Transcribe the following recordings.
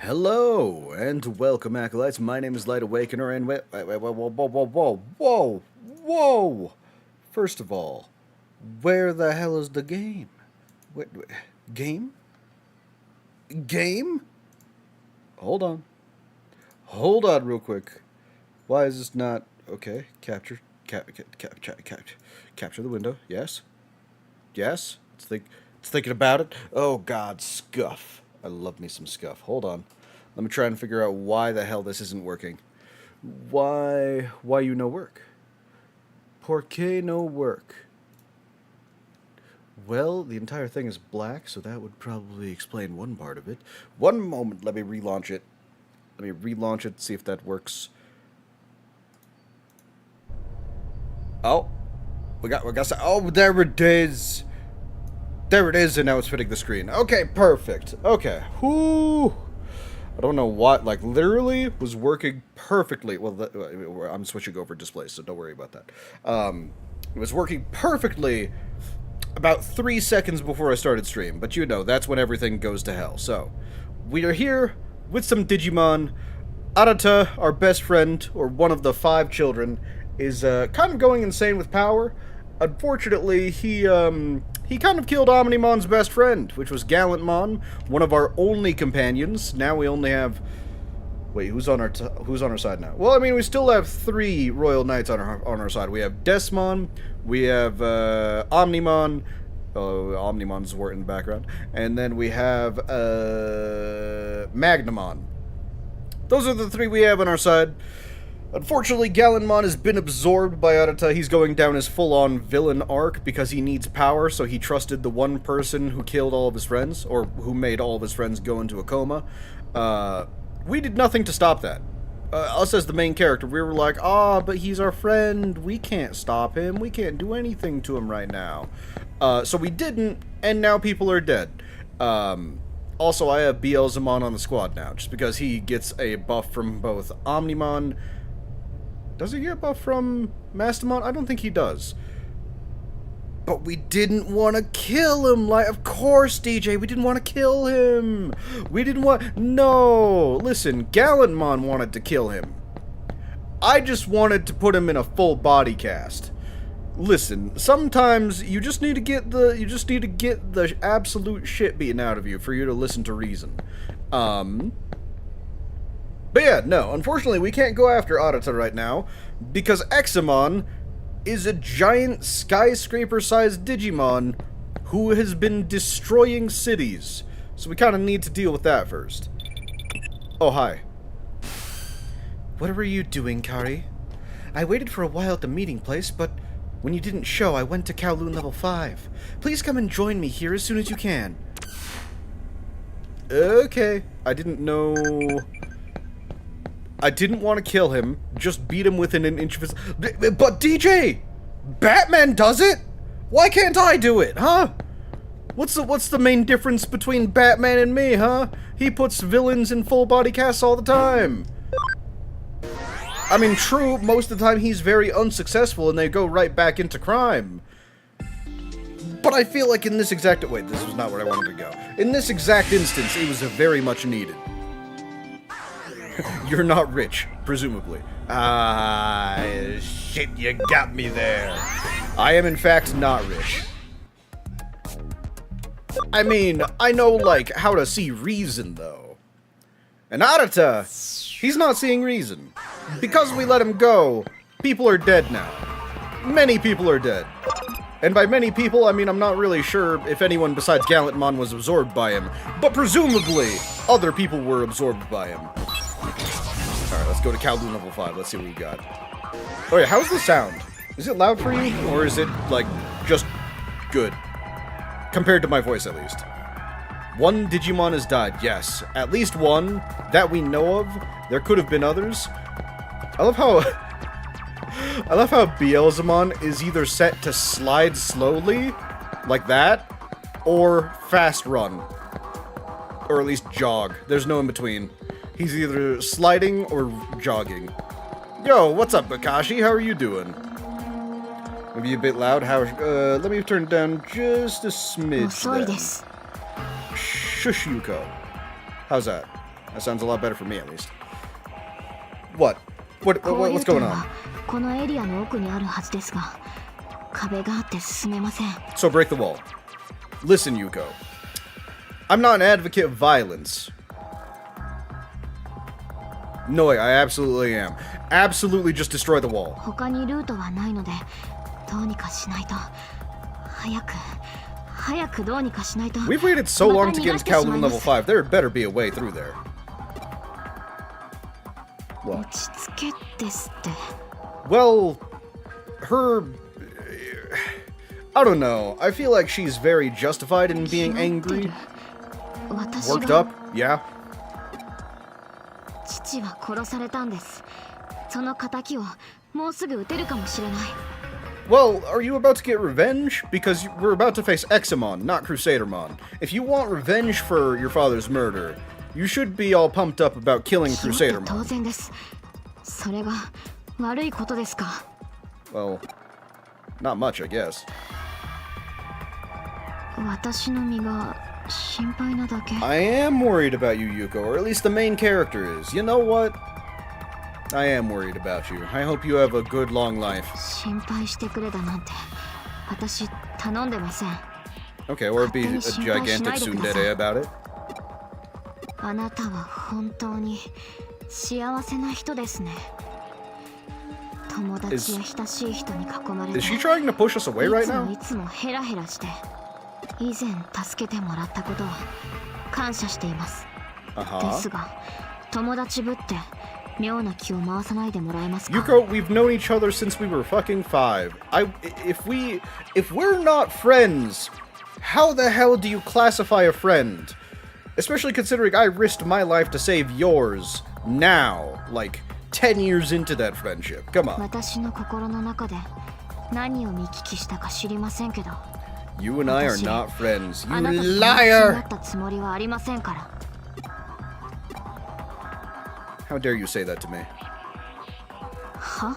Hello, and welcome, Acolights. My name is Light Awakener, and wait, whoa. First of all, where the hell is the game? Game? Game? Hold on real quick. Why is this not... Okay, capture the window, yes? Yes? It's thinking about it. Oh god, scuff. I love me some scuff. Hold on. Let me try and figure out why the hell this isn't working. Why you no work? Por qué no work? Well, the entire thing is black, so that would probably explain one part of it. One moment, let me relaunch it. See if that works. Oh. We got oh, there it is. There it is, and now it's fitting the screen. Okay, perfect. Okay. Whoo. I don't know what, like, literally was working perfectly. Well, I'm switching over displays, so don't worry about that. It was working perfectly about 3 seconds before I started stream, but you know, that's when everything goes to hell. So, we are here with some Digimon. Arata, our best friend, or one of the 5 children, is kind of going insane with power. Unfortunately, he kind of killed Omnimon's best friend, which was Gallantmon, one of our only companions. Now we only have... Wait, who's on our side now? Well, I mean, we still have 3 Royal Knights on our side. We have Desmon, we have Omnimon. Oh, Omnimon's were in the background. And then we have Magnamon. Those are the 3 we have on our side. Unfortunately, Gallantmon has been absorbed by Arata. He's going down his full-on villain arc because he needs power, so he trusted the one person who killed all of his friends, or who made all of his friends go into a coma. We did nothing to stop that. Us as the main character, we were like, but he's our friend. We can't stop him. We can't do anything to him right now. So we didn't, and now people are dead. Also, I have Examon on the squad now, just because he gets a buff from both Omnimon. Does he get buff from Mastamon? I don't think he does. But we didn't want to kill him. Like, of course, DJ, we didn't want to kill him. We didn't want... No. Listen, Gallantmon wanted to kill him. I just wanted to put him in a full body cast. Listen, sometimes you just need to get the absolute shit beaten out of you for you to listen to reason. But yeah, no, unfortunately we can't go after Arata right now, because Examon is a giant skyscraper-sized Digimon who has been destroying cities. So we kind of need to deal with that first. Oh, hi. What were you doing, Kari? I waited for a while at the meeting place, but when you didn't show, I went to Kowloon level 5. Please come and join me here as soon as you can. Okay, I didn't know... I didn't want to kill him, just beat him within an inch of his... But DJ! Batman does it? Why can't I do it, huh? What's the main difference between Batman and me, huh? He puts villains in full body casts all the time. I mean, true, most of the time he's very unsuccessful and they go right back into crime. But I feel like in this exact... Wait, this was not where I wanted to go. In this exact instance, it was very much needed. You're not rich, presumably. Shit, you got me there. I am, in fact, not rich. I mean, I know, like, how to see reason, though. And Arata, he's not seeing reason. Because we let him go, people are dead now. Many people are dead. And by many people, I mean, I'm not really sure if anyone besides Gallantmon was absorbed by him. But presumably, other people were absorbed by him. Alright, let's go to Kowloon level 5. Let's see what we got. Oh yeah, how's the sound? Is it loud for you? Or is it, like, just good? Compared to my voice, at least. One Digimon has died, yes. At least one that we know of. There could have been others. I love how... I love how Examon is either set to slide slowly, like that, or fast run. Or at least jog. There's no in between. He's either sliding or jogging. Yo, what's up, Bakashi? How are you doing? Maybe a bit loud. How? Let me turn it down just a smidge. Then. Shush, Yuko. How's that? That sounds a lot better for me, at least. What? What's going on? このエリアの奥にあるはずですが、壁があって進めません。 So break the wall. Listen, Yuko. I'm not an advocate of violence. No, I absolutely am. Absolutely just destroy the wall. 他にルートはないので、どうにかしないと。早くどうにかしないと。 We've waited so long to get into Kowloon level 5. There better be a way through there. What? 落ち着けですって。 Well, her... I don't know. I feel like she's very justified in being angry. 私 Worked が up, yeah. 父は殺されたんです。その仇をもうすぐ撃てるかもしれない。 Well, are you about to get revenge? Because we're about to face Examon, not crusadermon. If you want revenge for your father's murder, you should be all pumped up about killing 気負って当 crusadermon. 然です。それが悪いことですか。 Well, not much, I guess. 私の身が心配なだけ。 I am worried about you, Yuko, or at least the main character is. You know what? I am worried about you. I hope you have a good long life. 心配してくれだなんて私頼んでません。 Okay, or be a gigantic tsundere about it. あなたは本当に幸せな人ですね。友達や親しい人に囲まれて、 Is she trying to push us away right now? いつもヘラヘラして、以前助けてもらったことは感謝しています。ですが、友達ぶって妙な気を回さないでもらえますか？ Yuko, we've known each other since we were fucking 5. If we're not friends, how the hell do you classify a friend? Especially considering I risked my life to save yours now, like 10 years into that friendship. Come on. 私の心の中で何を見聞きしたか知りませんけど、 You and I are not friends. あ You なたと友達に liar! なったつもりはありませんから。 How dare you say that to me? は？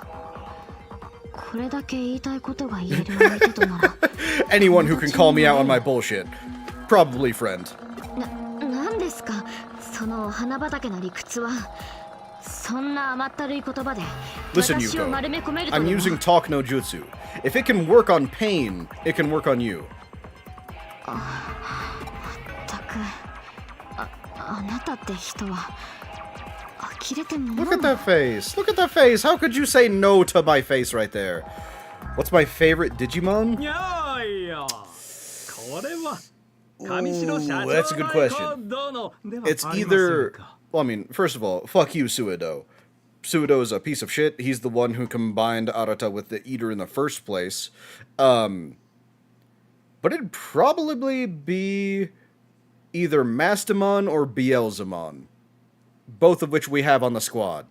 これだけ言いたいことが言える相手となら。 Anyone who can call me out on my bullshit. Probably friend. なんですかその花畑の理屈は。そんな甘ったるい言葉で Listen, 私を Yuko. 丸め込めると I'm でも using talk no jutsu. If it can work on pain, it can work on you. たくあなたって人は呆れても Look at that face. Look at that face. How could you say no to my face right there? What's my favorite Digimon? Ooh, that's a good question. It's either... Well, I mean, first of all, fuck you, Suido. Suido is a piece of shit. He's the one who combined Arata with the Eater in the first place. But it'd probably be either Mastamon or Beelzemon. Both of which we have on the squad.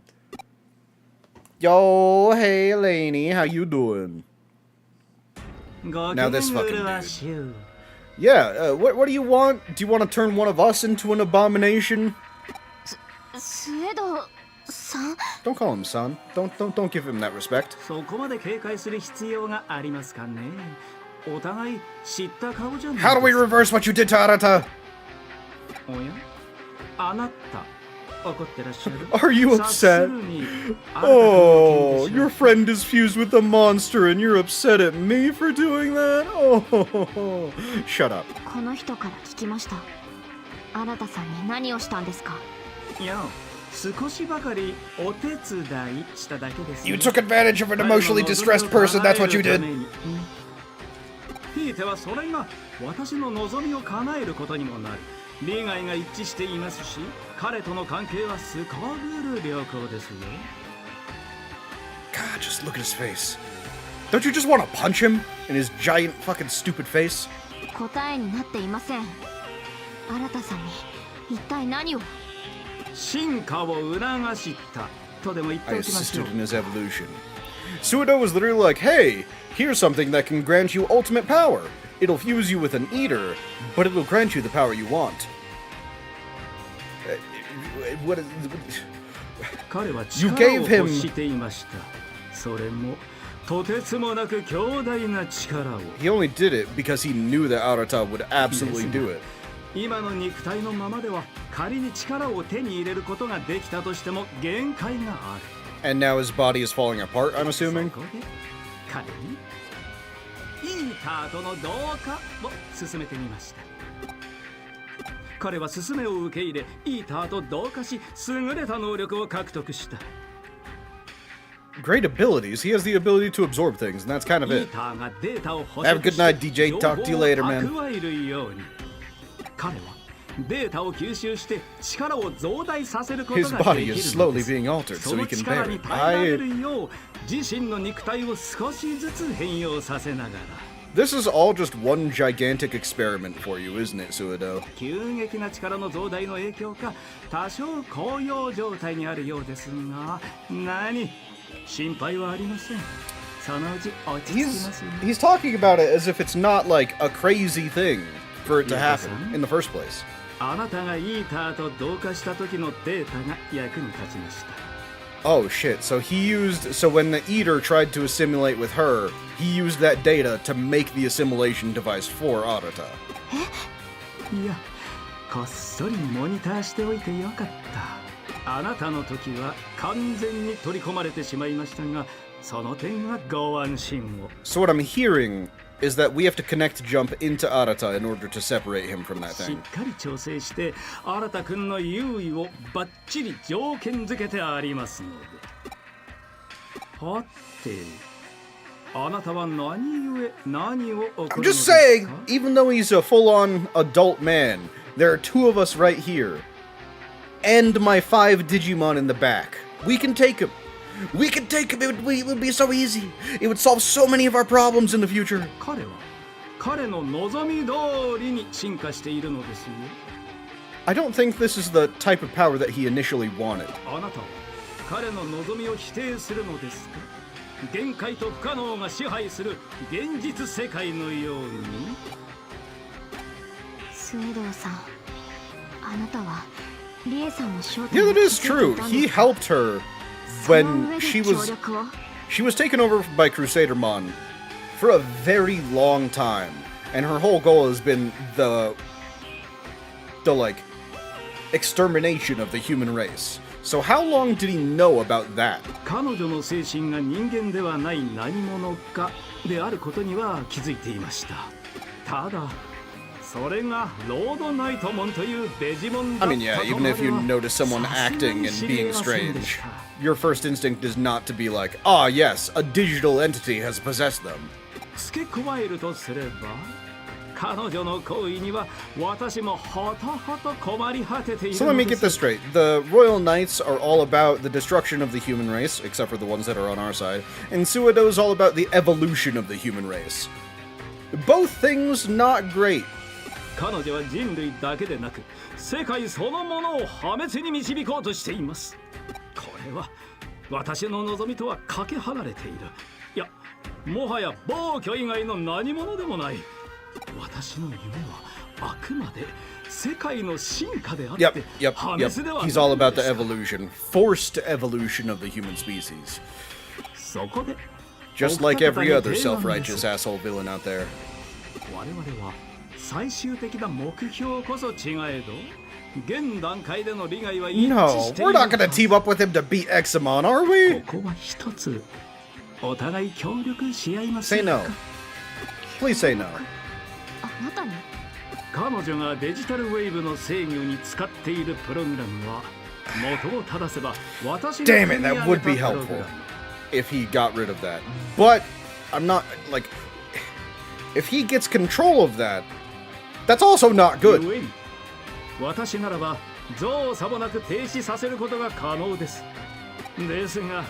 Yo, hey, Lainey, how you doing? Now this fucking dude. Yeah, what do you want? Do you want to turn one of us into an abomination? スエドさん Don't call him son. Don't give him that respect. そこまで警戒する必要がありますかね。お互い知った顔じゃないですか。 How do we reverse what you did to Arata? おやあなた怒ってらっしゃる Are you upset? Oh, your friend is fused with the monster and you're upset at me for doing that? Oh, shut up. この人から聞きました。新田さんに何をしたんですか？いや少しばかりお手伝いしただけです。 You took advantage of an emotionally distressed person, that's what you did. ひいてはそれが私の望みを叶えることにもなる。利害が一致していますし、彼との関係はすこぶる良好ですよ。 God, just look at his face. Don't you just want to punch him in his giant fucking stupid face? 答えになっていません。新田さんに一体何を？進化を促したとでも言って I おきましょう。 assisted in his evolution. Suido was literally like, hey, here's something that can grant you ultimate power. It'll fuse you with an eater, but it'll grant you the power you want. What is... 彼は You 力 gave を him- 欲していました。それもとてつもなく強大な力を。 He only did it because he knew that Arata would absolutely do it. 今の肉体のままでは仮に力を手に入れることができたとしても限界がある。 And now his body is falling apart, I'm assuming? そこで彼にイーターとの同化を進めてみました。彼は勧めを受け入れ、イーターと同化し、優れた能力を獲得した。 Great abilities. He has the ability to absorb things, and that's kind of イー it. ターがデータを捕 Have a 食 good night, DJ. 情 Talk to you later, 報を man. 蓄えるように。彼はデータを吸収して力を増大させること His ができ body るので is す。 slowly being altered そ so の he can 力 bear に it. 耐えられるよう自身の肉体を少しずつ変容させながら。 This is all just one gigantic experiment for you, isn't it, Suido? 急激な力の増大の影響か多少高揚状態にあるようですが、何心配はありません。そのうち落ち着きますよ。 He's talking about it as if it's not like a crazy thing for it to happen in the first place. あなたがイーターと同化した時のデータが役に立ちました。 Oh shit, so when the Eater tried to assimilate with her, he used that data to make the assimilation device for Arata. いや、こっそりモニターしておいてよかった。あなたの時は完全に取り込まれてしまいましたが、その点はご安心を。 So what I'm hearing is that we have to connect jump into Arata in order to separate him from that し thing. っかり調整して新田君の優位をバッチリ条件付けてありますので。はて、あなたは何を起こ I'm るので just すか？ saying, even though he's a full-on adult man, there are two of us right here. And my 5 Digimon in the back. We can take him. We can take him. It would be so easy. It would solve so many of our problems in the future. 彼は彼の望み通りに進化しているのですよ。 I don't think this is the type of power that he initially wanted. あなたは彼の望みを否定するのですか？限界と不可能が支配する現実世界のように。スウェドウさん、あなたはリエさんの正体 Yeah, に that is 気づ true. いていたん He ですか？ helped her その when 上で she 協 was 力を she was taken over by crusadermon for a very long time, and her whole goal has been the like extermination of the human race. So how long did he know about that? 彼女の精神が人間ではない何者かであることには気づいていました。ただそれがロードナイトモンというデジモンだ I った mean, yeah, と even ま if で you は notice someone さすがに acting and 知り being ませんで strange, した。 your first instinct is not to be like, ah, yes, a digital entity has possessed them. 付け加えるとすれば、彼女の行為には私もほとほと困り果てている So の let me で get this す。 straight. The Royal Knights are all about the destruction of the human race, except for the ones that are on our side, and Suido is all about the evolution of the human race. Both things not great. 彼女は人類だけでなく世界そのものを破滅に導こうとしています。これは私の望みとはかけ離れている。いや、もはや暴挙以外の何者でもない。私の夢はあくまで世界の進化であって Yep. 破滅ではない He's all about the のです。 evolution, forced evolution of the human species. そこで Just like every other self-righteous asshole villain out there. 我々は最終的な目標こそ違えど現段階での利害は一致 No, してい we're る not gonna team up with him to beat Examon, are we? ここは一つお互い協力し合いませ Say ん no. か。 Please say no. あなたに彼女がデジタルウェーブの制御に使っているプログラムは元を正せば私が Damn it, that would be 組み上げたプログ helpful ラム。 if he got rid of that. But I'm not like if he gets control of that, that's also not good. 故に私ならば象をさもなく停止させることが可能です。ですが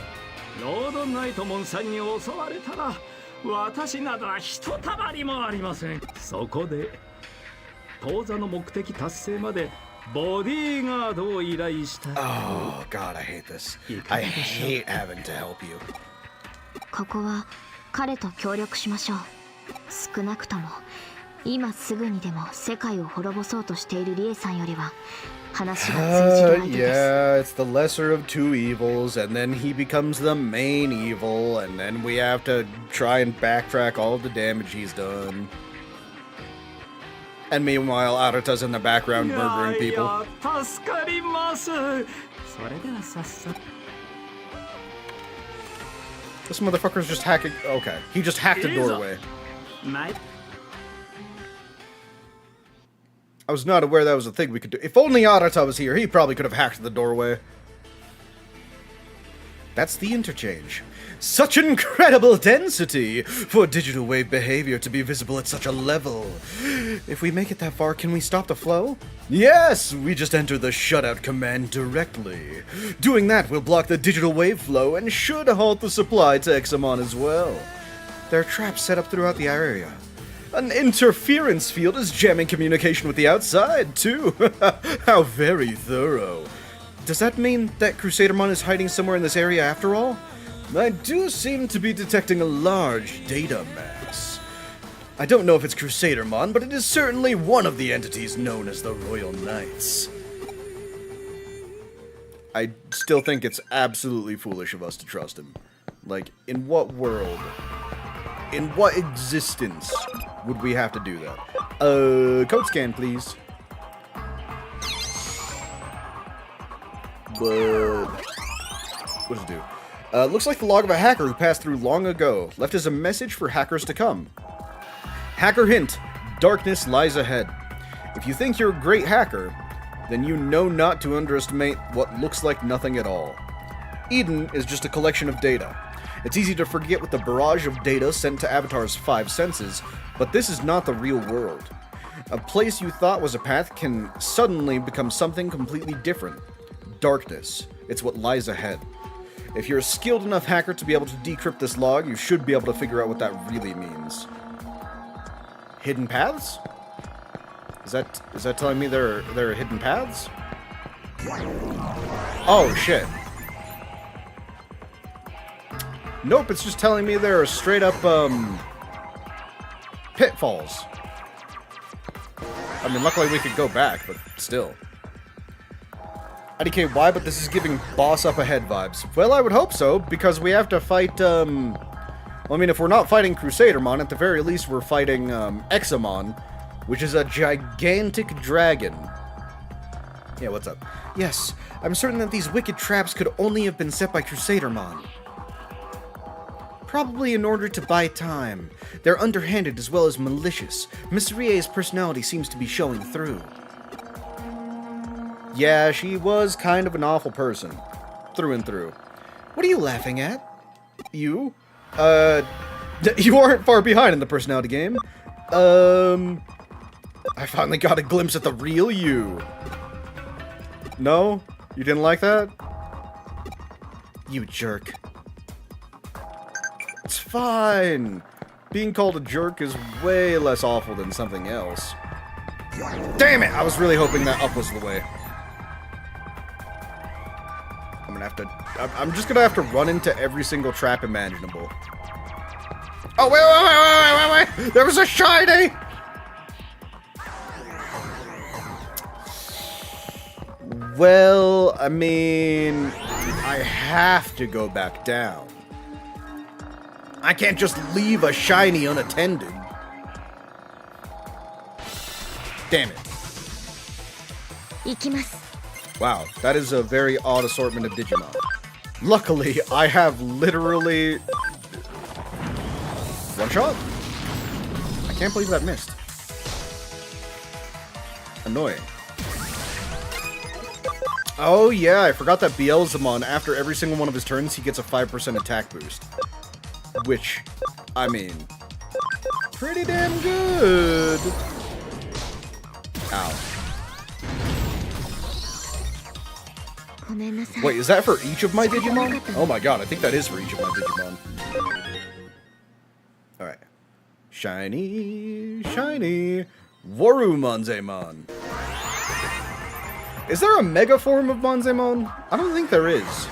ロードナイトモンさんに襲われたら私などはひとたまりもありません。そこで当座の目的達成までボディーガードを依頼した。 Oh god, I hate this. I hate having to help you. ここは彼と協力しましょう。少なくとも今すぐにでも世界を滅ぼそうとしているリエさんよりは話が通じる相手です。 Yeah, it's the lesser of two evils, and then he becomes the main evil, and then we have to try and backtrack all of the damage he's done. And meanwhile, Arata's in the background murdering people. 助かります。それではさっさと。 This motherfucker's just hacking. Okay, he just hacked a doorway. I was not aware that was a thing we could do. If only Arata was here, he probably could have hacked the doorway. That's the interchange. Such incredible density for digital wave behavior to be visible at such a level. If we make it that far, can we stop the flow? Yes, we just enter the shutout command directly. Doing that will block the digital wave flow and should halt the supply to Examon as well. There are traps set up throughout the area. An interference field is jamming communication with the outside, too. How very thorough. Does that mean that crusadermon is hiding somewhere in this area after all? I do seem to be detecting a large data mass. I don't know if it's crusadermon, but it is certainly one of the entities known as the Royal Knights. I still think it's absolutely foolish of us to trust him. Like, in what world, in what existence would we have to do that? Code scan, please. But what does it do? Looks like the log of a hacker who passed through long ago. Left as a message for hackers to come. Hacker hint. Darkness lies ahead. If you think you're a great hacker, then you know not to underestimate what looks like nothing at all. Eden is just a collection of data. It's easy to forget with the barrage of data sent to Avatar's 5 senses, but this is not the real world. A place you thought was a path can suddenly become something completely different. Darkness. It's what lies ahead. If you're a skilled enough hacker to be able to decrypt this log, you should be able to figure out what that really means. Hidden paths? Is that telling me there are hidden paths? Oh shit. Nope, it's just telling me there are straight up pitfalls. I mean, luckily we could go back, but still. IDK, why? But this is giving boss up ahead vibes. Well, I would hope so, because we have to fight, well, I mean, if we're not fighting Crusadermon, at the very least we're fighting, Examon, which is a gigantic dragon. Yeah, what's up? Yes, I'm certain that these wicked traps could only have been set by Crusadermon. Probably in order to buy time. They're underhanded as well as malicious. Miss Rie's personality seems to be showing through. Yeah, she was kind of an awful person. Through and through. What are you laughing at? You? You aren't far behind in the personality game. I finally got a glimpse at the real you. No? You didn't like that? You jerk. It's fine. Being called a jerk is way less awful than something else. Damn it! I was really hoping that up was the way. I'm just gonna have to run into every single trap imaginable. Oh, wait! There was a shiny! Well, I mean, I have to go back down. I can't just leave a shiny unattended. Damn it. Wow, that is a very odd assortment of Digimon. Luckily, I have literally... one shot? I can't believe that missed. Annoying. Oh yeah, I forgot that Beelzemon, after every single one of his turns, he gets a 5% attack boost. Which, I mean, pretty damn good. Ow. Wait, is that for each of my Digimon? Oh my god, I think that is for each of my Digimon. Alright. Shiny, shiny, Warumonzemon. Is there a mega form of Monzemon? I don't think there is.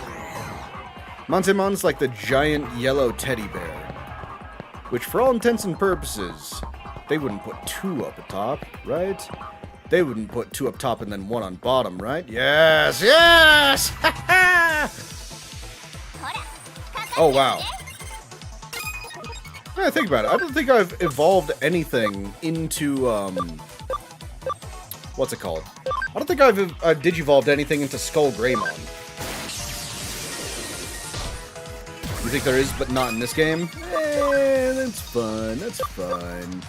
Monzemon's like the giant yellow teddy bear. Which, for all intents and purposes, they wouldn't put 2 up at top, right? They wouldn't put 2 up top and then 1 on bottom, right? Yes! Yes! Oh, wow. Yeah, think about it. I don't think I've evolved anything into, what's it called? I don't think I've digivolved anything into Skull Greymon. You think there is, but not in this game? That's fun. That's fine.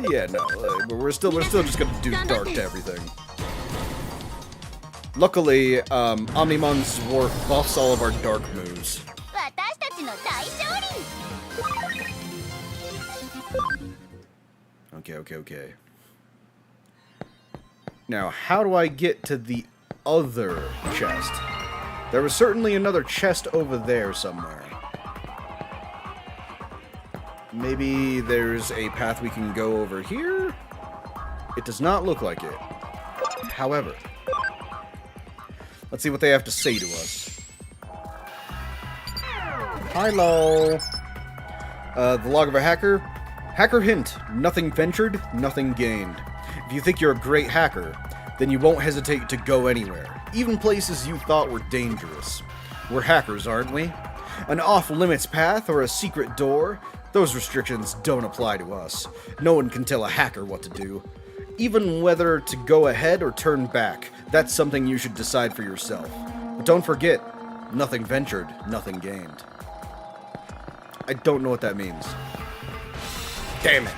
Yeah, no. We're still just gonna do dark to everything. Luckily, Omnimon's Dwarf buffs all of our dark moves. Okay. Now, how do I get to the other chest? There was certainly another chest over there somewhere. Maybe there's a path we can go over here? It does not look like it. However, let's see what they have to say to us. Hello. The log of a hacker. Hacker hint. Nothing ventured, nothing gained. If you think you're a great hacker, then you won't hesitate to go anywhere, even places you thought were dangerous. We're hackers, aren't we? An off-limits path or a secret door? Those restrictions don't apply to us. No one can tell a hacker what to do. Even whether to go ahead or turn back, that's something you should decide for yourself. But don't forget, nothing ventured, nothing gained. I don't know what that means. Damn it.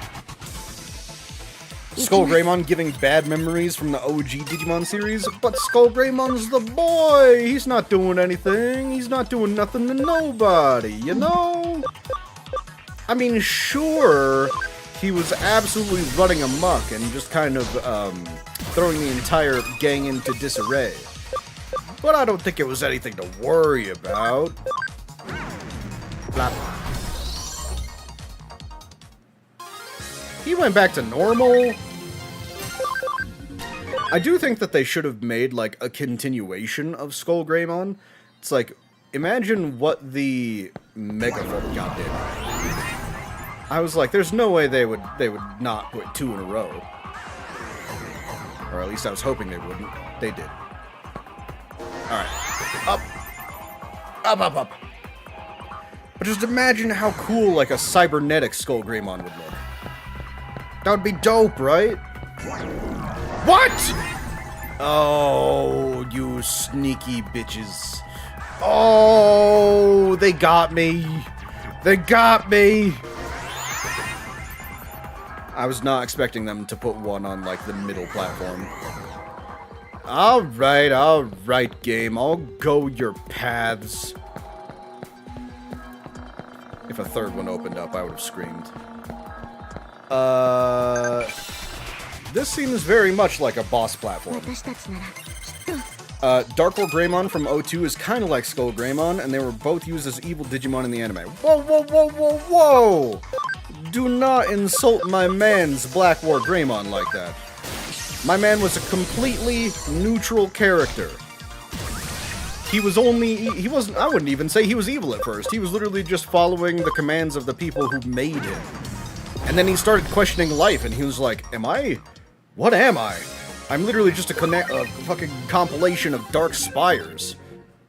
Skull Greymon giving bad memories from the OG Digimon series, but Skull Greymon's the boy! He's not doing anything, he's not doing nothing to nobody, you know? I mean, sure, he was absolutely running amok and just kind of, throwing the entire gang into disarray. But I don't think it was anything to worry about. Blah. He went back to normal. I do think that they should have made, like, a continuation of Skull Greymon. It's like, imagine what the Megaphone God did. I was like, there's no way they would not put 2 in a row. Or at least I was hoping they wouldn't. They did. Alright. Up. Up. But just imagine how cool, like, a cybernetic Skull Greymon would look. That would be dope, right? What? Oh, you sneaky bitches. Oh, they got me. They got me. I was not expecting them to put one on, like, the middle platform. Alright, game. I'll go your paths. If a third one opened up, I would have screamed. This seems very much like a boss platform. Dark War Greymon from O2 is kind of like Skull Greymon, and they were both used as evil Digimon in the anime. Whoa! Do not insult my man's Black War Greymon like that. My man was a completely neutral character. He wasn't, I wouldn't even say he was evil at first. He was literally just following the commands of the people who made him. And then he started questioning life, and he was like, what am I? I'm literally just a fucking compilation of dark spires.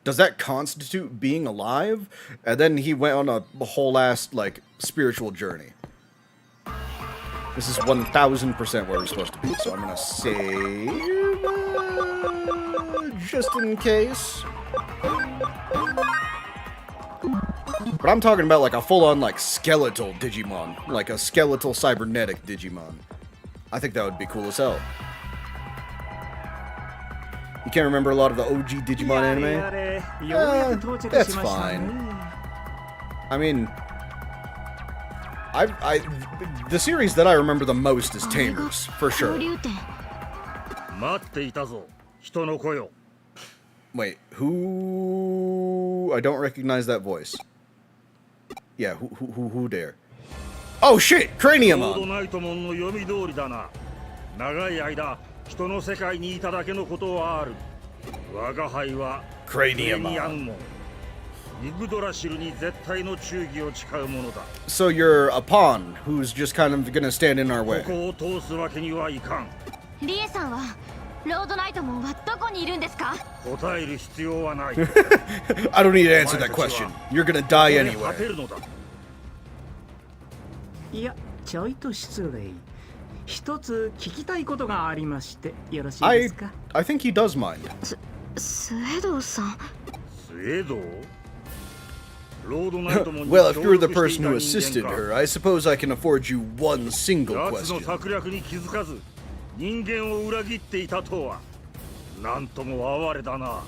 Does that constitute being alive? And then he went on a whole ass, like, spiritual journey. This is 1000% where we're supposed to be, so I'm gonna save, just in case. But I'm talking about, like, a full-on, like, skeletal Digimon. Like a skeletal cybernetic Digimon. I think that would be cool as hell. You can't remember a lot of the OG Digimon anime? That's fine. I mean, the series that I remember the most is Tamers, for sure. Wait, who? I don't recognize that voice. Yeah, who dare? Oh shit, Craniumon! Craniumon. So you're a pawn who's just kind of gonna stand in our way. I don't need to answer that question. You're gonna die anyway. いや、ちょいと失礼。一つ聞きたいことがありましてよろしいですか？ I think he does mind. スウェドさん。スウェードロードナイトも Well, if you're the person who assisted her, I suppose I can afford you one single 奴の question. 策略に気づかず人間を裏切っていたとはなんとも哀れだな。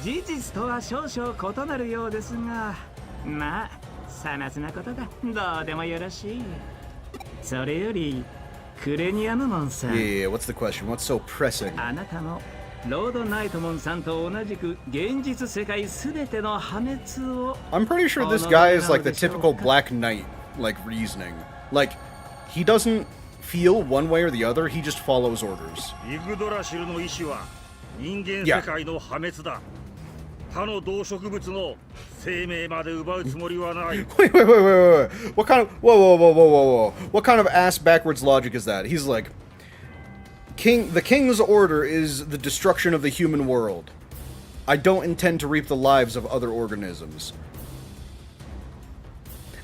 事実とは少々異なるようですが、まあさまつなことがどうでもよろしい。それよりクレニアムモンさん、 Yeah, what's the question? What's so pressing? あなたもロードナイトモンさんと同じく現実世界すべての破滅を I'm pretty sure this guy is like the typical Black Knight, like, reasoning. Like, he doesn't feel one way or the other, he just follows orders. イグドラシルの意志は人間世界の破滅だ。他の動植物の生命まで奪うつもりはない。Wait. What kind of... Whoa. What kind of ass backwards logic is that? He's like... The king's order is the destruction of the human world. I don't intend to reap the lives of other organisms.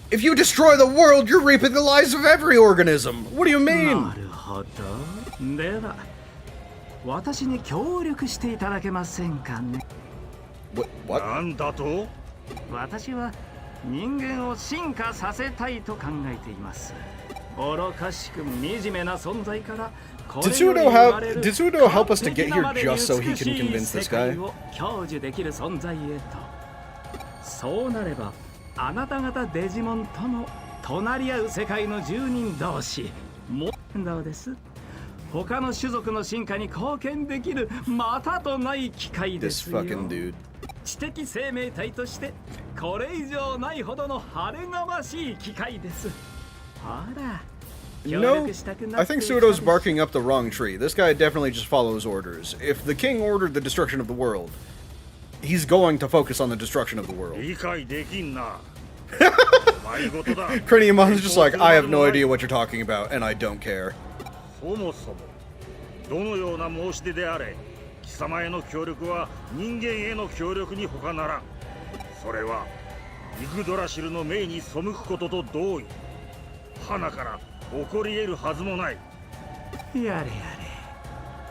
If you destroy the world, you're reaping the lives of every organism. What do you な mean? るほど。では私に協力していただけませんかね。 What? なんだと？私は人間を進化させたいと考えています。愚かしく惨めな存在から Did Sudo help us to get here just so he can convince this guy? 享受できる存在へと。そうなればあなた方デジモンとの隣り合う世界の住人同士もどうです？他の種族の進化に貢献できるまたとない機会で This すよ。 fucking dude. 知的生命体としてこれ以上ないほどの晴れがましい機会です。ほら。 No, I think Sudo's barking up the wrong tree. This guy definitely just follows orders. If the king ordered the destruction of the world, he's going to focus on the destruction of the world. 理解できんな。お前事だ。 Craniumon's just like, I have no idea what you're talking about, and I don't care. そもそもどのような申し出であれ、貴様への協力は人間への協力に他ならん。それはイグドラシルの命に背くことと同意。花から起こり得るはずもない。やれやれ。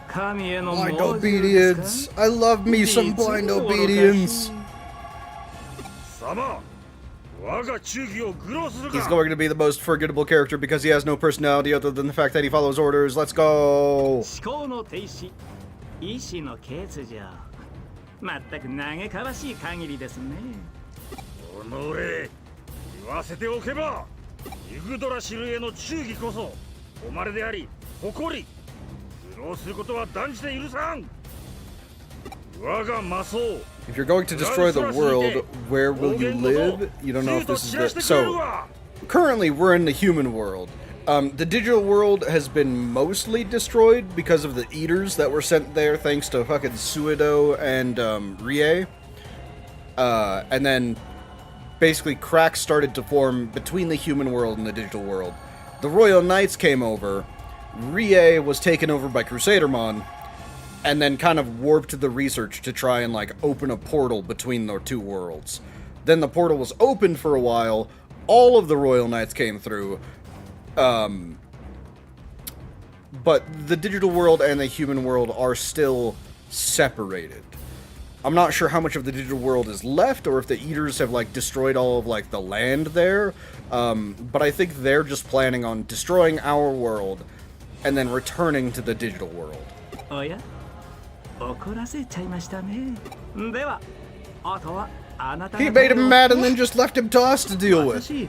神への Blind 猛獣ですか？ obedience. I love me some blind obedience. 様、我が忠義を愚弄するか。 He's going to be the most forgettable character because he has no personality other than the fact that he follows orders. Let's go. 思考の停止、意志の欠如。まったく嘆かわしい限りですね。おのれ、言わせておけば。 イグドラシルへの忠義こそ誉れであり誇り。愚弄することは断じて許さん。我が魔僧。 If you're going to destroy the world, where will you live? You don't know if this is the... So, currently we're in the human world. The digital world has been mostly destroyed because of the eaters that were sent there thanks to fucking Suido and Rie. And then basically cracks started to form between the human world and the digital world. The Royal Knights came over, Rie was taken over by crusadermon, and then kind of warped the research to try and like open a portal between the two worlds. Then the portal was opened for a while, all of the Royal Knights came through, but the digital world and the human world are still separated. I'm not sure how much of the digital world is left, or if the Eaters have, like, destroyed all of, like, the land there. But I think they're just planning on destroying our world, and then returning to the digital world. おや、怒らせちゃいましたね。では、あとはあなた He made him mad and then just left him to us to deal with. 私、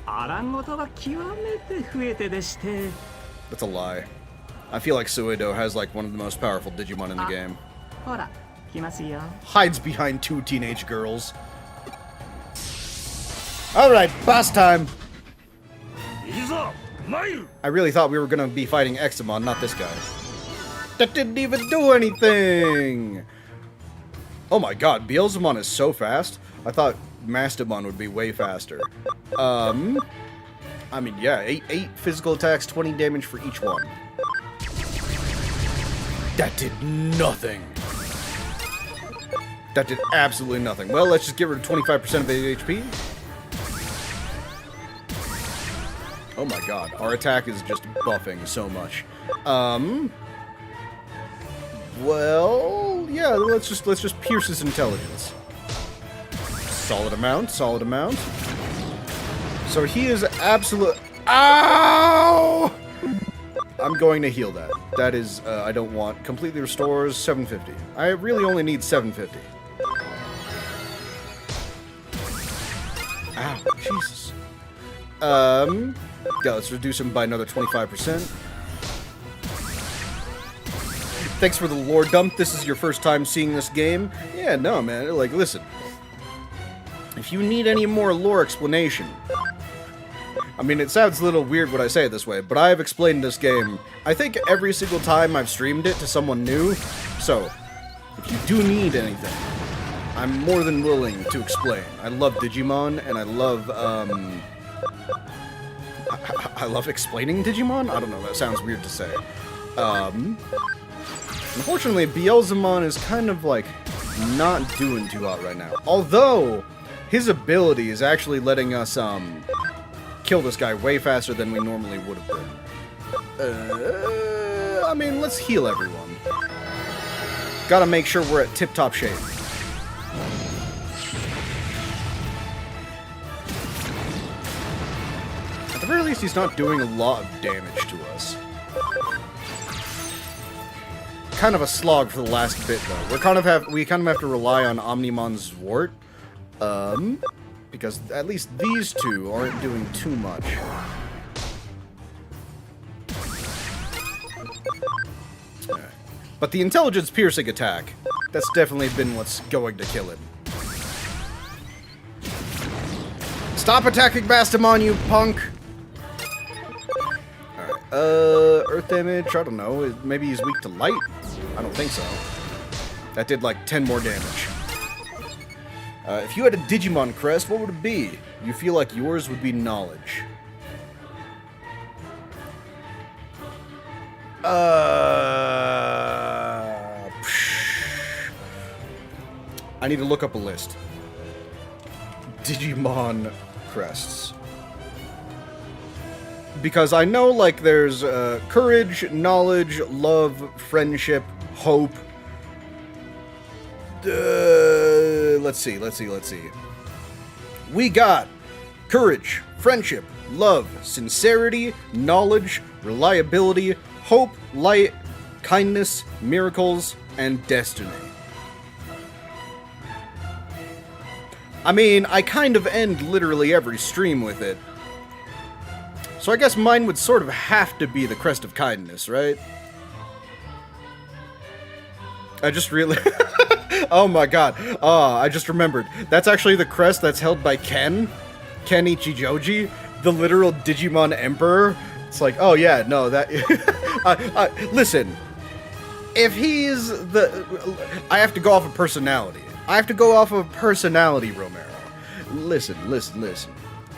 あらんことは極めて増えてでして。 That's a lie. I feel like Suido has, like, one of the most powerful Digimon in the game. ほら、来ますよ。 Hides behind two teenage girls. Alright, boss time! いざ参る。 I really thought we were gonna be fighting Examon, not this guy. That didn't even do anything! Oh my god, Beelzemon is so fast. I thought Mastamon would be way faster. I mean, yeah, 8 physical attacks, 20 damage for each one. That did nothing. That did absolutely nothing. Well, let's just get rid of 25% of the HP. Oh my god, our attack is just buffing so much. Well, yeah, let's just pierce his intelligence. Solid amount, solid amount. So he is absolute. Ow! I'm going to heal that. That is, I don't want. Completely restores 750. I really only need 750. Ow, Jesus. Yeah, let's reduce him by another 25%. Thanks for the lore dump. This is your first time seeing this game. Yeah, no, man. Like, listen. If you need any more lore explanation... I mean, it sounds a little weird when I say it this way, but I have explained this game, I think, every single time I've streamed it to someone new. So, if you do need anything, I'm more than willing to explain. I love Digimon, and I love, I love explaining Digimon? I don't know, that sounds weird to say. Unfortunately, Beelzemon is kind of, like, not doing too hot right now. Although, his ability is actually letting us, kill this guy way faster than we normally would have been. I mean, let's heal everyone. Gotta make sure we're at tip-top shape. At the very least, he's not doing a lot of damage to us. Kind of a slog for the last bit, though. We kind of have to rely on Omnimon's Wart. Because at least these two aren't doing too much. Right. But the intelligence piercing attack, that's definitely been what's going to kill him. Stop attacking Bastamon, you punk! Alright, earth damage, I don't know, maybe he's weak to light? I don't think so. That did like 10 more damage. If you had a Digimon crest, what would it be? You feel like yours would be knowledge. I need to look up a list. Digimon crests. Because I know, like, there's courage, knowledge, love, friendship, hope. Let's see. We got courage, friendship, love, sincerity, knowledge, reliability, hope, light, kindness, miracles, and destiny. I mean, I kind of end literally every stream with it. So I guess mine would sort of have to be the crest of kindness, right? I just really... Oh my god. I just remembered. That's actually the crest that's held by Ken Ichijoji, the literal Digimon Emperor. It's like, oh yeah, no, that... listen, if he's the... I have to go off of personality. Romero. Listen.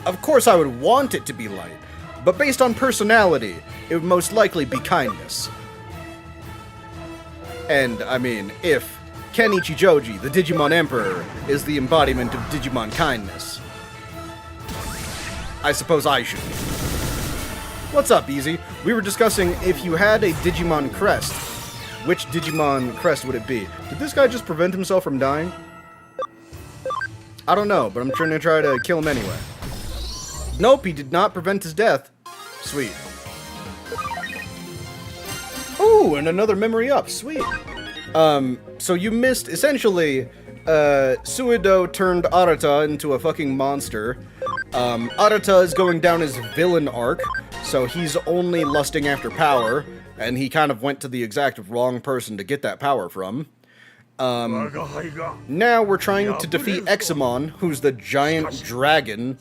Of course I would want it to be light, but based on personality, it would most likely be kindness. And, I mean, if Ken Ichijoji, the Digimon Emperor, is the embodiment of Digimon kindness, I suppose I should be. What's up, Easy? We were discussing if you had a Digimon crest, which Digimon crest would it be? Did this guy just prevent himself from dying? I don't know, but I'm trying to kill him anyway. Nope, he did not prevent his death. Sweet. Ooh, and another memory up. Sweet. So you missed, essentially, Suido turned Arata into a fucking monster. Arata is going down his villain arc, so he's only lusting after power, and he kind of went to the exact wrong person to get that power from. Now we're trying to defeat Examon, who's the giant dragon.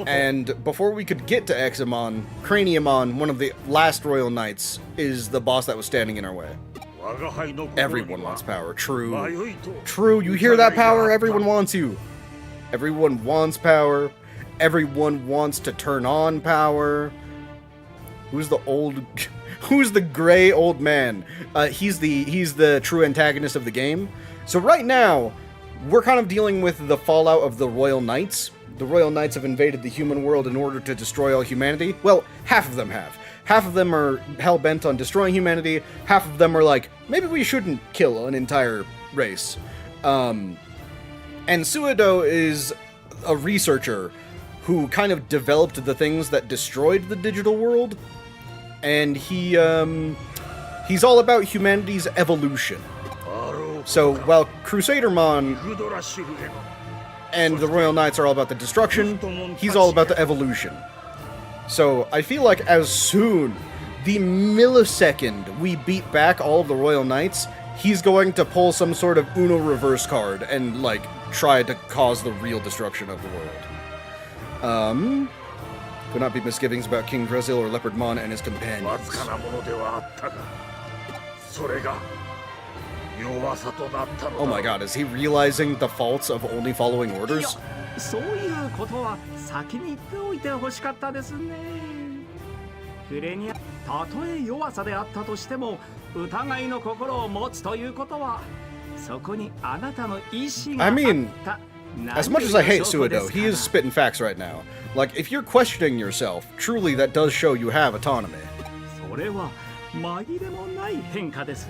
And before we could get to Examon, Craniumon, one of the last Royal Knights, is the boss that was standing in our way. Everyone wants power. True. True, you hear that power? Everyone wants you. Everyone wants power. Everyone wants to turn on power. Who's the gray old man? He's the true antagonist of the game. So right now, we're kind of dealing with the fallout of the Royal Knights, the Royal Knights have invaded the human world in order to destroy all humanity? Well, half of them have. Half of them are hell-bent on destroying humanity, half of them are like, maybe we shouldn't kill an entire race. And Suedo is a researcher who kind of developed the things that destroyed the digital world, and he's all about humanity's evolution. So while crusadermon and the Royal Knights are all about the destruction, he's all about the evolution. So I feel like as soon, the millisecond we beat back all of the Royal Knights, he's going to pull some sort of Uno reverse card and, like, try to cause the real destruction of the world. Could not be misgivings about King Grezil or Leopardmon and his companions. Oh my god, is he realizing the faults of only following orders? そういうことは先に言っておいてほしかったですね。フレニア、たとえ弱さであったとしても、疑いの心を持つということは、そこにあなたの意志があった。As much as I hate Suedo, he is spitting facts right now. Like, if you're questioning yourself, truly that does show you have autonomy. それは紛れもない変化です。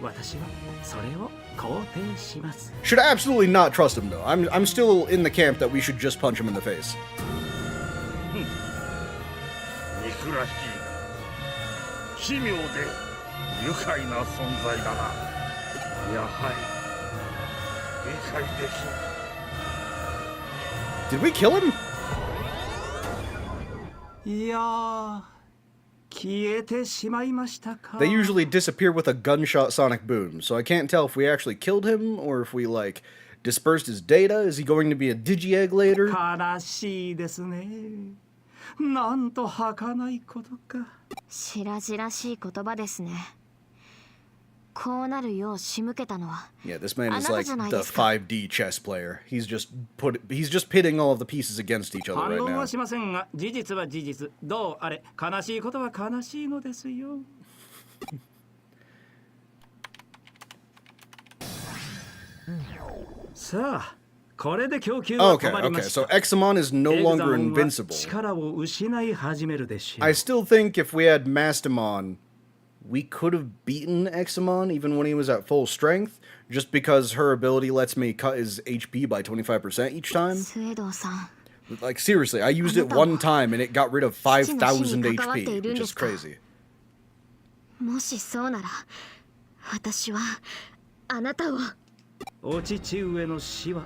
私はそれを肯定します。 Should absolutely not trust him though. I'm still in the camp that we should just punch him in the face. 憎らしい奇妙で愉快な存在だな。やはり理解できん。 Did we kill him? いやー、消えてしまいましたか。 They usually disappear with a gunshot sonic boom, so I can't tell if we actually killed him or if we, like, dispersed his data. Is he going to be a digi-egg later? 悲しいですね。なんと儚いことか。白々しい言葉ですね。こうなるよう仕向けたのは。 Yeah, this man is like the 5D chess player. He's just pitting all of the pieces against each other 反 right 論 now. はしませんが、事実は事実。どうあれ、悲しいことは悲しいのですよ。さあ、これで供給は止まりました。 Okay, so Examon is no longer invincible. 力を失い始めるでしょう。 I still think if we had Mastamon, we could have beaten Examon even when he was at full strength, just because her ability lets me cut his HP by 25% each time. スエドさん。 Like, seriously, I used it one time and it got rid of 5,000 HP, which is crazy. もしそうなら、私はあなたを。お父上の死は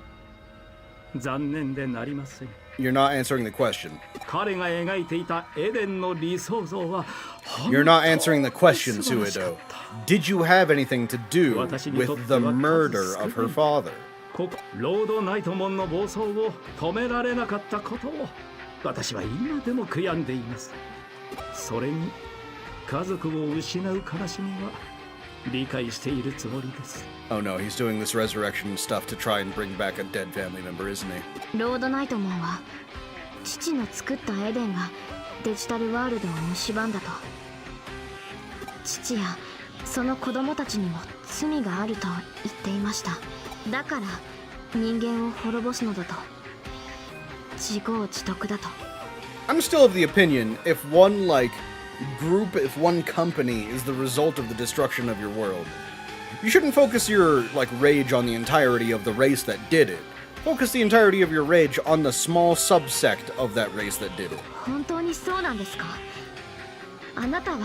残念でなりません。 You're not answering the question. 彼が描いていたエデンの理想像は You're not answering the question, Suedo. Did you have anything to do with the murder of her father? ここロードナイトモンの暴走を止められなかったことを私は今でも悔やんでいます。それに家族を失う悲しみは理解しているつもりです。 Oh no, he's doing this resurrection stuff to try and bring back a dead family member, isn't he? ロードナイトモンは父の作ったエデンがデジタルワールドを蝕んだと。父やその子供たちにも罪があると言っていました。だから人間を滅ぼすのだと。自業自得だと。 I'm still of the opinion, if one, like, group, if one company is the result of the destruction of your world, you shouldn't focus your, like, rage on the entirety of the race that did it. Focus the entirety of your rage on the small subsect of that race that did it. 本当にそうなんですか？あなたは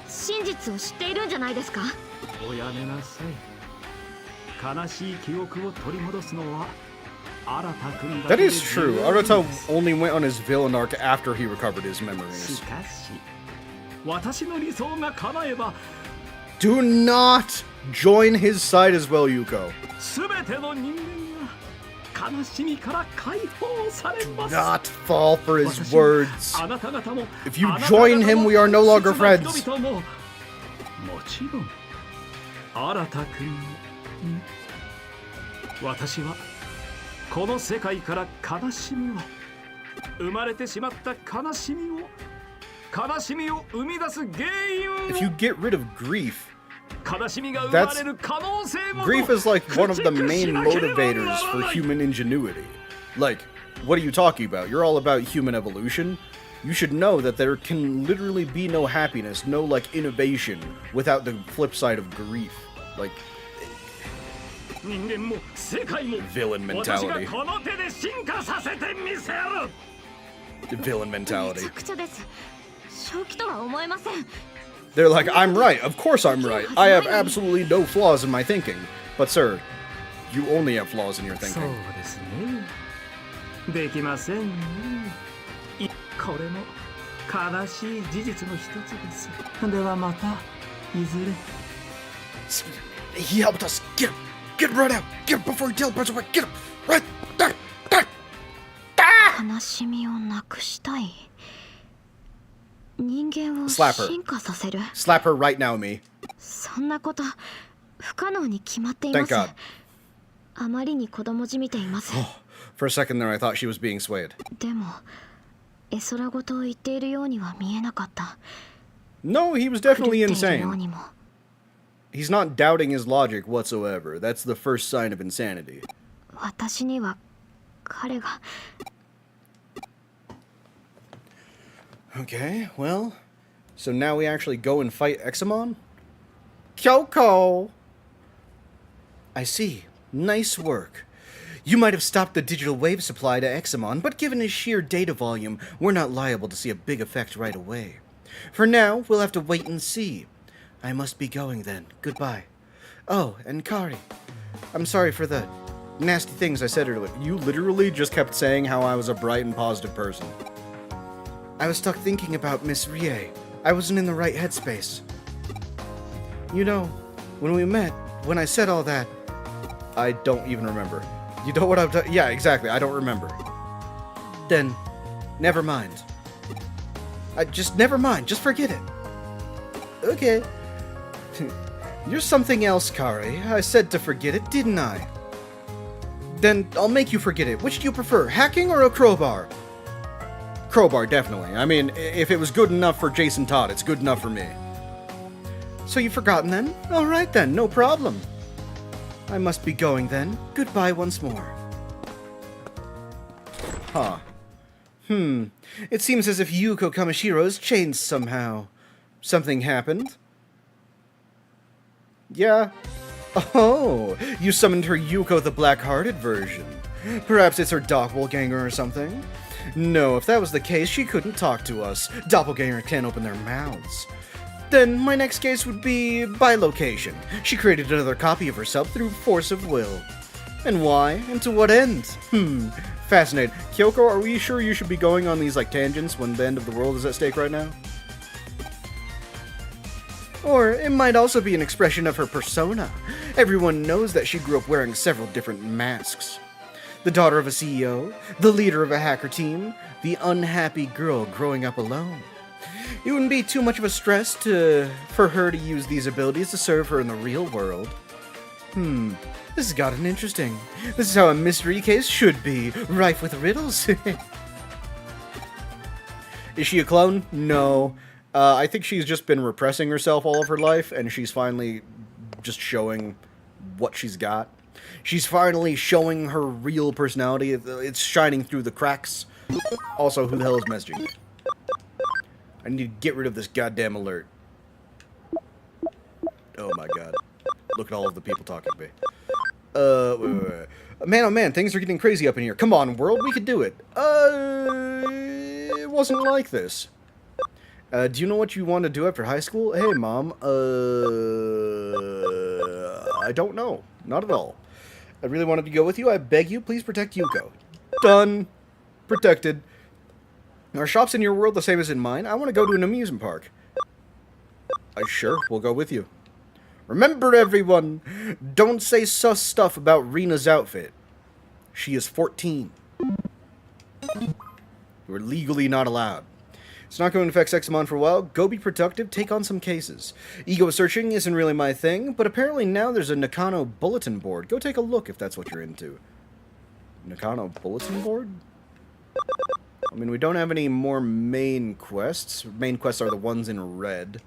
真実を知っているんじゃないですか？おやめなさい。悲しい記憶を取り戻すのは新田君だけ That で is true. Arata only went on his villain arc after he recovered his memories. しかし私の理想が叶えば Do not join his side as well, Yuko. 全ての人間が悲しみから解放されます。 Not fall for his words. あなた方も If you join him, we are no longer friends. 人々ももちろん新田君も私はこの世界から悲しみを生まれてしまった悲しみを生み出す原因 If you get rid of grief, 悲しみが生まれる可能性も grief is like one of the main motivators for human ingenuity. Like, what are you talking about? You're all about human evolution. You should know that there can literally be no happiness, no, like, innovation, without the flip side of grief. Like, villain mentality. Villain mentality. They're like, I'm right. Of course I'm right. I have absolutely no flaws in my thinking. But, sir, you only have flaws in your thinking. できませんね。これも悲しい事実の一つです。ではまたいずれ。He helped us. Get him. Get him right out. Get him before he teleports away. Get him. Right there. There. 悲しみをなくしたい。人間を Slap her. 進化させる。 Slap her right now, me. そんなこと不可能に決まっています。 Thank God. あまりに子供じみています。 For a second there, I thought she was being swayed. でも絵空事を言っているようには見えなかった。 No, he was definitely 狂っているよう insane. にも。 He's not doubting his logic whatsoever. That's the first sign of insanity. 私には彼が。 Okay, well, so now we actually go and fight Examon? Kyoko! I see. Nice work. You might have stopped the digital wave supply to Examon, but given his sheer data volume, we're not liable to see a big effect right away. For now, we'll have to wait and see. I must be going then. Goodbye. Oh, and Kari. I'm sorry for the nasty things I said earlier. You literally just kept saying how I was a bright and positive person. I was stuck thinking about Miss Rie. I wasn't in the right headspace. You know, when we met, when I said all that, I don't even remember. You know what I've done? Yeah, exactly. I don't remember. Then, never mind. Never mind. Just forget it. Okay. You're something else, Kari. I said to forget it, didn't I? Then I'll make you forget it. Which do you prefer, hacking or a crowbar? Crowbar, definitely. I mean, if it was good enough for Jason Todd, it's good enough for me. So you've forgotten then? Alright then, no problem. I must be going then. Goodbye once more. Huh. It seems as if Yuko Kamishiro has changed somehow. Something happened? Yeah. Oh, you summoned her Yuko the Black-Hearted version. Perhaps it's her doppelganger or something? No, if that was the case, she couldn't talk to us. Doppelganger can't open their mouths. Then my next case would be bilocation. She created another copy of herself through force of will. And why? And to what end? Fascinating. Kyoko, are we sure you should be going on these, like, tangents when the end of the world is at stake right now? Or it might also be an expression of her persona. Everyone knows that she grew up wearing several different masks. The daughter of a CEO, the leader of a hacker team, the unhappy girl growing up alone. It wouldn't be too much of a stress for her to use these abilities to serve her in the real world. This has gotten interesting. This is how a mystery case should be, rife with riddles. Is she a clone? No. I think she's just been repressing herself all of her life, and she's finally just showing what she's got. She's finally showing her real personality. It's shining through the cracks. Also, who the hell is messaging? I need to get rid of this goddamn alert. Oh my god. Look at all of the people talking to me. Wait. Man, oh man, things are getting crazy up in here. Come on, world, we could do it. It wasn't like this. Do you know what you want to do after high school? Hey, Mom. I don't know. Not at all. I really wanted to go with you. I beg you, please protect Yuko. Done. Protected. Are shops in your world the same as in mine? I want to go to an amusement park. Sure, we'll go with you. Remember, everyone, don't say sus stuff about Rina's outfit. She is 14. We're legally not allowed. It's not going to affect Examon for a while. Go be productive, take on some cases. Ego searching isn't really my thing, but apparently now there's a Nakano bulletin board. Go take a look if that's what you're into. Nakano bulletin board? I mean, we don't have any more main quests. Main quests are the ones in red.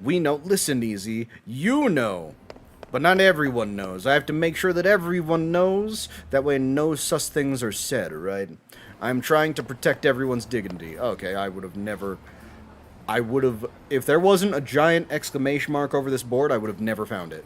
We know. Listen, Easy. You know. But not everyone knows. I have to make sure that everyone knows. That way no sus things are said, right? I'm trying to protect everyone's dignity. Okay, I would have never... If there wasn't a giant exclamation mark over this board, I would have never found it.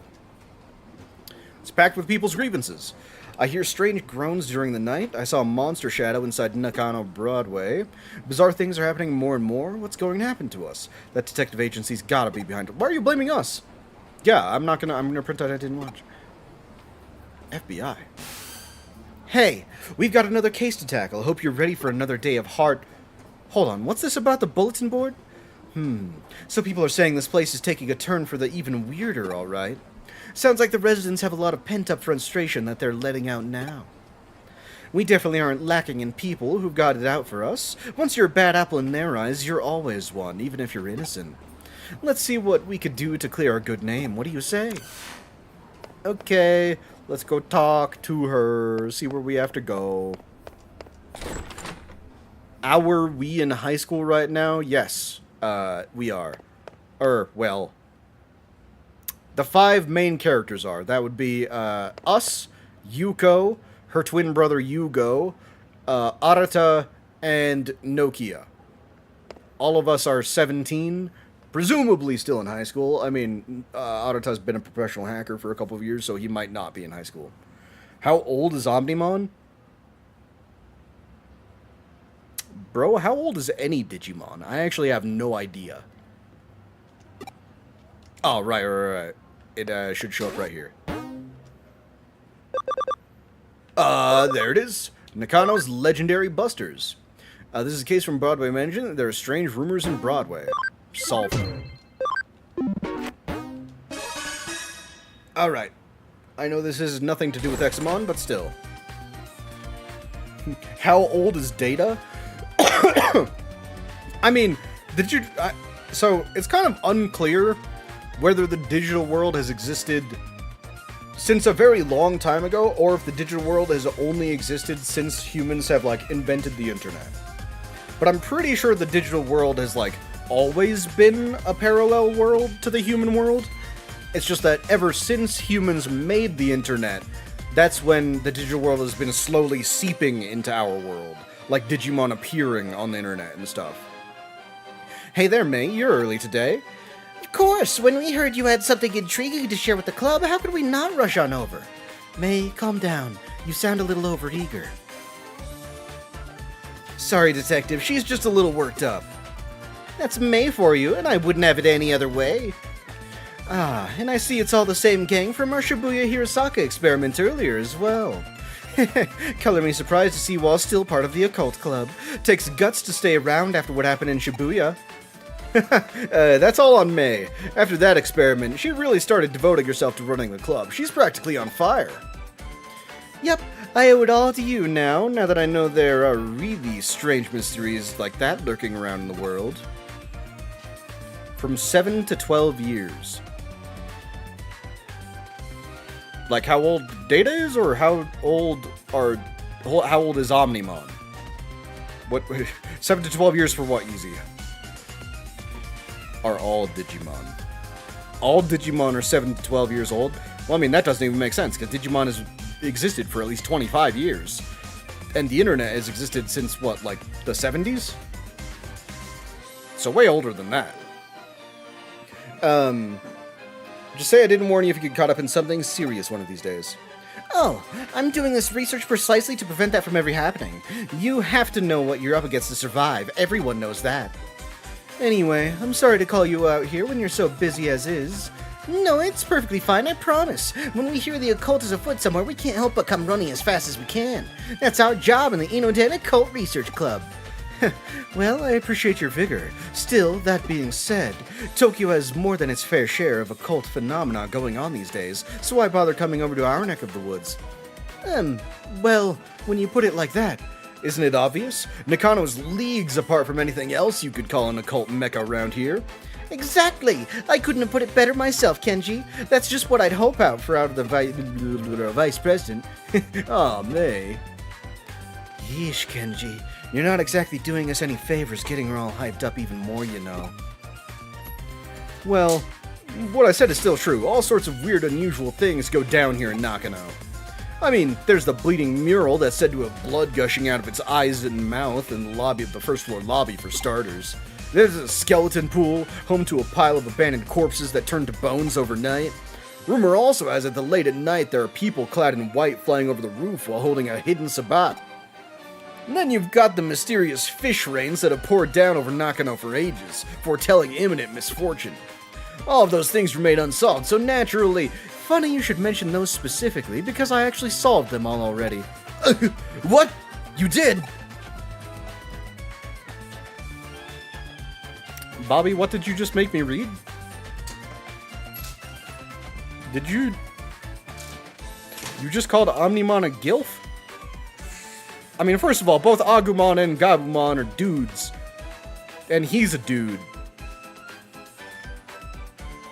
It's packed with people's grievances. I hear strange groans during the night. I saw a monster shadow inside Nakano Broadway. Bizarre things are happening more and more. What's going to happen to us? That detective agency's gotta be behind it. Why are you blaming us? Yeah, I'm gonna print out I didn't watch. FBI. Hey, we've got another case to tackle. I hope you're ready for another day of hard... Hold on, what's this about the bulletin board? So people are saying this place is taking a turn for the even weirder, alright. Sounds like the residents have a lot of pent-up frustration that they're letting out now. We definitely aren't lacking in people who've got it out for us. Once you're a bad apple in their eyes, you're always one, even if you're innocent. Let's see what we could do to clear our good name. What do you say? Okay, let's go talk to her, see where we have to go. Are we in high school right now? Yes, we are. Well, the 5 main characters are. That would be us, Yuko, her twin brother Yugo, Arata, and Nokia. All of us are 17, presumably still in high school. I mean, Arata's been a professional hacker for a couple of years, so he might not be in high school. How old is Omnimon? Bro, how old is any Digimon? I actually have no idea. Oh, right. It should show up right here. There it is. Nakano's Legendary Busters. This is a case from Broadway Mansion. There are strange rumors in Broadway. Solve them. Alright. I know this has nothing to do with Examon, but still. How old is Data? I mean, so it's kind of unclear whether the digital world has existed since a very long time ago, or if the digital world has only existed since humans have, like, invented the internet. But I'm pretty sure the digital world has, like, always been a parallel world to the human world. It's just that ever since humans made the internet, that's when the digital world has been slowly seeping into our world. Like Digimon appearing on the internet and stuff. Hey there, May, you're early today. Of course, when we heard you had something intriguing to share with the club, how could we not rush on over? May, calm down. You sound a little overeager. Sorry, Detective, she's just a little worked up. That's May for you, and I wouldn't have it any other way. Ah, and I see it's all the same gang from our Shibuya Hirosaka experiment earlier as well. Color me surprised to see Wall still part of the occult club. Takes guts to stay around after what happened in Shibuya. That's all on May. After that experiment, she really started devoting herself to running the club. She's practically on fire. Yep, I owe it all to you now that I know there are really strange mysteries like that lurking around in the world. From 7 to 12 years. Like how old Data is, or how old is Omnimon? What 7 to 12 years for what, Easy? Are all Digimon. All Digimon are 7 to 12 years old? Well, I mean, that doesn't even make sense, because Digimon has existed for at least 25 years. And the internet has existed since, what, like, the 70s? So way older than that. Just say I didn't warn you if you get caught up in something serious one of these days. Oh, I'm doing this research precisely to prevent that from ever happening. You have to know what you're up against to survive. Everyone knows that. Anyway, I'm sorry to call you out here when you're so busy as is. No, it's perfectly fine, I promise. When we hear the occult is afoot somewhere, we can't help but come running as fast as we can. That's our job in the Inoden Occult Research Club. Well, I appreciate your vigor. Still, that being said, Tokyo has more than its fair share of occult phenomena going on these days, so why bother coming over to our neck of the woods? Well, when you put it like that, isn't it obvious? Nakano's leagues apart from anything else you could call an occult mecca around here. Exactly! I couldn't have put it better myself, Kenji. That's just what I'd hope out for out of the vice president. Aw, May. Yeesh, Kenji. You're not exactly doing us any favors getting her all hyped up even more, you know. Well, what I said is still true. All sorts of weird, unusual things go down here in Nakano. I mean, there's the bleeding mural that's said to have blood gushing out of its eyes and mouth in the lobby of the first floor lobby, for starters. There's a skeleton pool, home to a pile of abandoned corpses that turn to bones overnight. Rumor also has it that late at night there are people clad in white flying over the roof while holding a hidden sabbat. And then you've got the mysterious fish rains that have poured down over Nakano for ages, foretelling imminent misfortune. All of those things remain unsolved, so naturally, funny you should mention those specifically, because I actually solved them all already. What? You did? Bobby, what did you just make me read? Did you... You just called Omnimon a gilf? I mean, first of all, both Agumon and Gabumon are dudes. And he's a dude.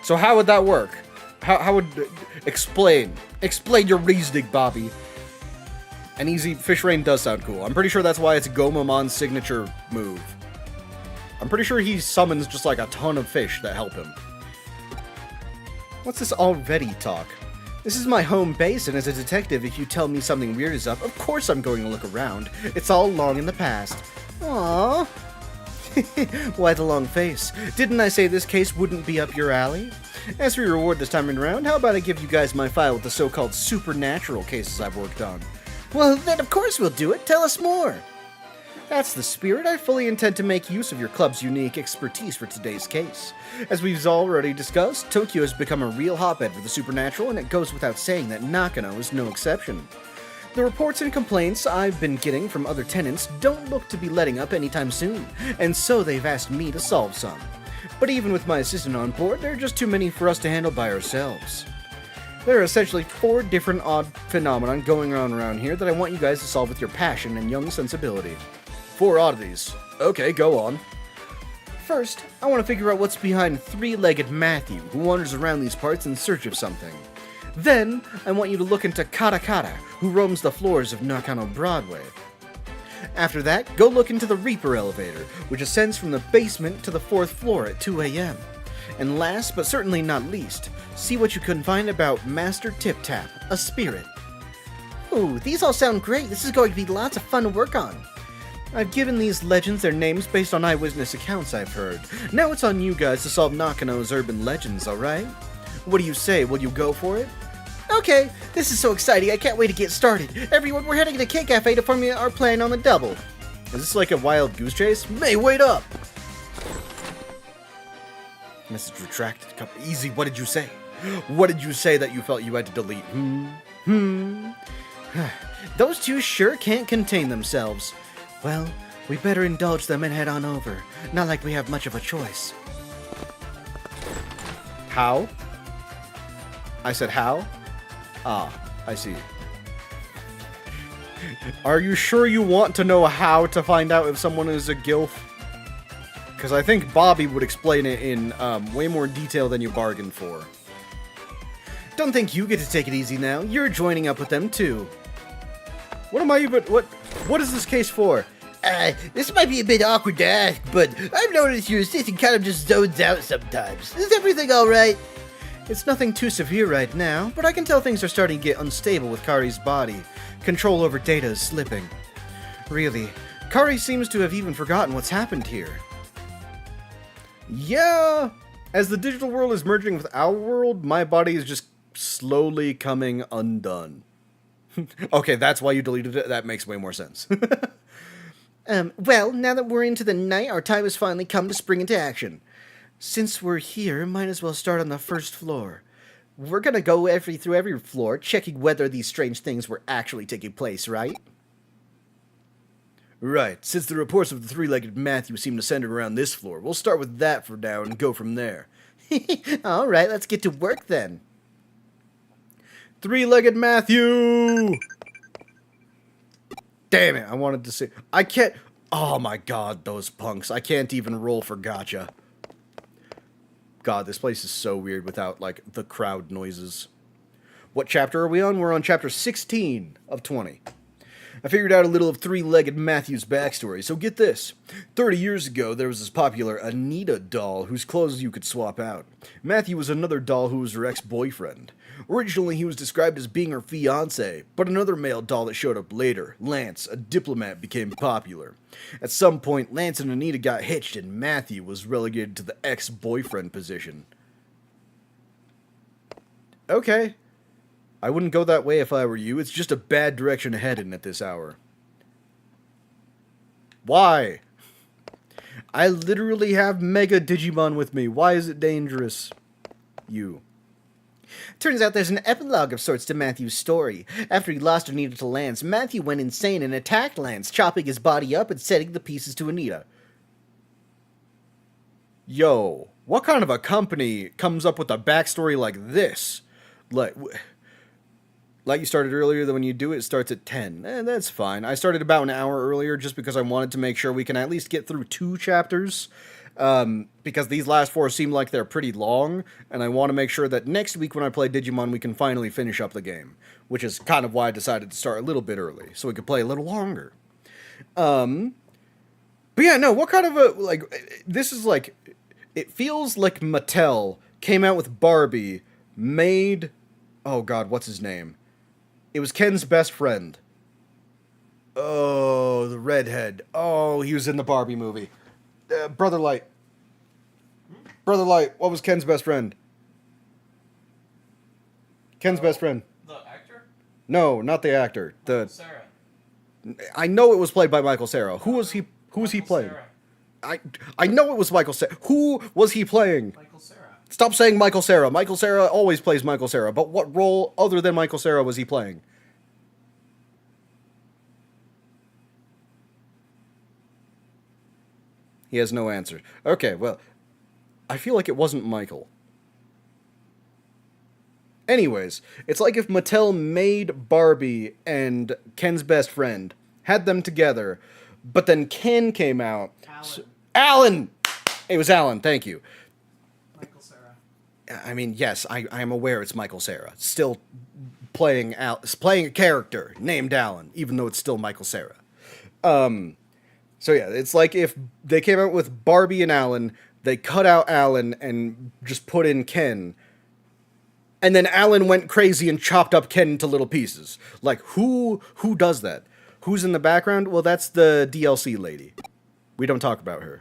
So how would that work? How would... Explain your reasoning, Bobby. And Easy Fish Rain does sound cool. I'm pretty sure that's why it's Gomamon's signature move. I'm pretty sure he summons just like a ton of fish that help him. What's this already talk? This is my home base, and as a detective, if you tell me something weird is up, of course I'm going to look around. It's all long in the past. Aww. Why the long face? Didn't I say this case wouldn't be up your alley? As for your reward this time around, how about I give you guys my file with the so-called supernatural cases I've worked on? Well, then of course we'll do it. Tell us more. That's the spirit. I fully intend to make use of your club's unique expertise for today's case. As we've already discussed, Tokyo has become a real hotbed for the supernatural, and it goes without saying that Nakano is no exception. The reports and complaints I've been getting from other tenants don't look to be letting up anytime soon, and so they've asked me to solve some. But even with my assistant on board, there are just too many for us to handle by ourselves. There are essentially 4 different odd phenomena going on around here that I want you guys to solve with your passion and young sensibility. 4 oddities. Okay, go on. First, I want to figure out what's behind 3-legged Matthew, who wanders around these parts in search of something. Then, I want you to look into Katakata, who roams the floors of Nakano Broadway. After that, go look into the Reaper elevator, which ascends from the basement to the 4th floor at 2 a.m. And last, but certainly not least, see what you can find about Master Tip Tap, a spirit. Ooh, these all sound great. This is going to be lots of fun to work on. I've given these legends their names based on eyewitness accounts I've heard. Now it's on you guys to solve Nakano's urban legends, alright? What do you say? Will you go for it? Okay, this is so exciting. I can't wait to get started. Everyone, we're heading to K Cafe to formulate our plan on the double. Is this like a wild goose chase? May, wait up! Message retracted. Easy, what did you say? What did you say that you felt you had to delete? Those two sure can't contain themselves. Well, we better indulge them and head on over. Not like we have much of a choice. How? I said how? Ah, I see. Are you sure you want to know how to find out if someone is a gilf? Because I think Bobby would explain it in way more detail than you bargained for. Don't think you get to take it easy now. You're joining up with them too. What am I even... What is this case for? This might be a bit awkward to ask, but I've noticed your assistant kind of just zones out sometimes. Is everything alright? It's nothing too severe right now, but I can tell things are starting to get unstable with Kari's body. Control over data is slipping. Really, Kari seems to have even forgotten what's happened here. Yeah! As the digital world is merging with our world, my body is just slowly coming undone. Okay, that's why you deleted it. That makes way more sense. Well, now that we're into the night, our time has finally come to spring into action. Since we're here, might as well start on the 1st floor. We're gonna go through every floor, checking whether these strange things were actually taking place, right? Right, since the reports of the 3-legged Matthew seem to center around this floor, we'll start with that for now and go from there. Alright, let's get to work then. 3-legged Matthew! Damn it, I wanted to say... I can't... Oh my god, those punks. I can't even roll for gotcha. God, this place is so weird without, like, the crowd noises. What chapter are we on? We're on chapter 16 of 20. I figured out a little of three-legged Matthew's backstory, so get this. 30 years ago, there was this popular Anita doll whose clothes you could swap out. Matthew was another doll who was her ex-boyfriend. Originally, he was described as being her fiancé, but another male doll that showed up later, Lance, a diplomat, became popular. At some point, Lance and Anita got hitched and Matthew was relegated to the ex-boyfriend position. Okay. I wouldn't go that way if I were you. It's just a bad direction to head in at this hour. Why? I literally have Mega Digimon with me. Why is it dangerous? You. Turns out there's an epilogue of sorts to Matthew's story. After he lost Anita to Lance, Matthew went insane and attacked Lance, chopping his body up and setting the pieces to Anita. Yo, what kind of a comes up with a backstory like this? Like you started earlier, that when you do it, it starts at 10. That's fine. I started about an hour earlier just because I wanted to make sure we can at least get through 2 chapters. Because these last 4 seem like they're pretty long, and I want to make sure that next week when I play Digimon, we can finally finish up the game. Which is kind of why I decided to start a little bit early, so we could play a little longer. But yeah, no, what kind of a, this is like, it feels like Mattel came out with Barbie, made, oh god, what's his name? It was Ken's best friend. Oh, the redhead. Oh, he was in the Barbie movie. Brother Light. Brother Light, what was Ken's best friend? Ken's best friend. The actor? No, not the actor. Sarah. I know it was played by Michael Cera. Who was he playing? Sarah. I know it was Michael Cera. Who was he playing? Michael Sarah. Stop saying Michael Cera. Michael Cera always plays Michael Cera. But what role other than Michael Cera was he playing? He has no answer. Okay, well, I feel like it wasn't Michael. Anyways, it's like if Mattel made Barbie and Ken's best friend, had them together, but then Ken came out. Alan! It was Alan, thank you. Michael Sarah. I mean, yes, I am aware it's Michael Cera. Still playing a character named Alan, even though it's still Michael Cera. So yeah, it's like if they came out with Barbie and Alan, they cut out Alan and just put in Ken, and then Alan went crazy and chopped up Ken into little pieces. Like, who does that? Who's in the background? Well, that's the DLC lady. We don't talk about her.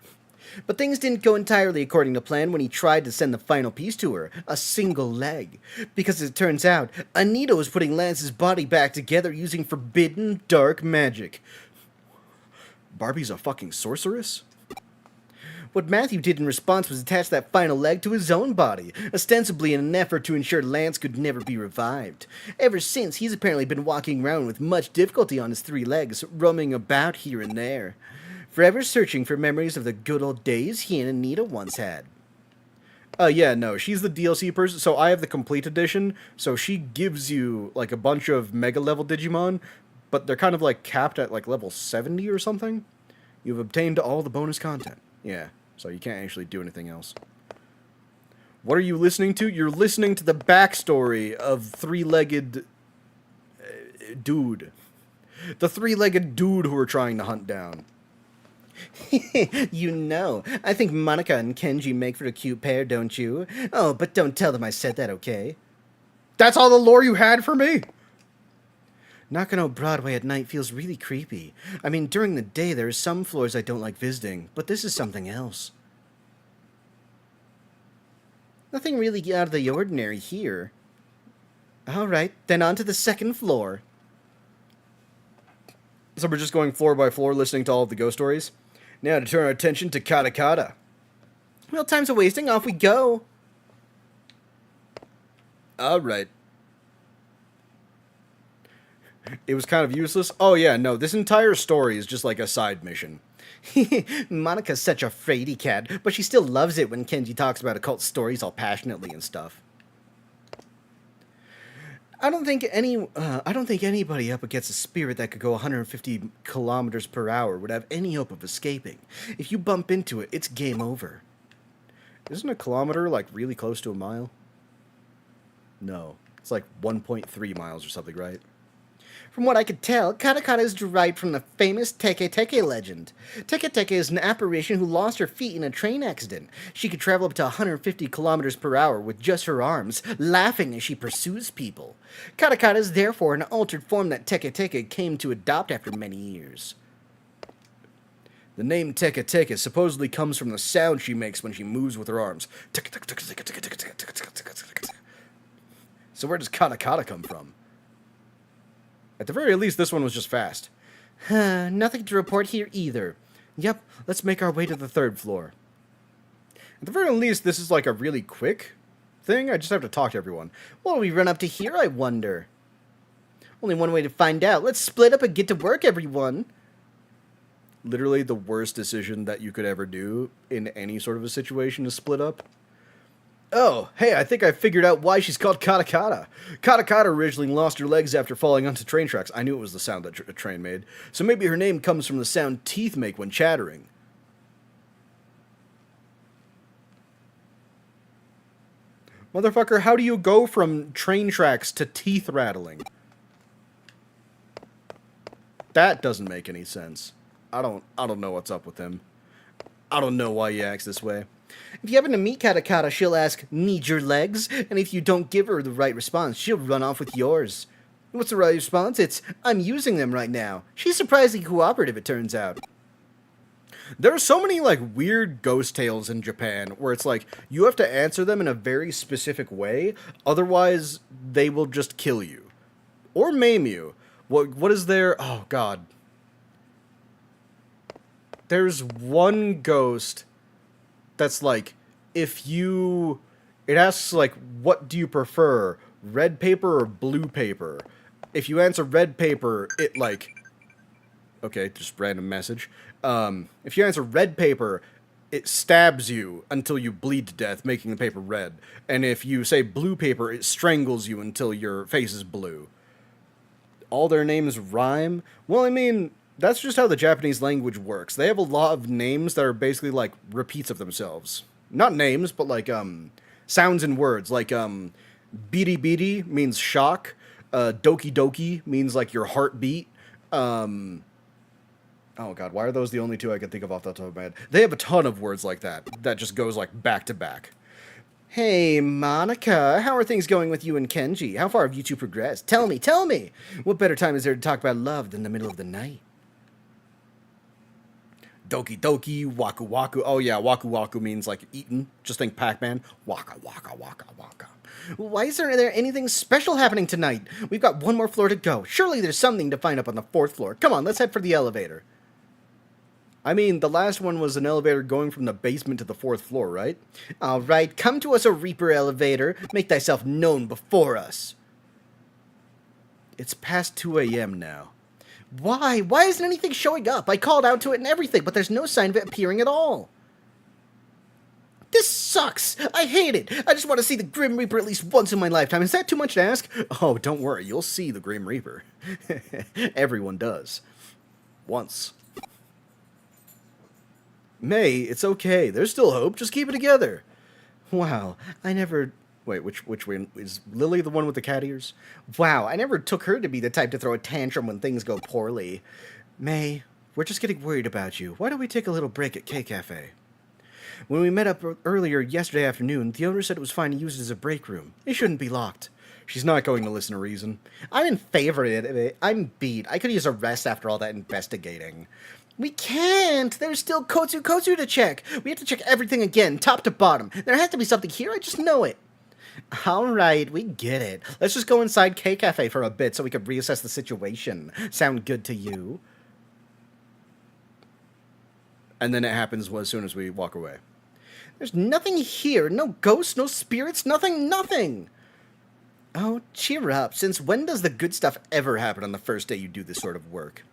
But things didn't go entirely according to plan when he tried to send the final piece to her, a single leg. Because as it turns out, Anita was putting Lance's body back together using forbidden dark magic. Barbie's a fucking sorceress? What Matthew did in response was attach that final leg to his own body, ostensibly in an effort to ensure Lance could never be revived. Ever since, he's apparently been walking around with much difficulty on his 3 legs, roaming about here and there, forever searching for memories of the good old days he and Anita once had. Yeah, no, she's the DLC person, so I have the complete edition, so she gives you, like, a bunch of mega-level Digimon, but they're kind of, like, capped at, like, level 70 or something. You've obtained all the bonus content. Yeah, so you can't actually do anything else. What are you listening to? You're listening to the backstory of three-legged dude. The three-legged dude who we're trying to hunt down. You know, I think Monica and Kenji make for a cute pair, don't you? Oh, but don't tell them I said that, okay? That's all the lore you had for me? Nakano Broadway at night feels really creepy. I mean, during the day there are some floors I don't like visiting, but this is something else. Nothing really out of the ordinary here. Alright, then on to the 2nd floor. So we're just going floor by floor listening to all of the ghost stories? Now to turn our attention to Kata Kata. Well, time's a wasting, off we go. Alright. It was kind of useless. Oh yeah, no, this entire story is just like a side mission. Monica's such a fraidy cat, but she still loves it when Kenji talks about occult stories all passionately and stuff. I don't think anybody up against a spirit that could go 150 kilometers per hour would have any hope of escaping. If you bump into it, it's game over. Isn't a kilometer like really close to a mile? No, it's like 1.3 miles or something, right? From what I could tell, Katakata is derived from the famous Teke Teke legend. Teke Teke is an apparition who lost her feet in a train accident. She could travel up to 150 kilometers per hour with just her arms, laughing as she pursues people. Katakata is therefore an altered form that Teke Teke came to adopt after many years. The name Teke Teke supposedly comes from the sound she makes when she moves with her arms. So where does Katakata come from? At the very least, this one was just fast. Nothing to report here either. Yep, let's make our way to the 3rd floor. At the very least, this is like a really quick thing. I just have to talk to everyone. What'll we run up to here, I wonder? Only one way to find out. Let's split up and get to work, everyone. Literally the worst decision that you could ever do in any sort of a situation is split up. Oh, hey, I think I figured out why she's called Katakata. Katakata originally lost her legs after falling onto train tracks. I knew it was the sound that a train made. So maybe her name comes from the sound teeth make when chattering. Motherfucker, how do you go from train tracks to teeth rattling? That doesn't make any sense. I don't know what's up with him. I don't know why he acts this way. If you happen to meet Katakata, she'll ask, "Need your legs?" And if you don't give her the right response, she'll run off with yours. What's the right response? It's, "I'm using them right now." She's surprisingly cooperative, it turns out. There are so many, like, weird ghost tales in Japan where it's like, you have to answer them in a very specific way, otherwise they will just kill you. Or maim you. What is there? Oh, God. There's one ghost that's like, if you... It asks, like, what do you prefer? Red paper or blue paper? If you answer red paper, it, like... Okay, just random message. If you answer red paper, it stabs you until you bleed to death, making the paper red. And if you say blue paper, it strangles you until your face is blue. All their names rhyme? Well, I mean... That's just how the Japanese language works. They have a lot of names that are basically like repeats of themselves. Not names, but like sounds and words. Like biri biri means shock. Doki doki means like your heartbeat. Oh god, why are those the only two I can think of off the top of my head? They have a ton of words like that just goes like back to back. Hey, Monica, how are things going with you and Kenji? How far have you two progressed? Tell me! What better time is there to talk about love than the middle of the night? Doki doki, waku waku. Oh yeah, waku waku means like eaten. Just think Pac-Man. Waka waka waka waka. Why isn't there anything special happening tonight? We've got one more floor to go. Surely there's something to find up on the 4th floor. Come on, let's head for the elevator. I mean, the last one was an elevator going from the basement to the 4th floor, right? Alright, come to us, a Reaper elevator. Make thyself known before us. It's past 2 a.m. now. Why? Why isn't anything showing up? I called out to it and everything, but there's no sign of it appearing at all. This sucks! I hate it! I just want to see the Grim Reaper at least once in my lifetime. Is that too much to ask? Oh, don't worry, you'll see the Grim Reaper. Everyone does. Once. May, it's okay. There's still hope. Just keep it together. Wow, I never... Wait, which one? Is Lily the one with the cat ears? Wow, I never took her to be the type to throw a tantrum when things go poorly. May, we're just getting worried about you. Why don't we take a little break at K-Cafe? When we met up earlier yesterday afternoon, the owner said it was fine to use it as a break room. It shouldn't be locked. She's not going to listen to reason. I'm in favor of it. I'm beat. I could use a rest after all that investigating. We can't! There's still Kotsu to check! We have to check everything again, top to bottom. There has to be something here, I just know it. Alright, we get it. Let's just go inside K-Cafe for a bit so we can reassess the situation. Sound good to you? And then it happens as soon as we walk away. There's nothing here. No ghosts, no spirits, nothing! Oh, cheer up. Since when does the good stuff ever happen on the first day you do this sort of work?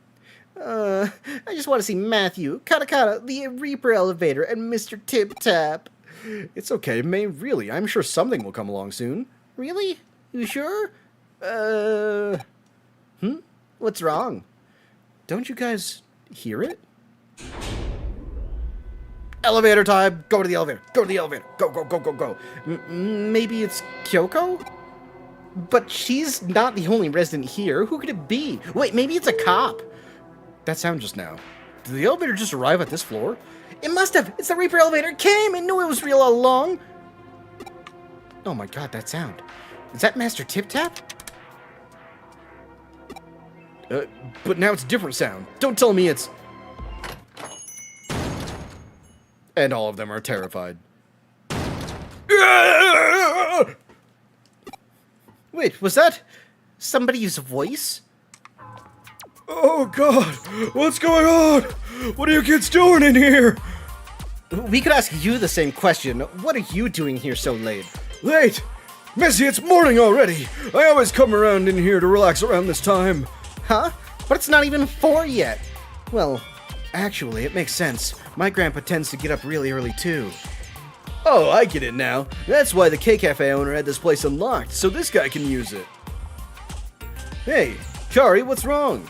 I just want to see Matthew, Katakata, the Reaper elevator, and Mr. Tip Tap. It's okay, May, really. I'm sure something will come along soon. Really? You sure? What's wrong? Don't you guys hear it? Elevator time! Go to the elevator! Go to the elevator! Go! Maybe it's Kyoko? But she's not the only resident here. Who could it be? Wait, maybe it's a cop. That sound just now. Did the elevator just arrive at this floor? It must have. It's the Reaper elevator. It came and knew it was real all along. Oh my god, that sound. Is that Master Tip Tap? But now it's a different sound. Don't tell me it's... And all of them are terrified. Wait, was that somebody's voice? Oh god, what's going on? What are you kids doing in here? We could ask you the same question. What are you doing here so late? Late? Missy, it's morning already. I always come around in here to relax around this time. Huh? But it's not even 4 yet. Well, actually, it makes sense. My grandpa tends to get up really early too. Oh, I get it now. That's why the K-Cafe owner had this place unlocked, so this guy can use it. Hey, Kari, what's wrong?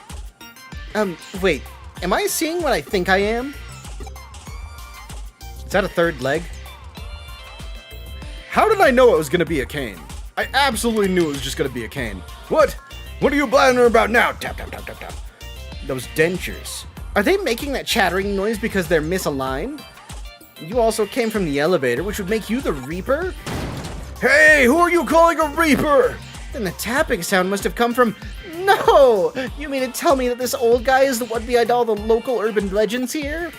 Wait. Am I seeing what I think I am? Is that a third leg? How did I know it was gonna be a cane? I absolutely knew it was just gonna be a cane. What? What are you blathering about now? Tap, tap, tap, tap, tap. Those dentures. Are they making that chattering noise because they're misaligned? You also came from the elevator, which would make you the Reaper? Hey, who are you calling a Reaper? Then the tapping sound must have come from... No! You mean to tell me that this old guy is the one behind all the local urban legends here?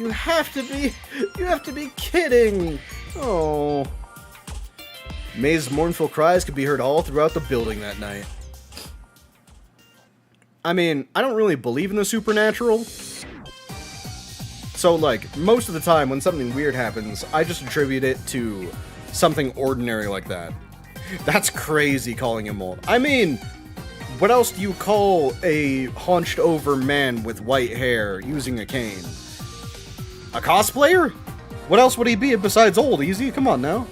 You have to be kidding! Oh. May's mournful cries could be heard all throughout the building that night. I mean, I don't really believe in the supernatural. So, like, most of the time when something weird happens, I just attribute it to something ordinary like that. That's crazy calling him old. I mean, what else do you call a hunched-over man with white hair using a cane? A cosplayer? What else would he be besides old, Easy? Come on now.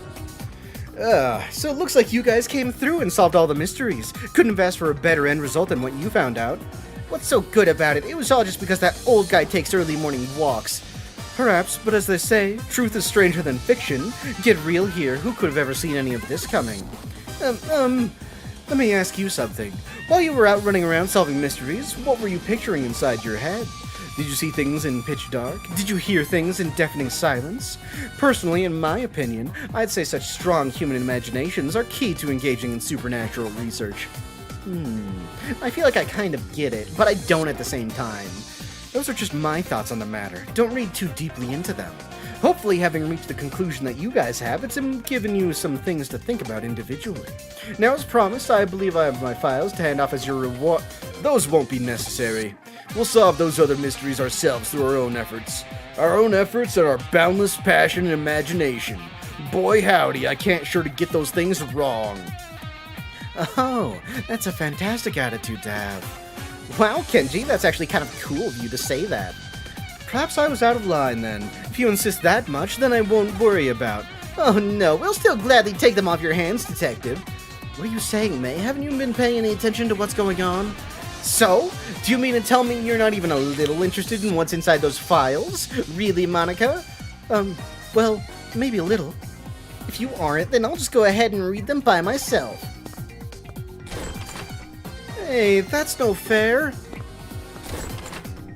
So it looks like you guys came through and solved all the mysteries. Couldn't have asked for a better end result than what you found out. What's so good about it? It was all just because that old guy takes early morning walks. Perhaps, but as they say, truth is stranger than fiction. Get real here, who could have ever seen any of this coming? Let me ask you something. While you were out running around solving mysteries, what were you picturing inside your head? Did you see things in pitch dark? Did you hear things in deafening silence? Personally, in my opinion, I'd say such strong human imaginations are key to engaging in supernatural research. I feel like I kind of get it, but I don't at the same time. Those are just my thoughts on the matter. Don't read too deeply into them. Hopefully, having reached the conclusion that you guys have, it's given you some things to think about individually. Now, as promised, I believe I have my files to hand off as your reward. Those won't be necessary. We'll solve those other mysteries ourselves through our own efforts. Our own efforts and our boundless passion and imagination. Boy howdy, I can't sure to get those things wrong. Oh, that's a fantastic attitude to have. Wow, Kenji, that's actually kind of cool of you to say that. Perhaps I was out of line then. If you insist that much, then I won't worry about. Oh no, we'll still gladly take them off your hands, Detective. What are you saying, May? Haven't you been paying any attention to what's going on? So? Do you mean to tell me you're not even a little interested in what's inside those files? Really, Monica? Well, maybe a little. If you aren't, then I'll just go ahead and read them by myself. Hey, that's no fair.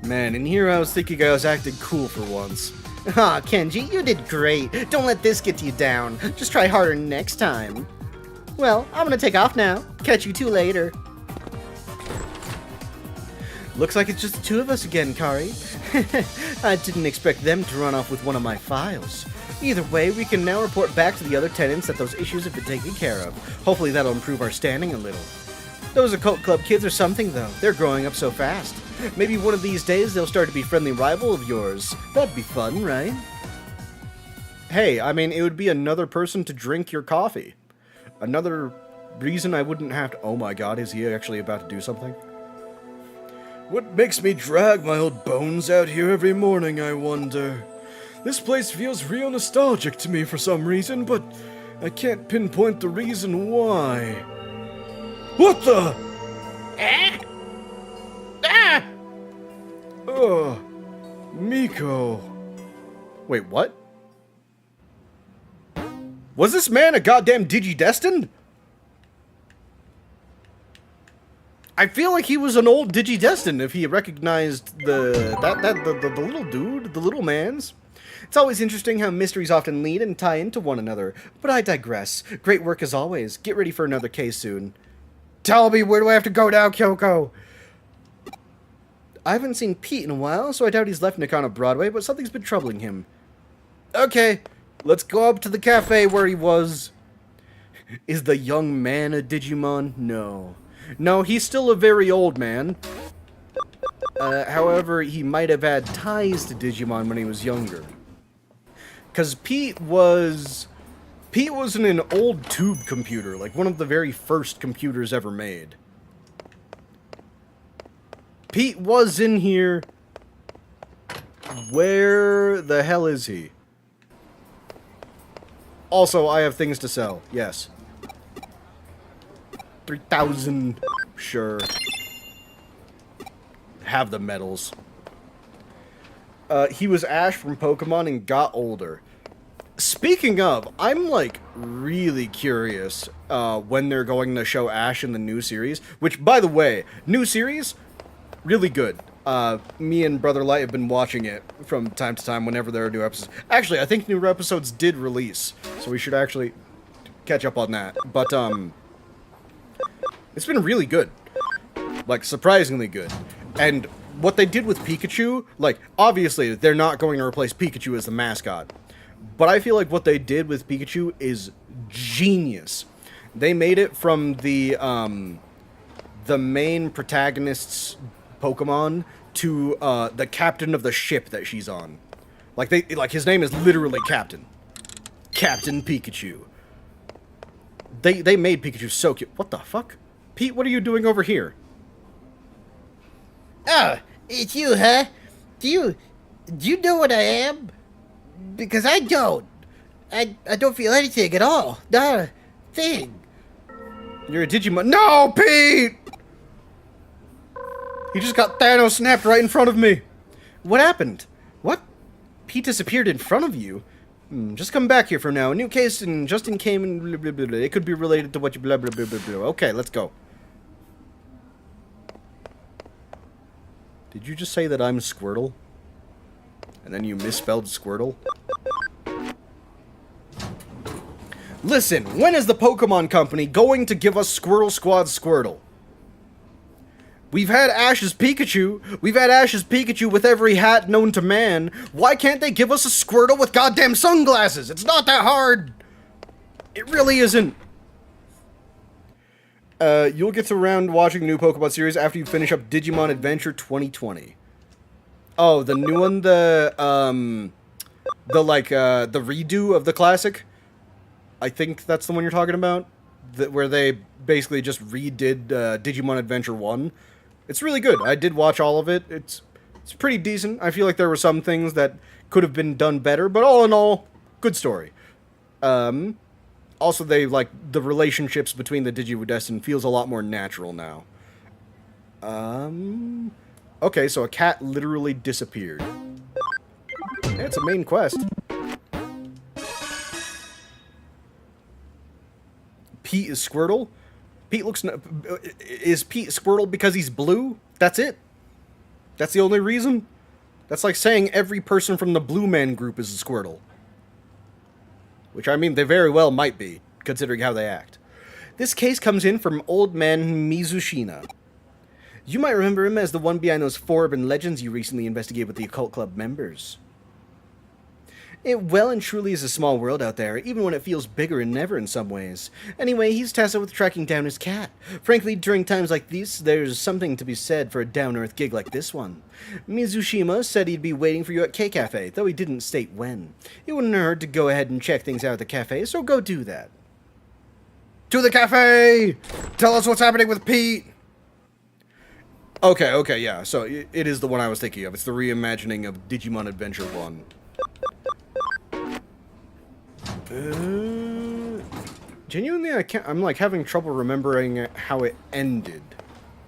Man, in here I was thinking I was acting cool for once. Ah, Kenji, you did great. Don't let this get you down. Just try harder next time. Well, I'm gonna take off now. Catch you two later. Looks like it's just the two of us again, Kari. I didn't expect them to run off with one of my files. Either way, we can now report back to the other tenants that those issues have been taken care of. Hopefully that'll improve our standing a little. Those Occult Club kids are something, though. They're growing up so fast. Maybe one of these days they'll start to be friendly rival of yours. That'd be fun, right? Hey, I mean, it would be another person to drink your coffee. Another reason I wouldn't have to... Oh my god, is he actually about to do something? What makes me drag my old bones out here every morning, I wonder? This place feels real nostalgic to me for some reason, but I can't pinpoint the reason why. What the? Miko. Wait, what? Was this man a goddamn Digidestined? I feel like he was an old Digidestined if he recognized the little dude, the little mans. It's always interesting how mysteries often lead and tie into one another, but I digress. Great work as always. Get ready for another case soon. Tell me, where do I have to go now, Kyoko? I haven't seen Pete in a while, so I doubt he's left Nakano Broadway, but something's been troubling him. Okay, let's go up to the cafe where he was. Is the young man a Digimon? No. No, he's still a very old man. However, he might have had ties to Digimon when he was younger. Because Pete was in an old tube computer, like one of the very first computers ever made. Pete was in here. Where the hell is he? Also, I have things to sell. Yes. 3,000. Sure. Have the medals. He was Ash from Pokemon and got older. Speaking of, I'm like really curious when they're going to show Ash in the new series. Which, by the way, new series, really good. Me and Brother Light have been watching it from time to time whenever there are new episodes. Actually, I think new episodes did release, so we should actually catch up on that. But it's been really good. Like, surprisingly good. And what they did with Pikachu, like, obviously, they're not going to replace Pikachu as the mascot. But I feel like what they did with Pikachu is genius. They made it from the main protagonist's Pokemon to the captain of the ship that she's on. Like his name is literally Captain. Captain Pikachu. They made Pikachu so cute. What the fuck? Pete, what are you doing over here? Oh, it's you, huh? Do you know what I am? Because I don't. I don't feel anything at all. Not a thing. You're a Digimon. No, Pete! He just got Thanos snapped right in front of me. What happened? What? Pete disappeared in front of you? Just come back here for now. A new case and Justin came and blah, blah, blah, blah. It could be related to what you blah, blah, blah, blah, blah. Okay, let's go. Did you just say that I'm Squirtle? And then you misspelled Squirtle? Listen, when is the Pokemon Company going to give us Squirtle Squad Squirtle? We've had Ash's Pikachu. We've had Ash's Pikachu with every hat known to man. Why can't they give us a Squirtle with goddamn sunglasses? It's not that hard. It really isn't. You'll get around watching the new Pokemon series after you finish up Digimon Adventure 2020. Oh, the new one, the redo of the classic? I think that's the one you're talking about? Where they basically just redid Digimon Adventure 1. It's really good. I did watch all of it. It's pretty decent. I feel like there were some things that could have been done better, but all in all, good story. Also, the relationships between the Digidestined feels a lot more natural now. Okay, so a cat literally disappeared. Yeah, it's a main quest. Pete is Squirtle? Is Pete Squirtle because he's blue? That's it? That's the only reason? That's like saying every person from the Blue Man group is a Squirtle. Which, I mean, they very well might be, considering how they act. This case comes in from Old Man Mizushina. You might remember him as the one behind those 4 urban legends you recently investigated with the Occult Club members. It well and truly is a small world out there, even when it feels bigger than ever in some ways. Anyway, he's tasked with tracking down his cat. Frankly, during times like these, there's something to be said for a down-earth gig like this one. Mizushima said he'd be waiting for you at K-Cafe, though he didn't state when. It wouldn't hurt to go ahead and check things out at the cafe, so go do that. To the cafe! Tell us what's happening with Pete! Okay, yeah, so it is the one I was thinking of. It's the reimagining of Digimon Adventure 1. Genuinely, I'm like having trouble remembering how it ended.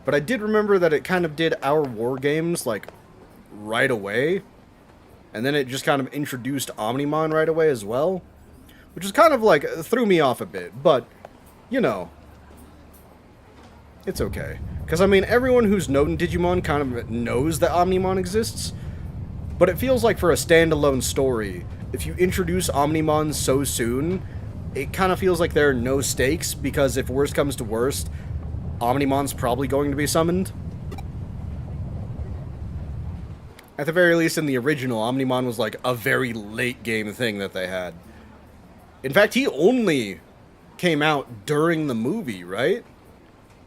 But I did remember that it kind of did our war games like right away. And then it just kind of introduced Omnimon right away as well. which is kind of like threw me off a bit, but you know, it's okay. Because I mean, everyone who's known Digimon kind of knows that Omnimon exists, but it feels like for a standalone story, if you introduce Omnimon so soon, it kind of feels like there are no stakes, because if worst comes to worst, Omnimon's probably going to be summoned. At the very least, in the original, Omnimon was like a very late game thing that they had. In fact, he only came out during the movie, right?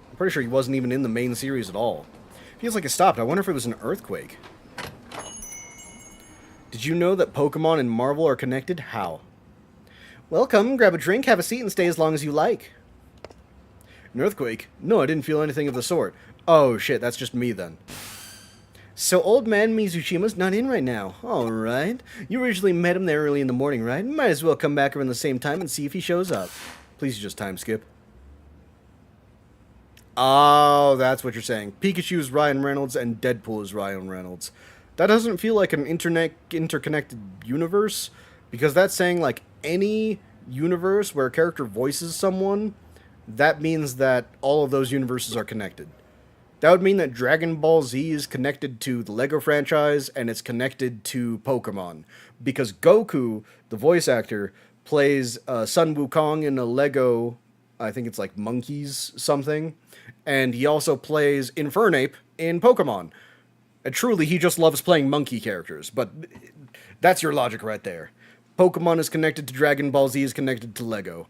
I'm pretty sure he wasn't even in the main series at all. Feels like it stopped. I wonder if it was an earthquake. Did you know that Pokemon and Marvel are connected? How? Welcome, grab a drink, have a seat, and stay as long as you like. An earthquake? No, I didn't feel anything of the sort. Oh shit, that's just me then. So old man Mizushima's not in right now. Alright. You originally met him there early in the morning, right? Might as well come back around the same time and see if he shows up. Please just time skip. Oh, that's what you're saying. Pikachu is Ryan Reynolds and Deadpool is Ryan Reynolds. That doesn't feel like an interconnected universe, because that's saying like any universe where a character voices someone, that means that all of those universes are connected. That would mean that Dragon Ball Z is connected to the Lego franchise, and it's connected to Pokemon. Because Goku, the voice actor, plays Sun Wukong in a Lego, I think it's like Monkeys something, and he also plays Infernape in Pokemon. And truly, he just loves playing monkey characters, but that's your logic right there. Pokemon is connected to Dragon Ball Z is connected to Lego.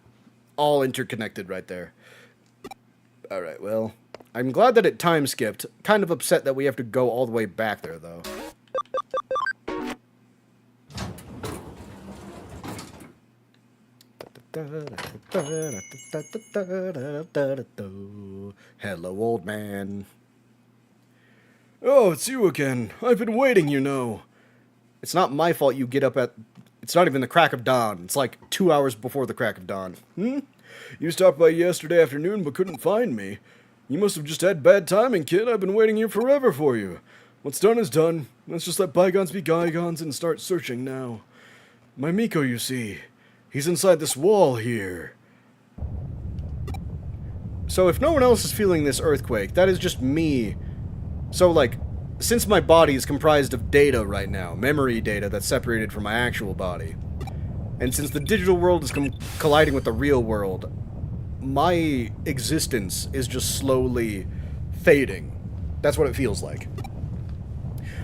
All interconnected right there. Alright, well, I'm glad that it time skipped. Kind of upset that we have to go all the way back there, though. Hello, old man. Oh, it's you again. I've been waiting, you know. It's not my fault you get up at... It's not even the crack of dawn. It's like 2 hours before the crack of dawn. You stopped by yesterday afternoon but couldn't find me. You must have just had bad timing, kid. I've been waiting here forever for you. What's done is done. Let's just let bygones be bygones and start searching now. My Miko, you see. He's inside this wall here. So if no one else is feeling this earthquake, that is just me. So, like, since my body is comprised of data right now, memory data that's separated from my actual body, and since the digital world is colliding with the real world, my existence is just slowly fading. That's what it feels like.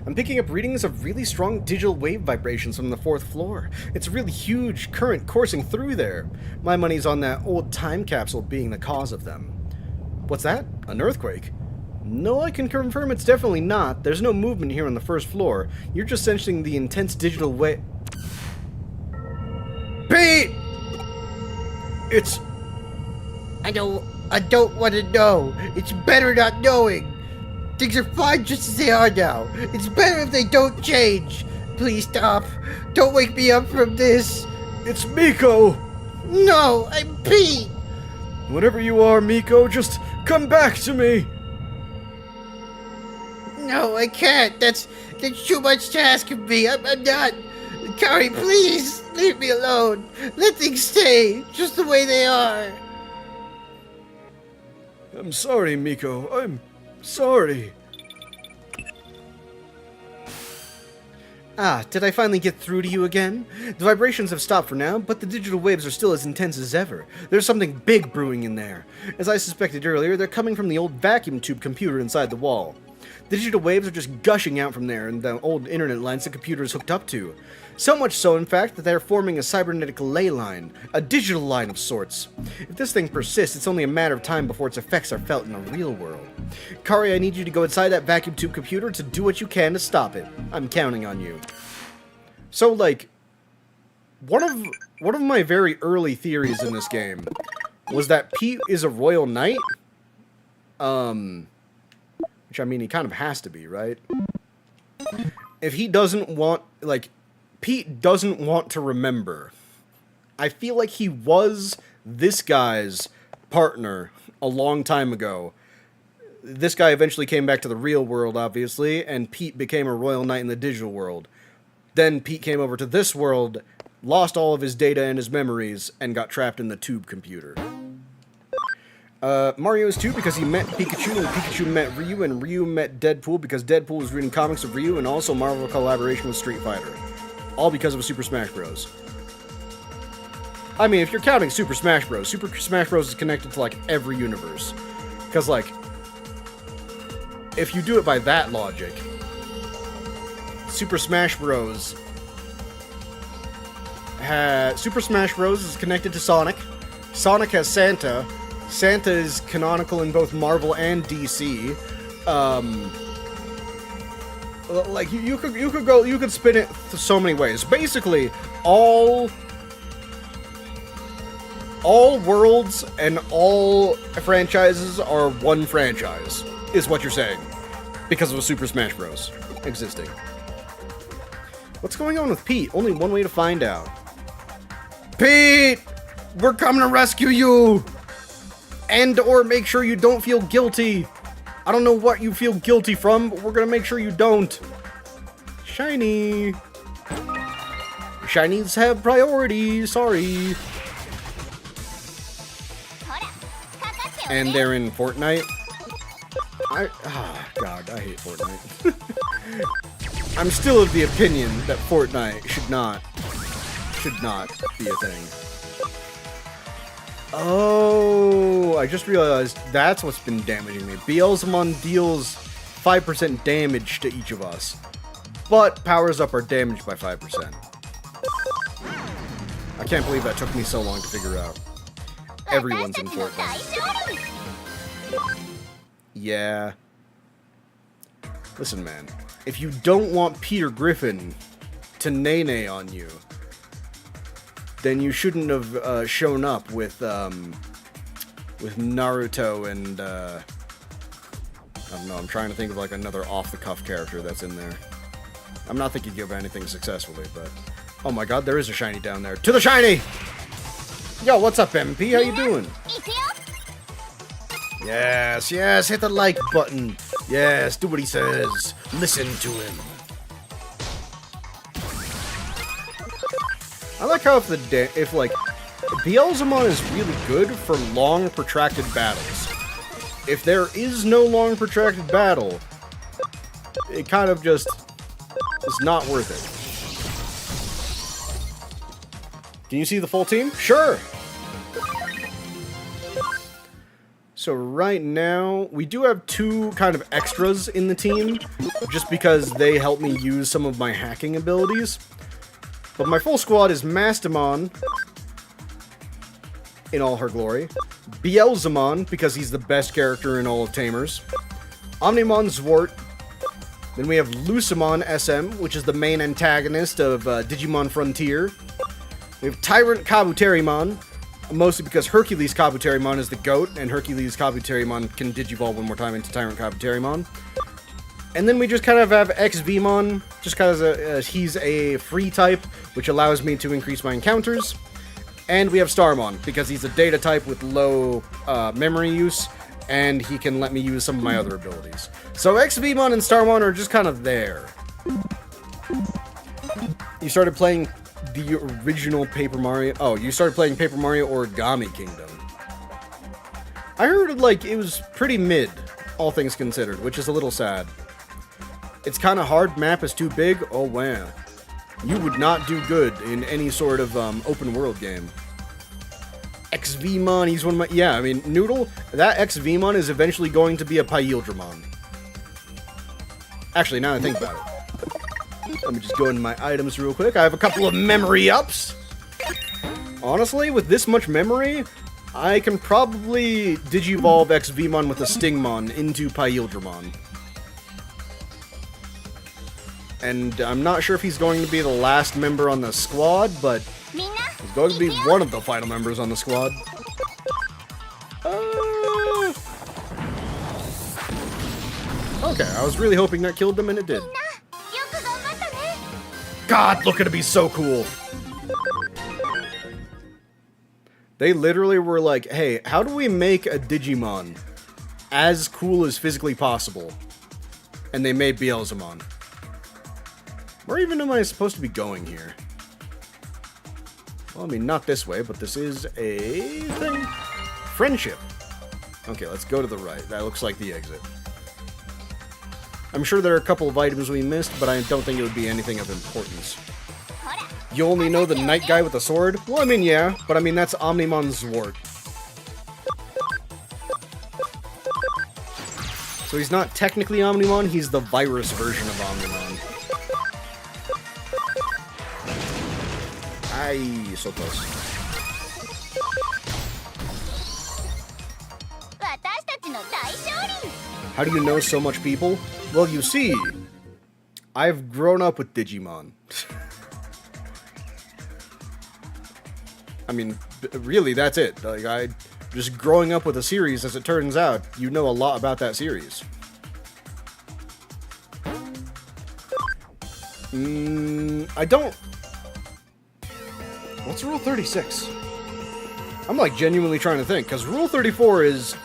I'm picking up readings of really strong digital wave vibrations from the 4th floor. It's a really huge current coursing through there. My money's on that old time capsule being the cause of them. What's that? An earthquake? No, I can confirm it's definitely not. There's no movement here on the 1st floor. You're just sensing the intense digital wave... Pete! It's... I don't want to know. It's better not knowing. Things are fine just as they are now. It's better if they don't change. Please stop. Don't wake me up from this. It's Miko! No, I'm Pete. Whatever you are, Miko, just come back to me! No, I can't. That's too much to ask of me. I'm not. Kari, please leave me alone. Let things stay just the way they are. I'm sorry, Miko. I'm sorry. Ah, did I finally get through to you again? The vibrations have stopped for now, but the digital waves are still as intense as ever. There's something big brewing in there. As I suspected earlier, they're coming from the old vacuum tube computer inside the wall. The digital waves are just gushing out from there and the old internet lines the computer is hooked up to. So much so, in fact, that they're forming a cybernetic ley line, a digital line of sorts. If this thing persists, it's only a matter of time before its effects are felt in the real world. Kari, I need you to go inside that vacuum tube computer to do what you can to stop it. I'm counting on you. So, like, one of my very early theories in this game was that Pete is a royal knight. Which, I mean, he kind of has to be, right? If he doesn't want, like, Pete doesn't want to remember. I feel like he was this guy's partner a long time ago. This guy eventually came back to the real world, obviously, and Pete became a royal knight in the digital world. Then Pete came over to this world, lost all of his data and his memories, and got trapped in the tube computer. Mario is 2 because he met Pikachu, and Pikachu met Ryu, and Ryu met Deadpool because Deadpool was reading comics of Ryu, and also Marvel collaboration with Street Fighter. All because of Super Smash Bros. I mean, if you're counting Super Smash Bros., Super Smash Bros. Is connected to, like, every universe. Because, like, if you do it by that logic, Super Smash Bros. Super Smash Bros. Is connected to Sonic. Sonic has Santa. Santa is canonical in both Marvel and DC. Like you could spin it so many ways. Basically, all worlds and all franchises are one franchise, is what you're saying, because of a Super Smash Bros. Existing. What's going on with Pete? Only one way to find out. Pete! We're coming to rescue you! And or make sure you don't feel guilty. I don't know what you feel guilty from, but we're gonna make sure you don't. Shiny. Shinies have priority, sorry. And they're in Fortnite. God, I hate Fortnite. I'm still of the opinion that Fortnite should not be a thing. Oh, I just realized that's what's been damaging me. Beelzemon deals 5% damage to each of us, but powers up our damage by 5%. I can't believe that took me so long to figure out. Everyone's in Fortnite. Yeah. Listen, man. If you don't want Peter Griffin to nay-nay on you, then you shouldn't have shown up with Naruto and I don't know. I'm trying to think of like another off-the-cuff character that's in there. I'm not thinking of anything successfully, but oh my God, there is a shiny down there. To the shiny! Yo, what's up, MP? How you doing? Yes, yes, hit the like button. Yes, do what he says. Listen to him. I like how if like Beelzemon is really good for long protracted battles. If there is no long protracted battle, it kind of just is not worth it. Can you see the full team? Sure. So right now, we do have two kind of extras in the team, just because they help me use some of my hacking abilities. But my full squad is Mastamon, in all her glory, Beelzemon, because he's the best character in all of Tamers, Omnimon Zwart, then we have Lucemon SM, which is the main antagonist of Digimon Frontier. We have Tyrant Kabuterimon, mostly because Hercules Kabuterimon is the GOAT, and Hercules Kabuterimon can digivolve one more time into Tyrant Kabuterimon. And then we just kind of have Examon, just because he's a free type, which allows me to increase my encounters. And we have Starmon, because he's a data type with low memory use, and he can let me use some of my other abilities. So Examon and Starmon are just kind of there. You started playing the original Paper Mario... Oh, you started playing Paper Mario Origami Kingdom. I heard, like, it was pretty mid, all things considered, which is a little sad. It's kind of hard, map is too big, oh wow. You would not do good in any sort of open world game. Examon, he's one of my... Yeah, I mean, Noodle, that Examon is eventually going to be a Pyildramon. Actually, now that I think about it. Let me just go into my items real quick. I have a couple of memory ups. Honestly, with this much memory, I can probably digivolve Examon with a Stingmon into Pyildramon. And I'm not sure if he's going to be the last member on the squad, but he's going to be one of the final members on the squad. Okay, I was really hoping that killed them, and it did. God, look at it be so cool. They literally were like, hey, how do we make a Digimon as cool as physically possible? And they made Beelzemon. Where even am I supposed to be going here? Well, I mean, not this way, but this is a thing. Friendship. Okay, let's go to the right. That looks like the exit. I'm sure there are a couple of items we missed, but I don't think it would be anything of importance. You only know the knight guy with the sword? Well, I mean, yeah, but I mean, that's Omnimon's sword. So he's not technically Omnimon, he's the virus version of Omnimon. Aye, so close. How do you know so much people? Well, you see, I've grown up with Digimon. I mean, really, that's it. Like, just growing up with a series, as it turns out, you know a lot about that series. I don't... What's Rule 36? I'm, like, genuinely trying to think, because Rule 34 is,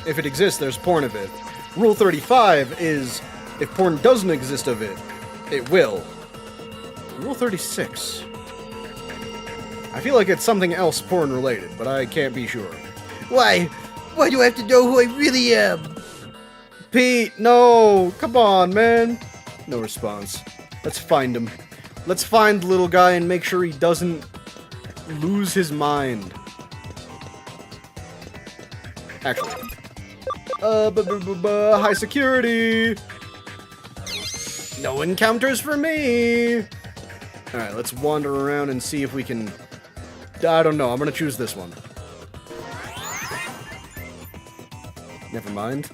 if it exists, there's porn of it. Rule 35 is, if porn doesn't exist of it, it will. Rule 36... I feel like it's something else porn-related, but I can't be sure. Why? Why do I have to know who I really am? Pete, no! Come on, man! No response. Let's find him. Let's find the little guy and make sure he doesn't lose his mind. Actually. High security! No encounters for me! Alright, let's wander around and see if we can... I don't know, I'm gonna choose this one. Never mind.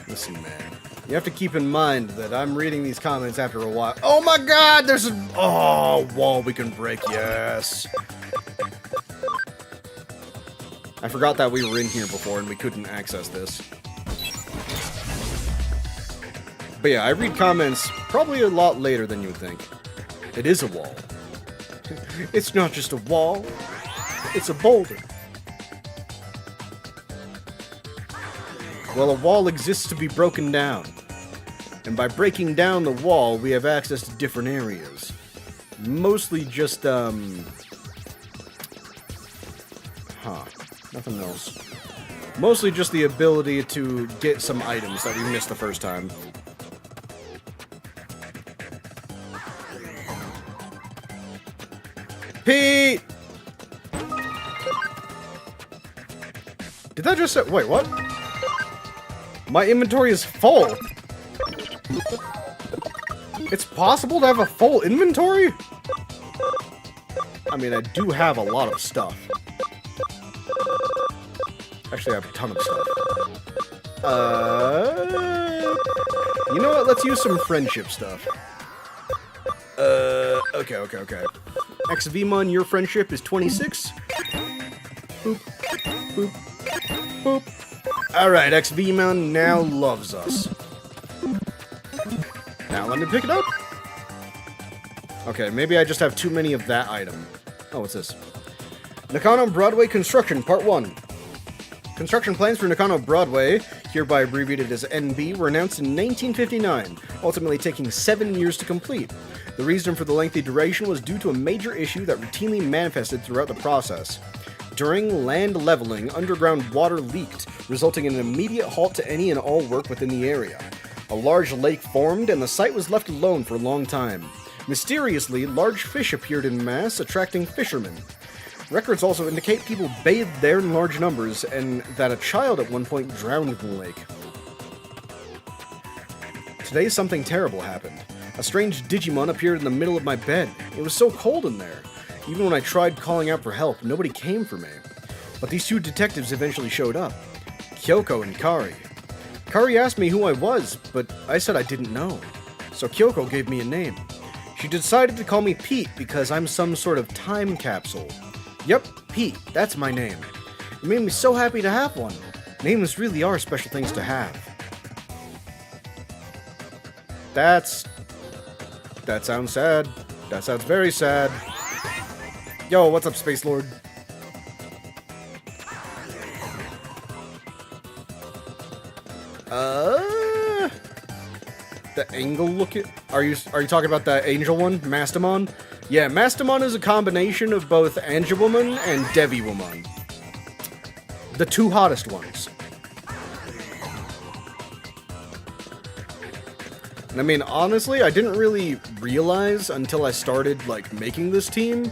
Listen, man. You have to keep in mind that I'm reading these comments after a while. Oh my god, there's a... Oh, wall we can break, yes. I forgot that we were in here before and we couldn't access this. But yeah, I read comments probably a lot later than you would think. It is a wall. It's not just a wall, it's a boulder. Well, a wall exists to be broken down. And by breaking down the wall, we have access to different areas. Mostly just, nothing else. Mostly just the ability to get some items that we missed the first time. Pete! Did that just say... Wait, what? My inventory is full! It's possible to have a full inventory? I mean, I do have a lot of stuff. Actually, I have a ton of stuff. You know what? Let's use some friendship stuff. Okay. Examon, your friendship is 26. Boop, boop, boop. Alright, Examon now loves us. Now let me pick it up. Okay, maybe I just have too many of that item. Oh, what's this? Nakano Broadway Construction, Part 1. Construction plans for Nakano Broadway, hereby abbreviated as NB, were announced in 1959, ultimately taking 7 years to complete. The reason for the lengthy duration was due to a major issue that routinely manifested throughout the process. During land leveling, underground water leaked, resulting in an immediate halt to any and all work within the area. A large lake formed, and the site was left alone for a long time. Mysteriously, large fish appeared in mass, attracting fishermen. Records also indicate people bathed there in large numbers, and that a child at one point drowned in the lake. Today, something terrible happened. A strange Digimon appeared in the middle of my bed. It was so cold in there. Even when I tried calling out for help, nobody came for me. But these two detectives eventually showed up. Kyoko and Kari. Kari asked me who I was, but I said I didn't know. So Kyoko gave me a name. She decided to call me Pete because I'm some sort of time capsule. Yep, Pete, that's my name. It made me so happy to have one. Names really are special things to have. That sounds sad. That sounds very sad. Yo, what's up, Space Lord? The angle looking... Are you talking about the angel one? Mastamon? Yeah, Mastamon is a combination of both Angelwoman and Deviwoman. The two hottest ones. And I mean, honestly, I didn't really realize until I started, like, making this team,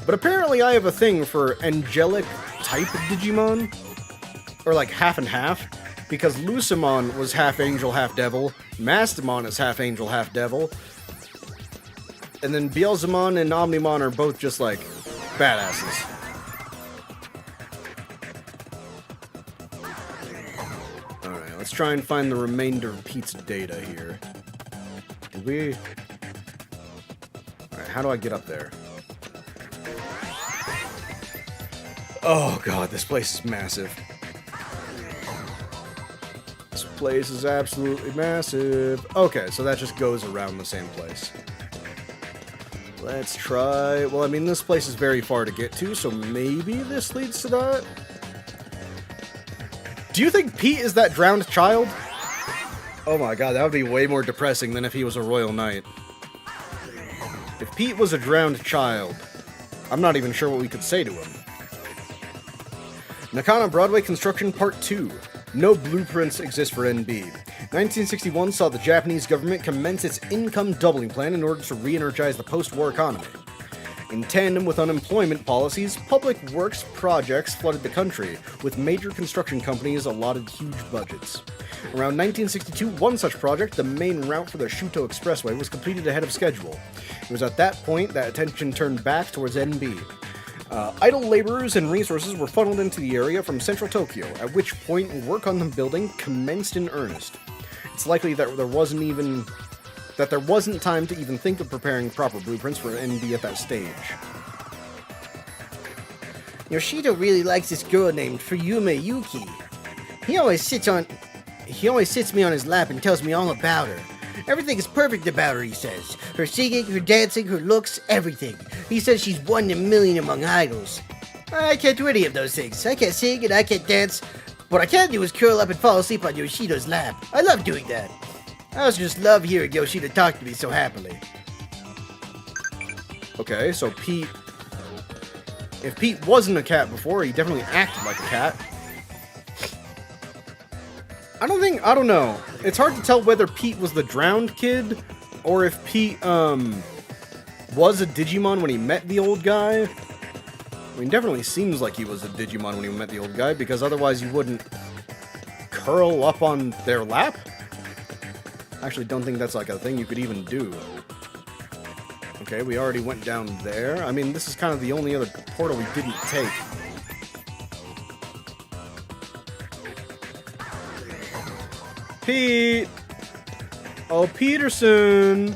but apparently I have a thing for angelic type Digimon, or like half and half, because Lucimon was half angel, half devil, Mastamon is half angel, half devil, and then Beelzemon and Omnimon are both just, like, badasses. Alright, let's try and find the remainder of Pete's data here. Did we... Alright, how do I get up there? Oh god, this place is massive. This place is absolutely massive. Okay, so that just goes around the same place. Let's try... Well, I mean, this place is very far to get to, so maybe this leads to that? Do you think Pete is that drowned child? Oh my god, that would be way more depressing than if he was a royal knight. If Pete was a drowned child, I'm not even sure what we could say to him. Nakano Broadway Construction Part 2. No blueprints exist for NB. 1961 saw the Japanese government commence its income doubling plan in order to re-energize the post-war economy. In tandem with unemployment policies, public works projects flooded the country, with major construction companies allotted huge budgets. Around 1962, one such project, the main route for the Shuto Expressway, was completed ahead of schedule. It was at that point that attention turned back towards NB. Idle laborers and resources were funneled into the area from central Tokyo, at which point work on the building commenced in earnest. It's likely that there wasn't time to even think of preparing proper blueprints for NB at that stage. Yoshito really likes this girl named Fuyume Yuki. He always sits me on his lap and tells me all about her. Everything is perfect about her, he says. Her singing, her dancing, her looks, everything. He says she's 1 in a million among idols. I can't do any of those things. I can't sing and I can't dance. What I can do is curl up and fall asleep on Yoshito's lap. I love doing that. I also just love hearing Yoshito talk to me so happily. Okay, so Pete... If Pete wasn't a cat before, he definitely acted like a cat. I don't know. It's hard to tell whether Pete was the drowned kid, or if Pete, was a Digimon when he met the old guy. I mean, definitely seems like he was a Digimon when he met the old guy, because otherwise you wouldn't curl up on their lap? I actually don't think that's like a thing you could even do. Okay, we already went down there. I mean, this is kind of the only other portal we didn't take. Pete! Oh, Peterson!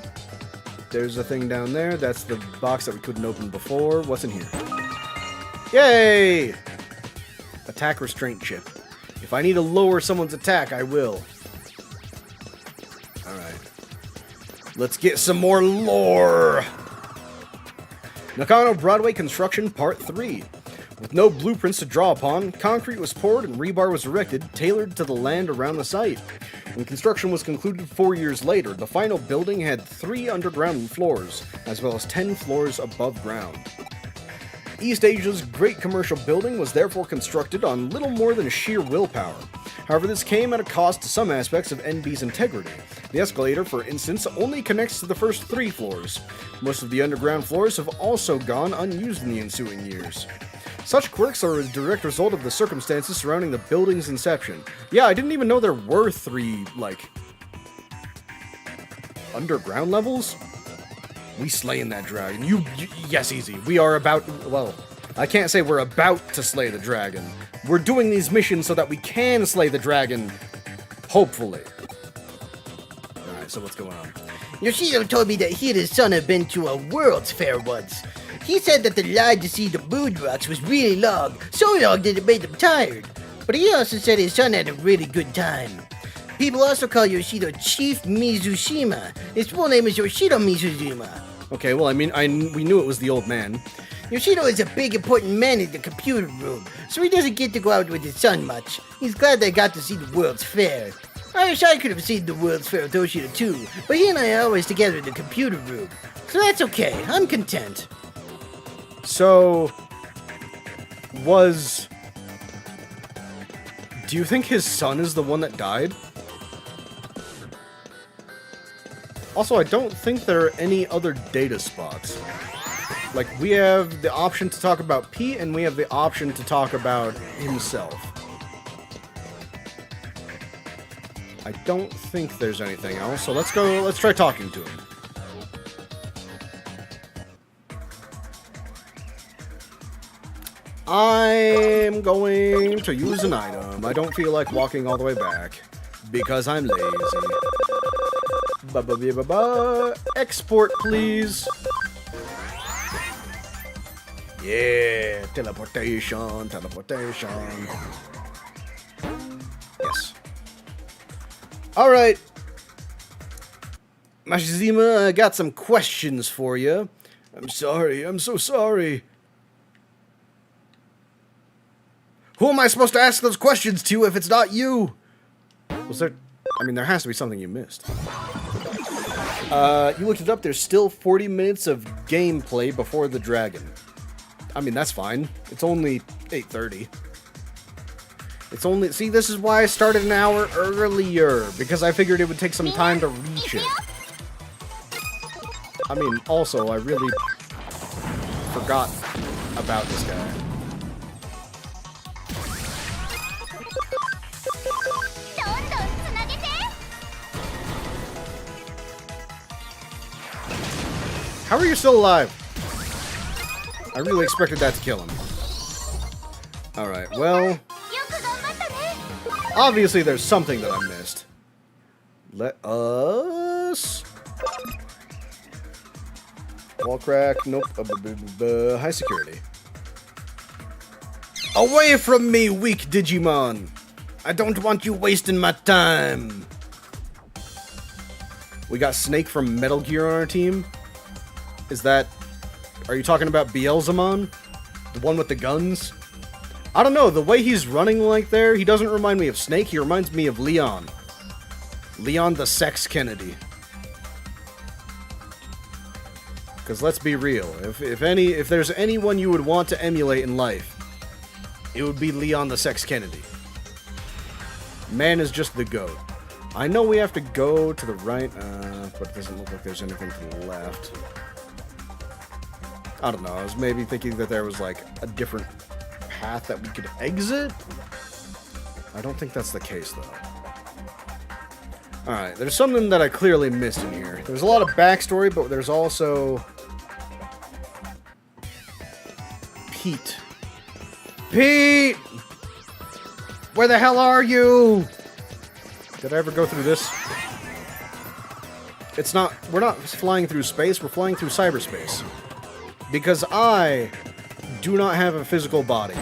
There's a thing down there. That's the box that we couldn't open before. What's in here? Yay! Attack restraint chip. If I need to lower someone's attack, I will. Alright. Let's get some more lore! Nakano Broadway Construction Part 3. With no blueprints to draw upon, concrete was poured and rebar was erected, tailored to the land around the site. When construction was concluded 4 years later, the final building had 3 underground floors, as well as 10 floors above ground. East Asia's great commercial building was therefore constructed on little more than sheer willpower. However, this came at a cost to some aspects of NB's integrity. The escalator, for instance, only connects to the first 3 floors. Most of the underground floors have also gone unused in the ensuing years. Such quirks are a direct result of the circumstances surrounding the building's inception. Yeah, I didn't even know there were 3, like, underground levels? We slaying that dragon. Yes, easy. We are about, well, I can't say we're about to slay the dragon. We're doing these missions so that we can slay the dragon, hopefully. Alright, so what's going on? Yoshito told me that he and his son had been to a World's Fair once. He said that the line to see the moon rocks was really long, so long that it made them tired. But he also said his son had a really good time. People also call Yoshito Chief Mizushima. His full name is Yoshito Mizujima. Okay, well, I mean, we knew it was the old man. Yoshito is a big important man in the computer room, so he doesn't get to go out with his son much. He's glad they got to see the World's Fair. I wish I could have seen the world's fair with Oshida too, but he and I are always together in the computer room. So that's okay, I'm content. So, do you think his son is the one that died? Also, I don't think there are any other data spots. Like, we have the option to talk about Pete, and we have the option to talk about himself. I don't think there's anything else, so let's try talking to him. I'm going to use an item. I don't feel like walking all the way back, because I'm lazy. Export, please. Yeah, teleportation. Yes. Alright. Mashizima, I got some questions for you. I'm so sorry. Who am I supposed to ask those questions to if it's not you? Was there... I mean, there has to be something you missed. You looked it up. There's still 40 minutes of gameplay before the dragon. I mean, that's fine. It's only 8:30. It's only... See, this is why I started an hour earlier. Because I figured it would take some time to reach it. I mean, also, I really forgot about this guy. How are you still alive? I really expected that to kill him. Alright, well... Obviously there's something that I missed. Let us... Wall crack, nope. High security. Away from me, weak Digimon! I don't want you wasting my time! We got Snake from Metal Gear on our team. Is that... Are you talking about Beelzemon? The one with the guns? I don't know, the way he's running like there, he doesn't remind me of Snake, he reminds me of Leon. Leon the Sex Kennedy. Because let's be real, if there's anyone you would want to emulate in life, it would be Leon the Sex Kennedy. Man is just the GOAT. I know we have to go to the right, but it doesn't look like there's anything to the left. I don't know, I was maybe thinking that there was like a different path that we could exit? I don't think that's the case though. Alright, there's something that I clearly missed in here. There's a lot of backstory, but there's also... Pete. Pete! Where the hell are you? Did I ever go through this? It's not... We're not flying through space, we're flying through cyberspace. Because I do not have a physical body.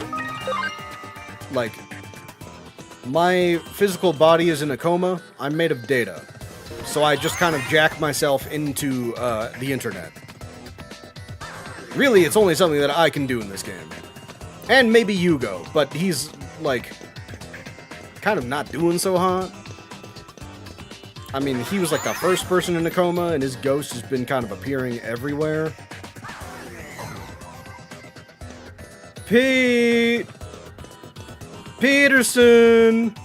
Like, my physical body is in a coma. I'm made of data. So I just kind of jack myself into the internet. Really, it's only something that I can do in this game. And maybe Yugo, but he's, like, kind of not doing so hot. I mean, he was like the first person in a coma, and his ghost has been kind of appearing everywhere. Pete! Peterson!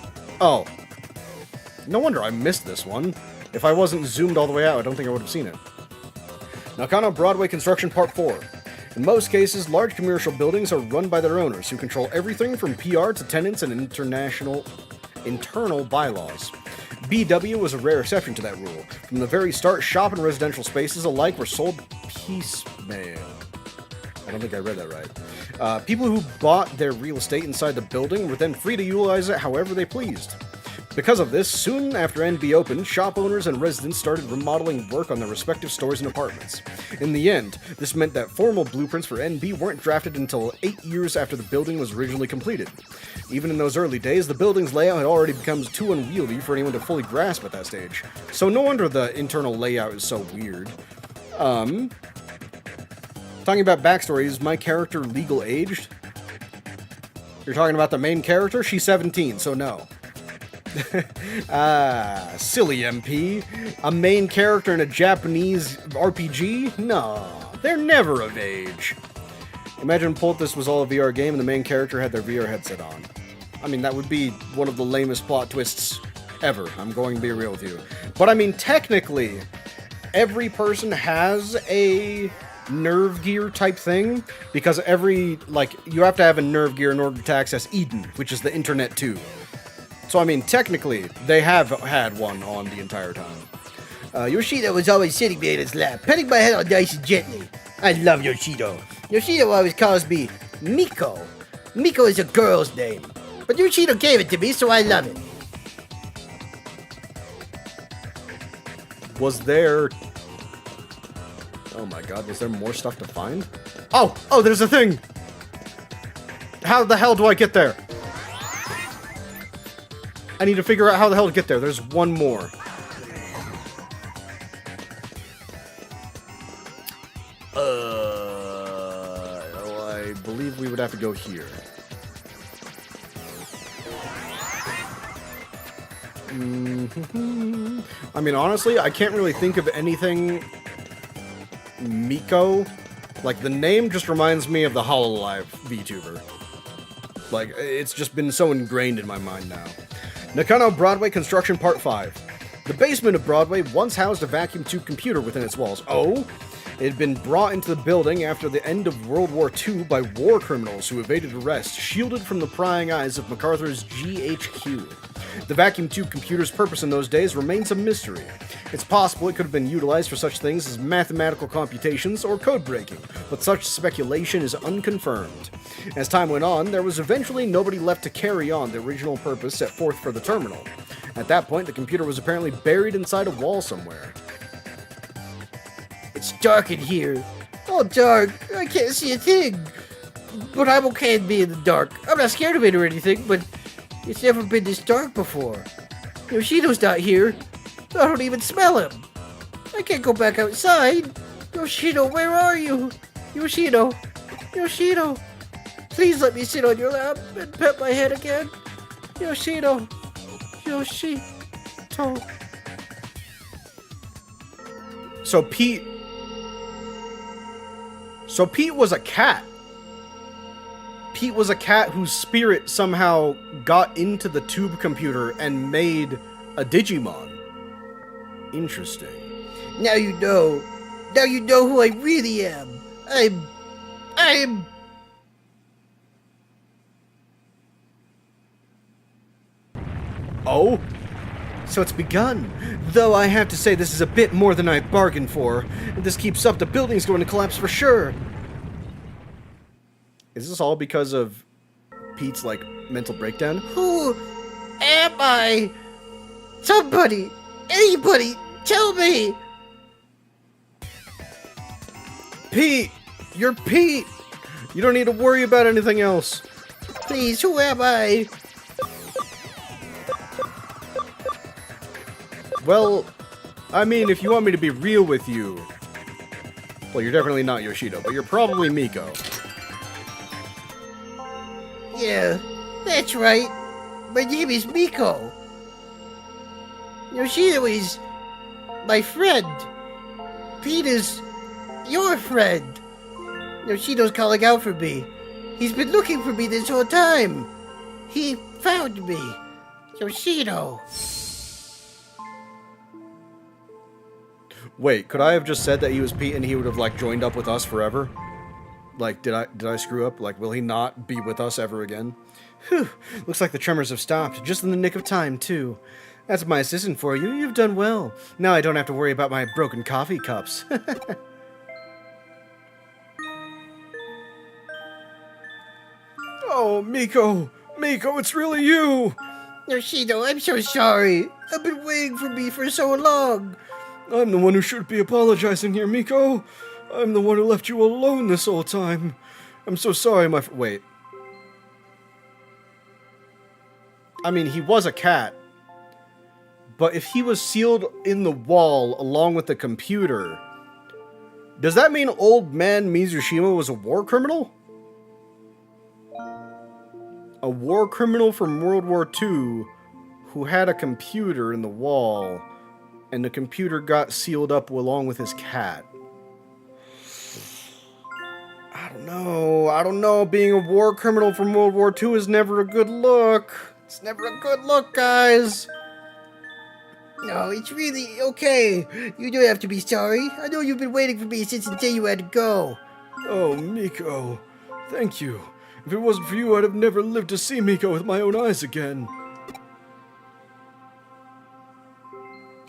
Oh. No wonder I missed this one. If I wasn't zoomed all the way out, I don't think I would have seen it. Nakano Broadway Construction Part 4. In most cases, large commercial buildings are run by their owners, who control everything from PR to tenants and internal bylaws. BW was a rare exception to that rule. From the very start, shop and residential spaces alike were sold piecemeal. I don't think I read that right. People who bought their real estate inside the building were then free to utilize it however they pleased. Because of this, soon after NB opened, shop owners and residents started remodeling work on their respective stores and apartments. In the end, this meant that formal blueprints for NB weren't drafted until 8 years after the building was originally completed. Even in those early days, the building's layout had already become too unwieldy for anyone to fully grasp at that stage. So no wonder the internal layout is so weird. Talking about backstory, is my character legal aged? You're talking about the main character? She's 17, so no. Silly MP. A main character in a Japanese RPG? No, they're never of age. Imagine Poltus was all a VR game and the main character had their VR headset on. I mean, that would be one of the lamest plot twists ever. I'm going to be real with you. But I mean, technically, every person has a nerve gear type thing, because you have to have a nerve gear in order to access Eden, which is the internet too. So I mean, technically, they have had one on the entire time. Yoshida was always sitting me in his lap, petting my head on nice and gently. I love Yoshido. Yoshido always calls me Miko. Miko is a girl's name, but Yoshido gave it to me, so I love it. Was there... Oh my god, was there more stuff to find? Oh, there's a thing! How the hell do I get there? I need to figure out how the hell to get there. There's one more. I believe we would have to go here. I mean, honestly, I can't really think of anything Miko. Like, the name just reminds me of the Hololive VTuber. Like, it's just been so ingrained in my mind now. Nakano Broadway Construction Part 5. The basement of Broadway once housed a vacuum tube computer within its walls. Oh? It had been brought into the building after the end of World War II by war criminals who evaded arrest, shielded from the prying eyes of MacArthur's GHQ. The vacuum tube computer's purpose in those days remains a mystery. It's possible it could have been utilized for such things as mathematical computations or code breaking, but such speculation is unconfirmed. As time went on, there was eventually nobody left to carry on the original purpose set forth for the terminal. At that point, the computer was apparently buried inside a wall somewhere. It's dark in here. Oh, dark. I can't see a thing. But I'm okay with being in the dark. I'm not scared of it or anything, but it's never been this dark before. Yoshido's not here. I don't even smell him. I can't go back outside. Yoshido, where are you? Yoshido. Yoshido. Please let me sit on your lap and pet my head again. Yoshido. Yoshito. So Pete was a cat. Pete was a cat whose spirit somehow got into the tube computer and made a Digimon. Interesting. Now you know. Now you know who I really am. I'm... Oh? So it's begun. Though I have to say this is a bit more than I bargained for. If this keeps up, the building's going to collapse for sure. Is this all because of Pete's, like, mental breakdown? Who am I? Somebody! Anybody! Tell me! Pete! You're Pete! You don't need to worry about anything else. Please, who am I? Well, I mean, if you want me to be real with you... Well, you're definitely not Yoshido, but you're probably Miko. Yeah, that's right. My name is Miko. Yoshido is my friend. Pete is your friend. Yoshido's calling out for me. He's been looking for me this whole time. He found me. Yoshido. Wait, could I have just said that he was Pete and he would have, like, joined up with us forever? Like, did I screw up? Like, will he not be with us ever again? Whew, looks like the tremors have stopped, just in the nick of time, too. That's my assistant for you. You've done well. Now I don't have to worry about my broken coffee cups. Oh, Miko! Miko, it's really you! Yoshido, I'm so sorry. I've been waiting for me for so long. I'm the one who should be apologizing here, Miko. I'm the one who left you alone this whole time. I'm so sorry, wait. I mean, he was a cat. But if he was sealed in the wall along with the computer, does that mean old man Mizushima was a war criminal? A war criminal from World War II who had a computer in the wall, and the computer got sealed up along with his cat. I don't know. Being a war criminal from World War II is never a good look. It's never a good look, guys. No, it's really okay. You don't have to be sorry. I know you've been waiting for me since the day you had to go. Oh, Miko. Thank you. If it wasn't for you, I'd have never lived to see Miko with my own eyes again.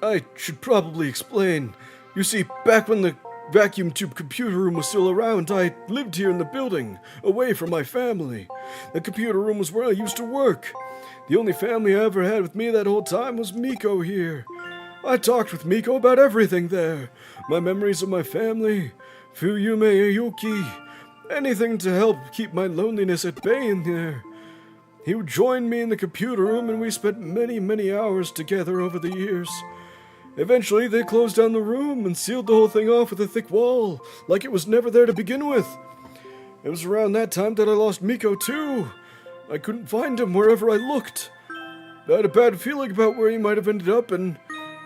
I should probably explain. You see, back when the vacuum tube computer room was still around, I lived here in the building, away from my family. The computer room was where I used to work. The only family I ever had with me that whole time was Miko here. I talked with Miko about everything there. My memories of my family, Fuyume Yuki, anything to help keep my loneliness at bay in there. He would join me in the computer room and we spent many, many hours together over the years. Eventually, they closed down the room and sealed the whole thing off with a thick wall, like it was never there to begin with. It was around that time that I lost Miko too. I couldn't find him wherever I looked. I had a bad feeling about where he might have ended up and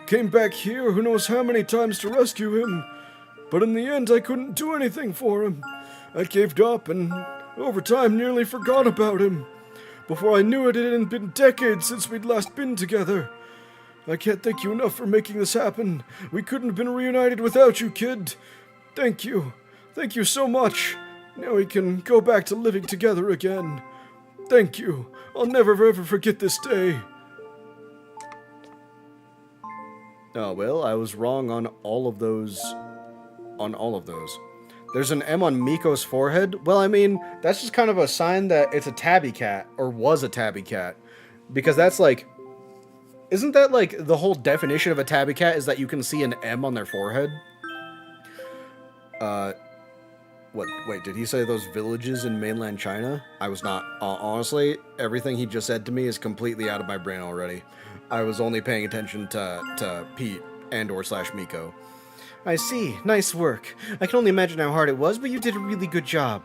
came back here who knows how many times to rescue him. But in the end, I couldn't do anything for him. I caved up and, over time, nearly forgot about him. Before I knew it, it had been decades since we'd last been together. I can't thank you enough for making this happen. We couldn't have been reunited without you, kid. Thank you. Thank you so much. Now we can go back to living together again. Thank you. I'll never ever forget this day. Oh, well, I was wrong on all of those. There's an M on Miko's forehead. Well, I mean, that's just kind of a sign that it's a tabby cat, or was a tabby cat. Because that's like... Isn't that like the whole definition of a tabby cat is that you can see an M on their forehead? What? Wait, did he say those villages in mainland China? I was not. Honestly, everything he just said to me is completely out of my brain already. I was only paying attention to Pete and/or / Miko. I see. Nice work. I can only imagine how hard it was, but you did a really good job.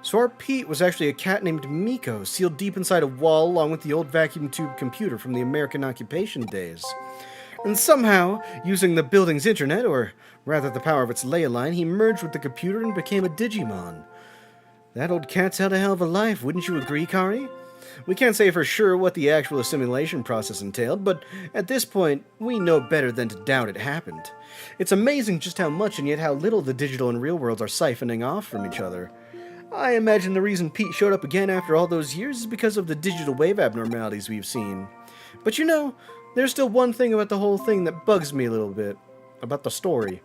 So our Pete was actually a cat named Miko, sealed deep inside a wall along with the old vacuum tube computer from the American occupation days. And somehow, using the building's internet, or rather the power of its ley line, he merged with the computer and became a Digimon. That old cat's had a hell of a life, wouldn't you agree, Kari? We can't say for sure what the actual assimilation process entailed, but at this point, we know better than to doubt it happened. It's amazing just how much and yet how little the digital and real worlds are siphoning off from each other. I imagine the reason Pete showed up again after all those years is because of the digital wave abnormalities we've seen. But you know, there's still one thing about the whole thing that bugs me a little bit. About the story.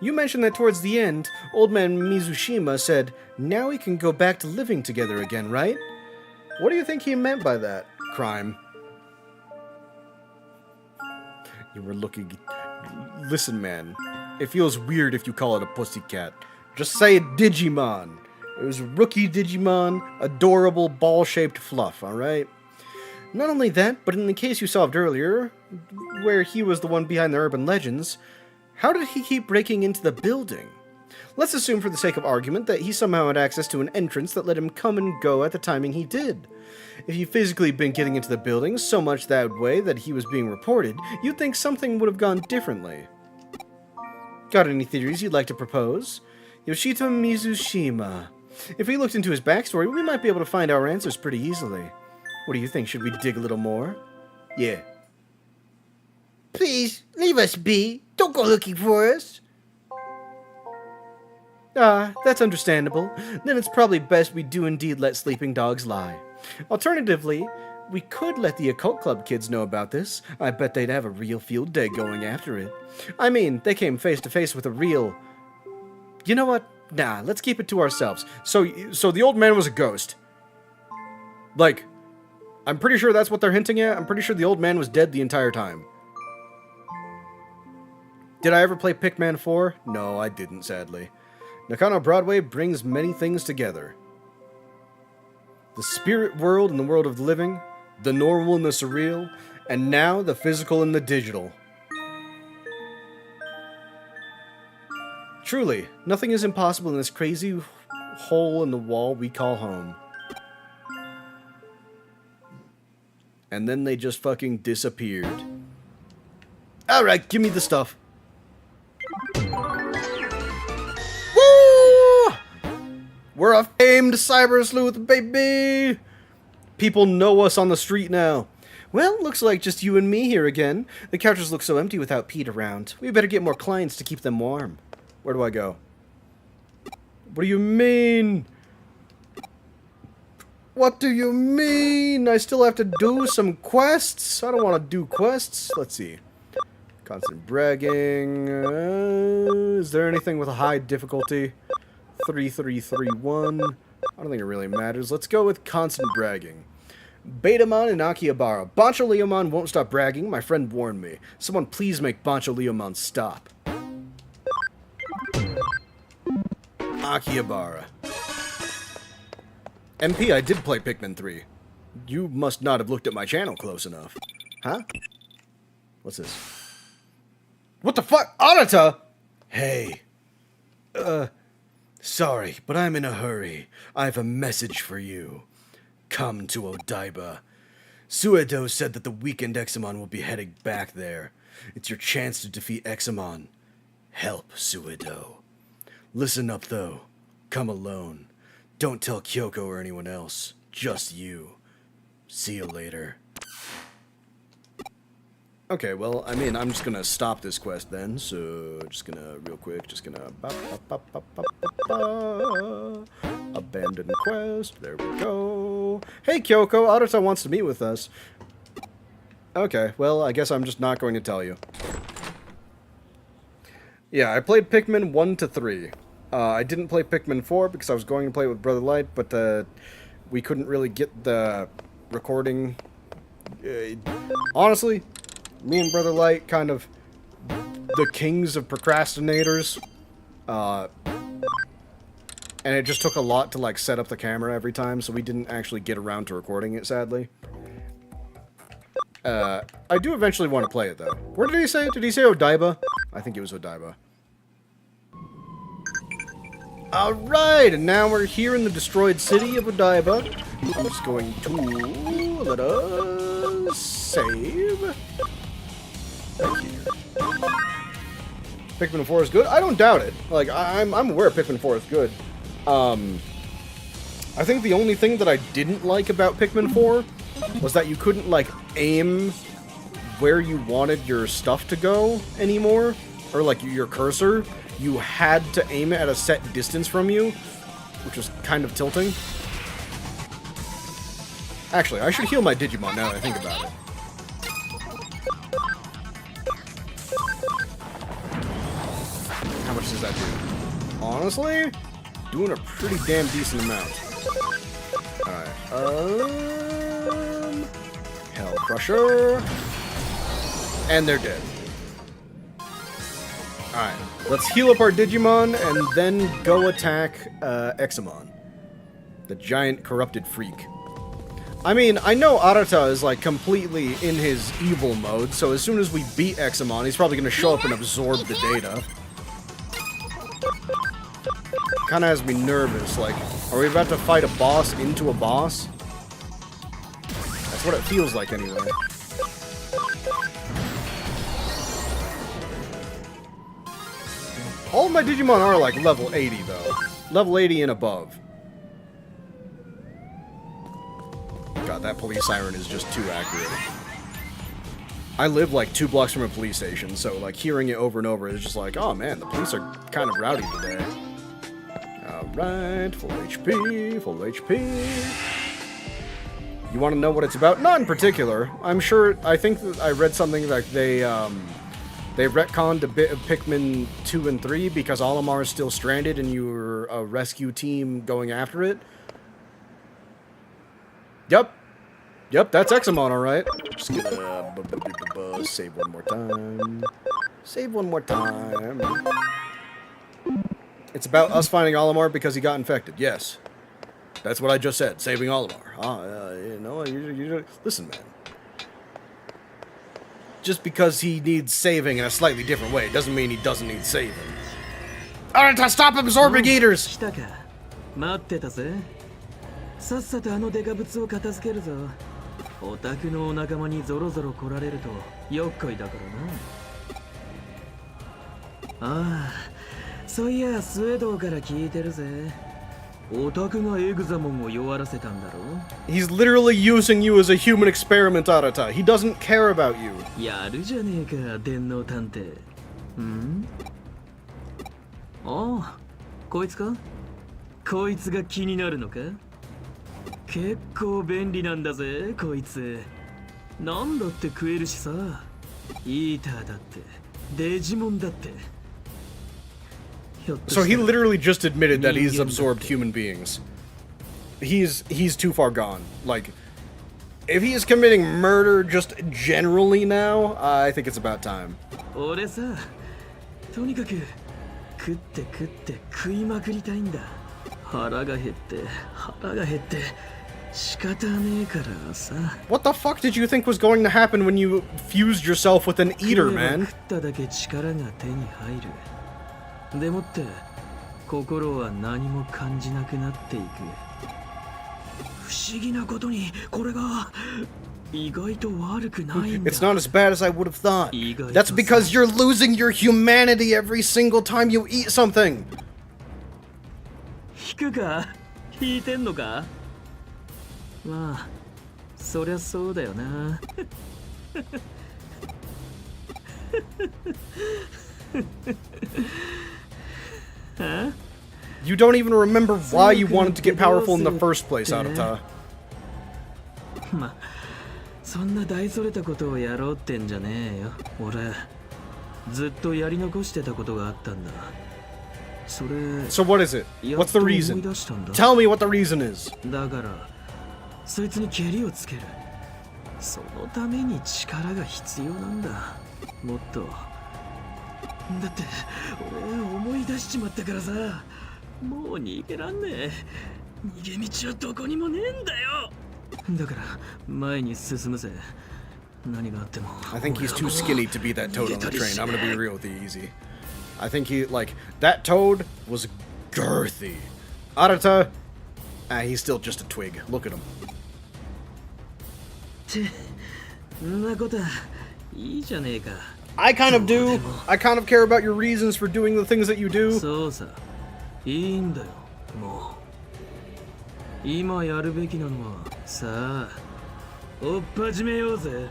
You mentioned that towards the end, Old Man Mizushima said, now we can go back to living together again, right? What do you think he meant by that, Crime? You were looking... Listen, man. It feels weird if you call it a pussycat. Just say Digimon. It was rookie Digimon, adorable ball-shaped fluff, alright? Not only that, but in the case you solved earlier, where he was the one behind the urban legends, how did he keep breaking into the building? Let's assume for the sake of argument that he somehow had access to an entrance that let him come and go at the timing he did. If he physically been getting into the building so much that way that he was being reported, you'd think something would have gone differently. Got any theories you'd like to propose? Yoshito Mizushima. If we looked into his backstory, we might be able to find our answers pretty easily. What do you think? Should we dig a little more? Yeah. Please, leave us be. Don't go looking for us. Ah, that's understandable. Then it's probably best we do indeed let sleeping dogs lie. Alternatively, we could let the Occult Club kids know about this. I bet they'd have a real field day going after it. I mean, they came face to face with a real... You know what? Nah, let's keep it to ourselves. So the old man was a ghost. Like, I'm pretty sure that's what they're hinting at. I'm pretty sure the old man was dead the entire time. Did I ever play Pikmin 4? No, I didn't, sadly. Nakano Broadway brings many things together. The spirit world and the world of the living, the normal and the surreal, and now the physical and the digital. Truly, nothing is impossible in this crazy hole in the wall we call home. And then they just fucking disappeared. Alright, give me the stuff. Woo! We're a famed CyberSleuth, baby! People know us on the street now. Well, looks like just you and me here again. The couches look so empty without Pete around. We better get more clients to keep them warm. Where do I go? What do you mean? What do you mean? I still have to do some quests? I don't want to do quests. Let's see. Constant bragging. Is there anything with a high difficulty? 3331. I don't think it really matters. Let's go with constant bragging. Betamon and Akihabara. Bancho-Leomon won't stop bragging. My friend warned me. Someone please make Bancho-Leomon stop. Akihabara. MP, I did play Pikmin 3. You must not have looked at my channel close enough. Huh? What's this? What the fuck? Arata! Hey. Sorry, but I'm in a hurry. I have a message for you. Come to Odaiba. Suedo said that the weakened Examon will be heading back there. It's your chance to defeat Examon. Help Suedo. Listen up, though. Come alone. Don't tell Kyoko or anyone else. Just you. See you later. Okay, well, I mean, I'm just gonna stop this quest then, so just gonna, real quick, just gonna abandon quest, there we go. Hey, Kyoko, Arata wants to meet with us. Okay, well, I guess I'm just not going to tell you. Yeah, I played Pikmin 1 to 3. I didn't play Pikmin 4 because I was going to play it with Brother Light, but we couldn't really get the recording. Honestly, me and Brother Light, kind of the kings of procrastinators. And it just took a lot to, like, set up the camera every time, so we didn't actually get around to recording it, sadly. I do eventually want to play it, though. Where did he say? Did he say Odaiba? I think it was Odaiba. Alright, and now we're here in the destroyed city of Odaiba. I'm just going to let us save. Thank you. Pikmin 4 is good? I don't doubt it. Like, I'm aware Pikmin 4 is good. I think the only thing that I didn't like about Pikmin 4 was that you couldn't, like, aim where you wanted your stuff to go anymore. Or, like, your cursor. You had to aim it at a set distance from you, which was kind of tilting. Actually, I should heal my Digimon now that I think about it. How much does that do? Honestly, doing a pretty damn decent amount. Alright, Hell Crusher. And they're dead. Alright, let's heal up our Digimon and then go attack Examon, the giant corrupted freak. I mean, I know Arata is, like, completely in his evil mode, so as soon as we beat Examon, he's probably going to show up and absorb the data. Kind of has me nervous, like, are we about to fight a boss into a boss? That's what it feels like, anyway. All of my Digimon are, like, level 80, though. Level 80 and above. God, that police siren is just too accurate. I live, like, 2 blocks from a police station, so, like, hearing it over and over is just like, oh, man, the police are kind of rowdy today. Alright, full HP, full HP. You want to know what it's about? Not in particular. I'm sure, I think that I read something like they retconned a bit of Pikmin 2 and 3 because Olimar is still stranded and you were a rescue team going after it. Yep. Yep, that's Examon, alright. Just gonna save one more time. Save one more time. It's about us finding Olimar because he got infected. Yes. That's what I just said. Saving Olimar. You know, listen, man. Just because he needs saving in a slightly different way doesn't mean he doesn't need saving. Arata, stop absorbing eaters! 来たか。待ってたぜ。さっさとあのデカブツを片付けるぞ。オタクのお仲間にゾロゾロ来られるとよっこいだからな。ああ、そういやスウェードから聞いてるぜ。オタクがエグザモンを弱らせたんだろ。 He's literally using you as a human experiment, Arata. He doesn't care about you. やるじゃねえか、電脳探偵。ん？ああ、こいつか？こいつが気になるのか？結構便利なんだぜ、こいつ。なんだって食えるしさ。イーターだって、デジモンだって。So he literally just admitted that he's absorbed human beings. He's too far gone. Like, if he is committing murder just generally now, I think it's about time. 俺さ、とにかく食って食って食いまくりたいんだ。腹が減って腹が減って仕方ねえからさ。 What the fuck did you think was going to happen when you fused yourself with an eater, man? 食っただけ力が手に入る。でもって心は何も感じなくなっていく。不思議なことにこれが意外と悪くないんだ。 It's not as bad as I would have thought. That's because you're losing your humanity every single time you eat something. 引くか？引いてんのか？まあ、そりゃそうだよな。Huh? You don't even remember why you wanted to get powerful in the first place, Arata. まあ、そんな大それたことをやろうってんじゃねえよ。俺、ずっとやり残してたことがあったんだ。それ、So what is it? や What's っ the と思い reason? 出したんだ。 Tell me what the reason is. だから、そいつに蹴りをつける。そのために力が必要なんだ。もっと。だって俺思い出しちまったからさ、もう逃げらんねえ。逃げ道はどこにもねえんだよ。だから前に進むぜ。何があっても。 I think he's too skinny to be that toad on the train. I'm gonna be real with you, easy. I think he, like, that toad was girthy. Arata, he's still just a twig. Look at him. んなことはいいじゃねえか。 I kind of do. I kind of care about your reasons for doing the things that you do. そうさ、いいんだよ。もう今やるべきなのはさあ、追っ始めようぜ。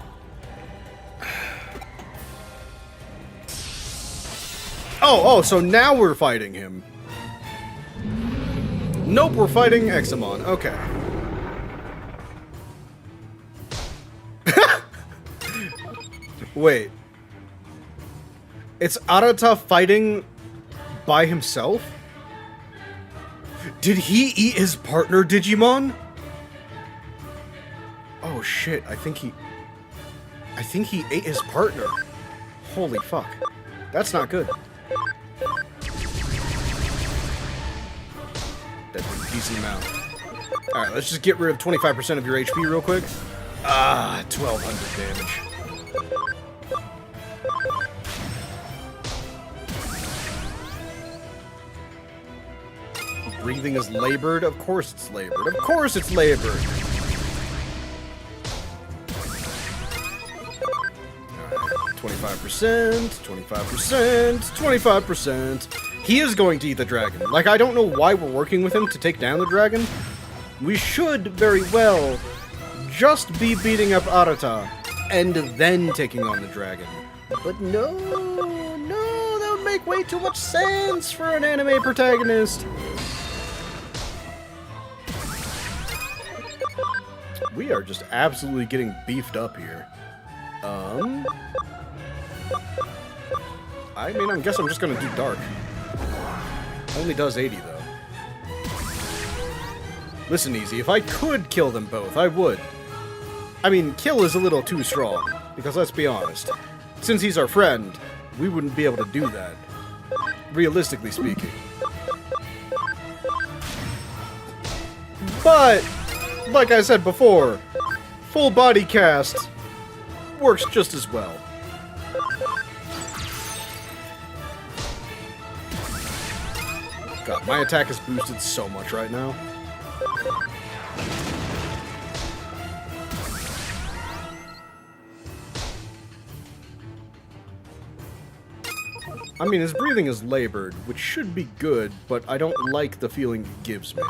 Oh, so now we're fighting him. Nope, we're fighting Examon. Okay. Wait. It's Arata fighting by himself? Did he eat his partner, Digimon? Oh shit, I think he ate his partner. Holy fuck. That's not good. That did a decent amount. Alright, let's just get rid of 25% of your HP real quick. 1200 damage. Breathing is labored? Of course it's labored. Of course it's labored! Alright, 25%, 25%, 25%. He is going to eat the dragon. Like, I don't know why we're working with him to take down the dragon. We should very well just be beating up Arata and then taking on the dragon. But no, that would make way too much sense for an anime protagonist. We are just absolutely getting beefed up here. I mean, I guess I'm just gonna do dark. Only does 80 though. Listen, Easy, if I could kill them both, I would. I mean, kill is a little too strong, because let's be honest. Since he's our friend, we wouldn't be able to do that. Realistically speaking. But, like I said before, full body cast works just as well. God, my attack is boosted so much right now. I mean, his breathing is labored, which should be good, but I don't like the feeling it gives me.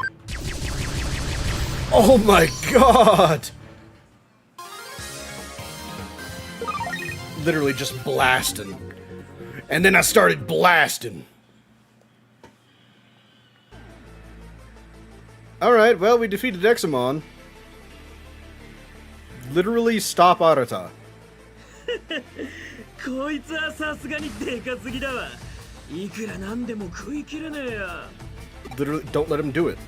Oh my god! Literally just blasting. And then I started blasting. Alright, well, we defeated Examon. Literally stop Arata. こいつはさすがにでかすぎだわ。いくらなんでも食い切れねえや。 Literally, don't let him do it.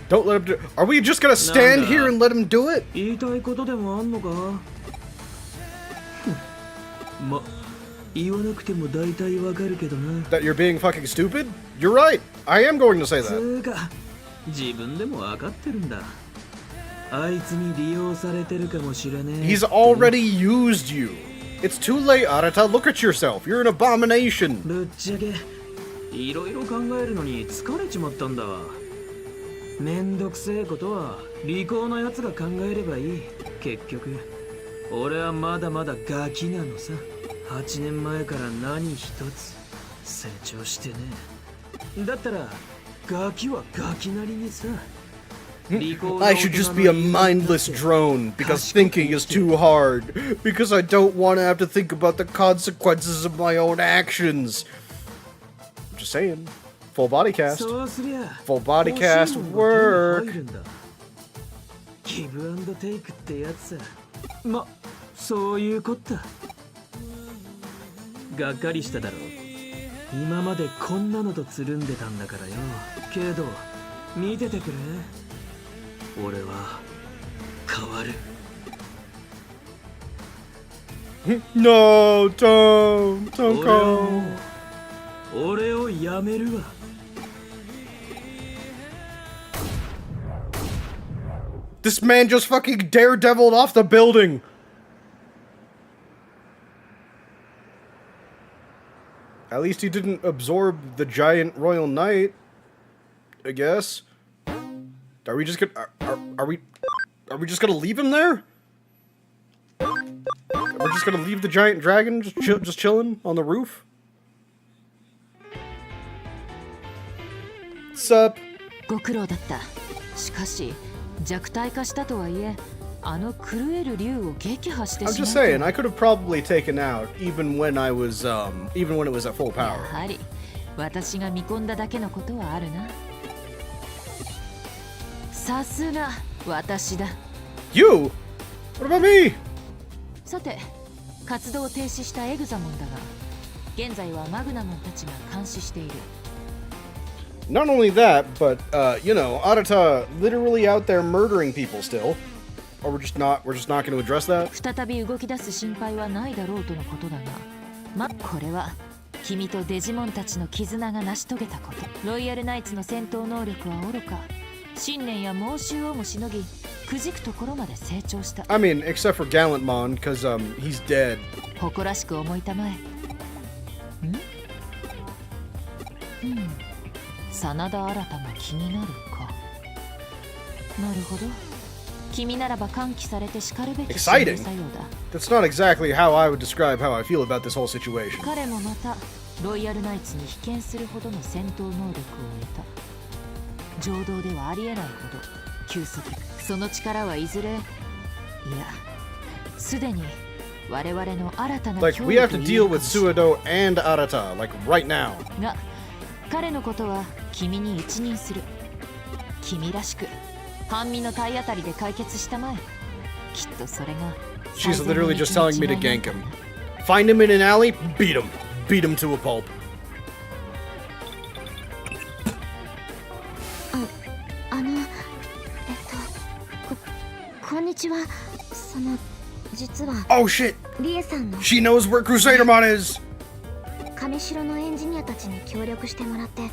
Don't let him do it. Are we just gonna stand here and let him do it? 言いたいことでもあんのかま、言わなくても大体わかるけどな。 That you're being fucking stupid? You're right. I am going to say つ that. うか、自分でもわかってるんだ。あいつに利用されてるかもしれねえ。 He's already used you. It's too late, Arata. Look at yourself. You're an abomination. ぶっちゃけ、いろいろ考えるのに疲れちまったんだわ。めんどくせえことは利口なやつが考えればいい。結局、俺はまだまだガキなのさ。8年前から何一つ成長してねえ。だったら、ガキはガキなりにさ。I should just be a mindless drone because thinking is too hard. Because I don't want to have to think about the consequences of my own actions. I'm just saying. Full body cast. Full body cast work. ギブアンドテイクってやつさ。ま、そういうこった。がっかりしただろう。今までこんなのとつるんでたんだからよ。けど、見ててくれ。俺は変わる。No, don't go. 俺をやめるわ。This man just fucking daredeviled off the building. At least he didn't absorb the giant royal knight, I guess. Are we just gonna are we just gonna leave him there? We're just gonna leave the giant dragon just chilling on the roof? What's up? ご苦労だった。しかし弱体化したとはいえ、あの狂える竜を撃破してしまう。I'm just saying, I could have probably taken out even when it was at full や power. はり私が見込んだだけのことはあるな。さすが私だ。 You? What about me? さて、活動を停止したエグザモンだが、現在はマグナモンたちが監視している。Not only that, but you know, Arata literally out there murdering people still. Or we're just not going to address that. 再び動き出す心配はないだろうとのことだが、これは君とデジモンたちの絆が成し遂げたこと。ロイヤルナイツの戦闘能力は愚か、信念や猛襲をもしのぎ、くじくところまで成長した。I mean, except for gallantmon, because he's dead. 誇らしく思いたまえ。真田新も気になるか。なるほど。君ならば歓喜されて叱るべき人物さようだ。That's not exactly how I would describe how I feel about this whole situation. 彼もまたロイヤルナイツに被験するほどの戦闘能力を得た。情動ではありえないほど急速。その力はいずれ、いや、すでに我々の新たな Like, we have to deal with Suedo and Arata, like right now. が、彼のことは君に一任する。君らしく半身の体当たりで解決したまえ。きっとそれが She's literally just telling me to gank him. Find him in an alley, beat him. Beat him to a pulp. こんにちは。実は Oh shit! リエさんの She knows where crusadermon is! 上城のエンジニアたちに協力してもらって、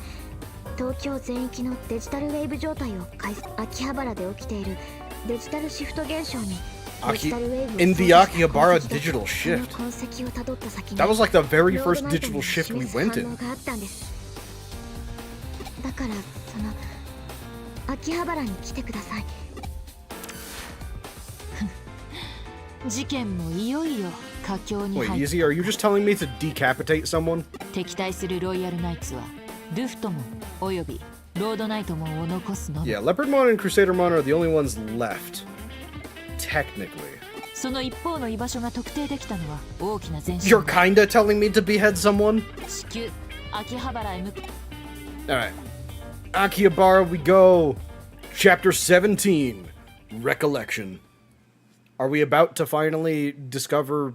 東京全域のデジタルウェーブ状態を秋葉原で起きているデジタルシフト現象に In the Akihabara digital shift. That was like the very first digital shift we went in. だから秋葉原に来てください。事件もいよいよ佳境に Wait, 入っ Easy, are you just telling me to decapitate someone? 敵対するロイヤルナイツはルフトモンおよびロードナイトモンを残すのみ Yeah, Leopardmon and crusadermon are the only ones left. Technically. その一方の居場所が特定できたのは大きな前 You're 進だ kinda telling me to behead someone? 至急秋葉原へ向か Alright. Akihabara we go. Chapter 17. Recollection. Are we about to finally discover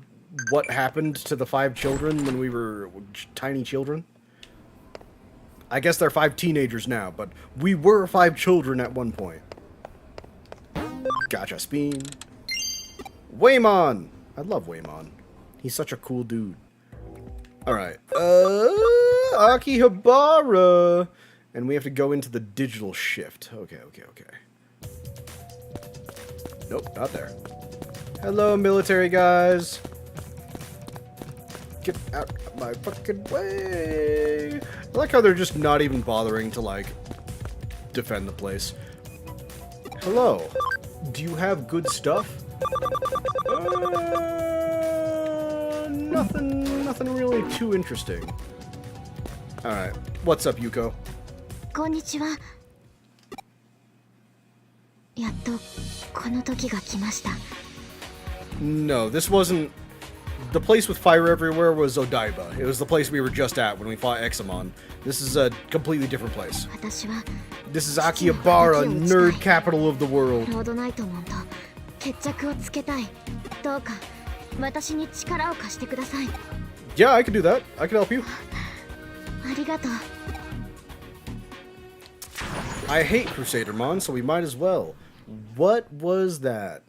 what happened to the 5 children when we were tiny children? I guess they're 5 teenagers now, but we were 5 children at one point. Gotcha, Speen. Waymon! I love Waymon. He's such a cool dude. Alright. Akihabara! And we have to go into the digital shift. Okay. Nope, not there. Hello, military guys. Get out of my fucking way. I like how they're just not even bothering to, like, defend the place. Hello. Do you have good stuff? Nothing really too interesting. Alright. What's up, Yuko? こんにちはやっとこの時が来ました No, this wasn't... The place with fire everywhere was Odaiba. It was the place we were just at when we fought Examon. This is a completely different place. 私は This is Akihabara, nerd capital of the world. ロードナイトモンと決着をつけたいどうか私に力を貸してください Yeah, I can do that. I can help you. ありがとう I hate crusadermon, so we might as well. What was that?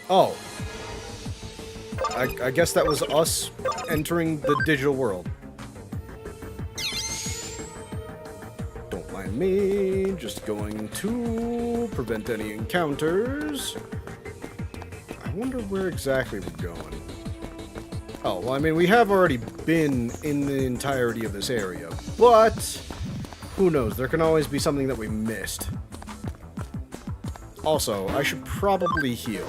Oh. I guess that was us entering the digital world. Don't mind me. Just going to prevent any encounters. I wonder where exactly we're going. Oh, well, I mean, we have already been in the entirety of this area, but who knows? There can always be something that we missed. Also, I should probably heal.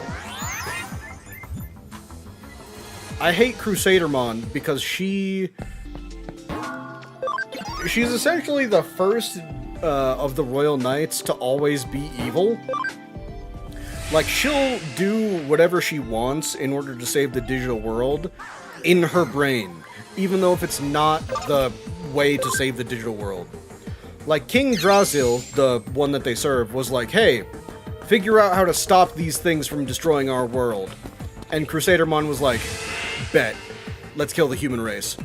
I hate Crusadermon because she's essentially the first of the Royal Knights to always be evil. Like, she'll do whatever she wants in order to save the digital world in her brain, even though if it's not the way to save the digital world. Like, King Drasil, the one that they serve, was like, hey, figure out how to stop these things from destroying our world. And Crusadermon was like, bet. Let's kill the human race.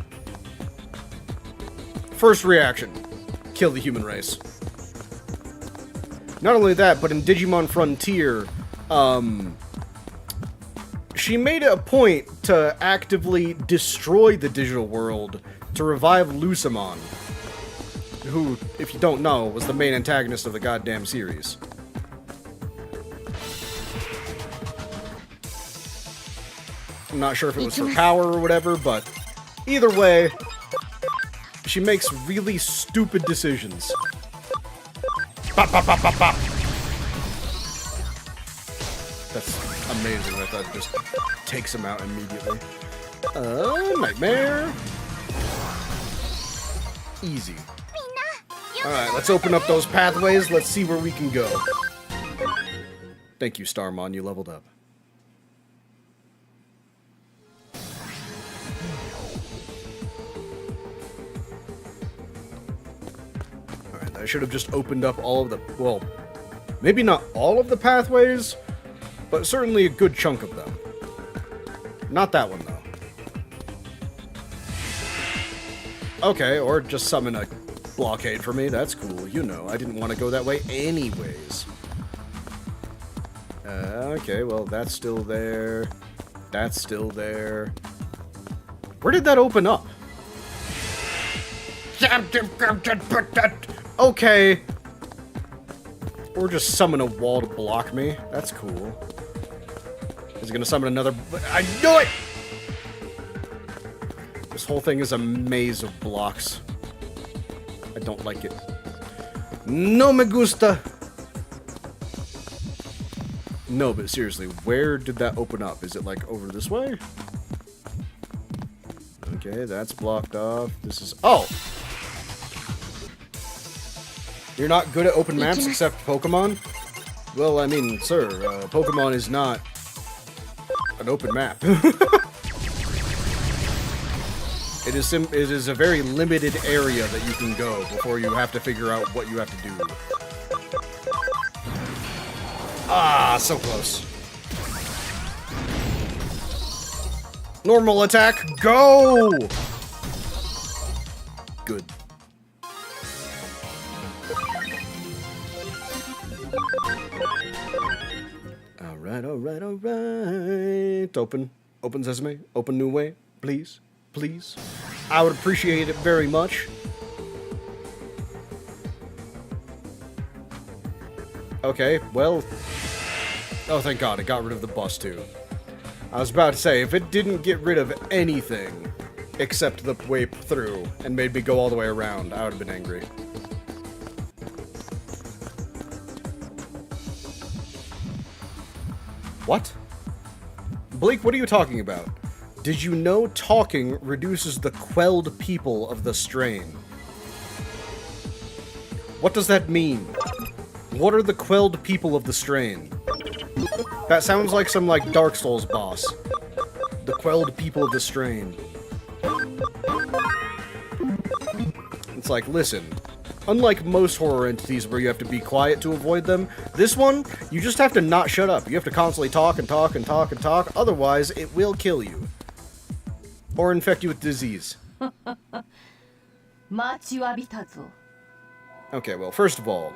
First reaction. Kill the human race. Not only that, but in Digimon Frontier, she made it a point to actively destroy the digital world to revive Lucamon, who, if you don't know, was the main antagonist of the goddamn series. I'm not sure if it was for power or whatever, but either way, she makes really stupid decisions. Bop, bop, bop, bop, bop. That's amazing that that just takes him out immediately. Nightmare. Easy. Alright, let's open up those pathways. Let's see where we can go. Thank you, Starmon. You leveled up. Alright, I should have just opened up all of the... Well, maybe not all of the pathways, but certainly a good chunk of them. Not that one, though. Okay, or just summon a blockade for me. That's cool. You know, I didn't want to go that way anyways. Okay, well, that's still there. That's still there. Where did that open up? Okay. Or just summon a wall to block me. That's cool. Is it gonna summon another... I knew it! This whole thing is a maze of blocks. I don't like it. No me gusta. No, but seriously, where did that open up? Is it like over this way? Okay, that's blocked off. This is... Oh! You're not good at open maps except Pokemon? Well, I mean, sir, Pokemon is not an open map. It is a very limited area that you can go before you have to figure out what you have to do. Ah, so close. Normal attack, go! Good. Alright, alright, alright. Open. Open sesame. Open new way. Please. Please. I would appreciate it very much. Okay, well... Oh, thank God, it got rid of the bus, too. I was about to say, if it didn't get rid of anything except the way through and made me go all the way around, I would have been angry. What? Blake, what are you talking about? Did you know talking reduces the quelled people of the strain? What does that mean? What are the quelled people of the strain? That sounds like some, like, Dark Souls boss. The quelled people of the strain. It's like, listen, unlike most horror entities where you have to be quiet to avoid them, this one, you just have to not shut up. You have to constantly talk and talk and talk and talk, otherwise it will kill you. Or infect you with disease. Okay, well, first of all,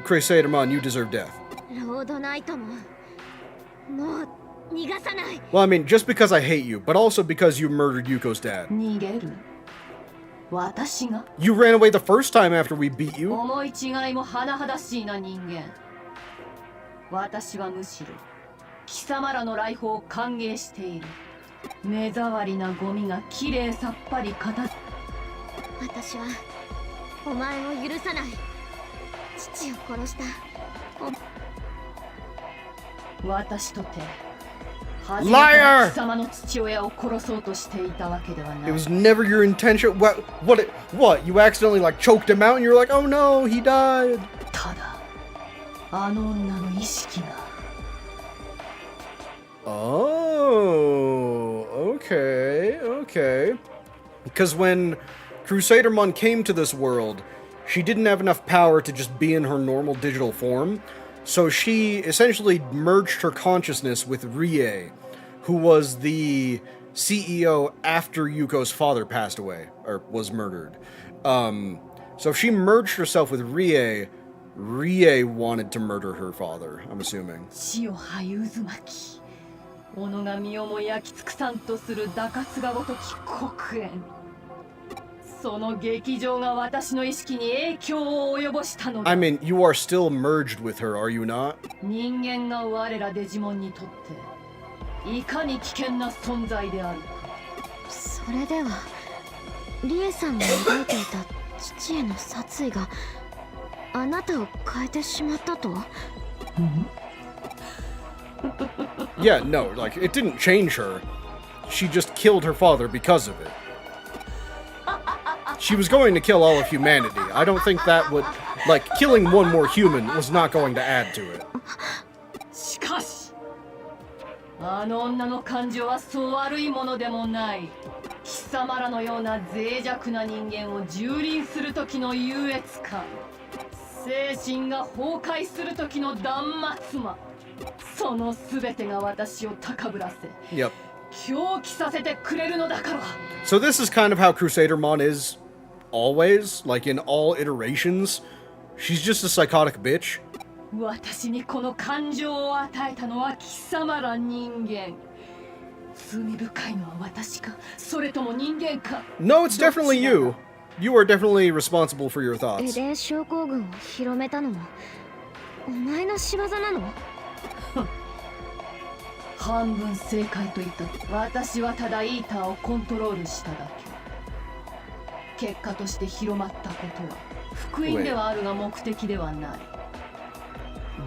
crusadermon, you deserve death. Well, I mean, just because I hate you, but also because you murdered Yuko's dad. You ran away the first time after we beat you. Liar! It was never your intention. What? You accidentally, like, choked him out and you're like, oh no, he died. Oh, okay. Because when Crusadermon came to this world, she didn't have enough power to just be in her normal digital form, so she essentially merged her consciousness with Rie, who was the CEO after Yuko's father passed away, or was murdered. So she merged herself with Rie. Rie wanted to murder her father, I'm assuming. I mean, you are still merged with her, are you not? Yeah, no, like, it didn't change her. She just killed her father because of it. She was going to kill all of humanity. I don't think that would... Like, killing one more human was not going to add to it. Yep. So this is kind of how Crusadermon is always, like in all iterations. She's just a psychotic bitch. No, it's definitely you. You are definitely responsible for your thoughts.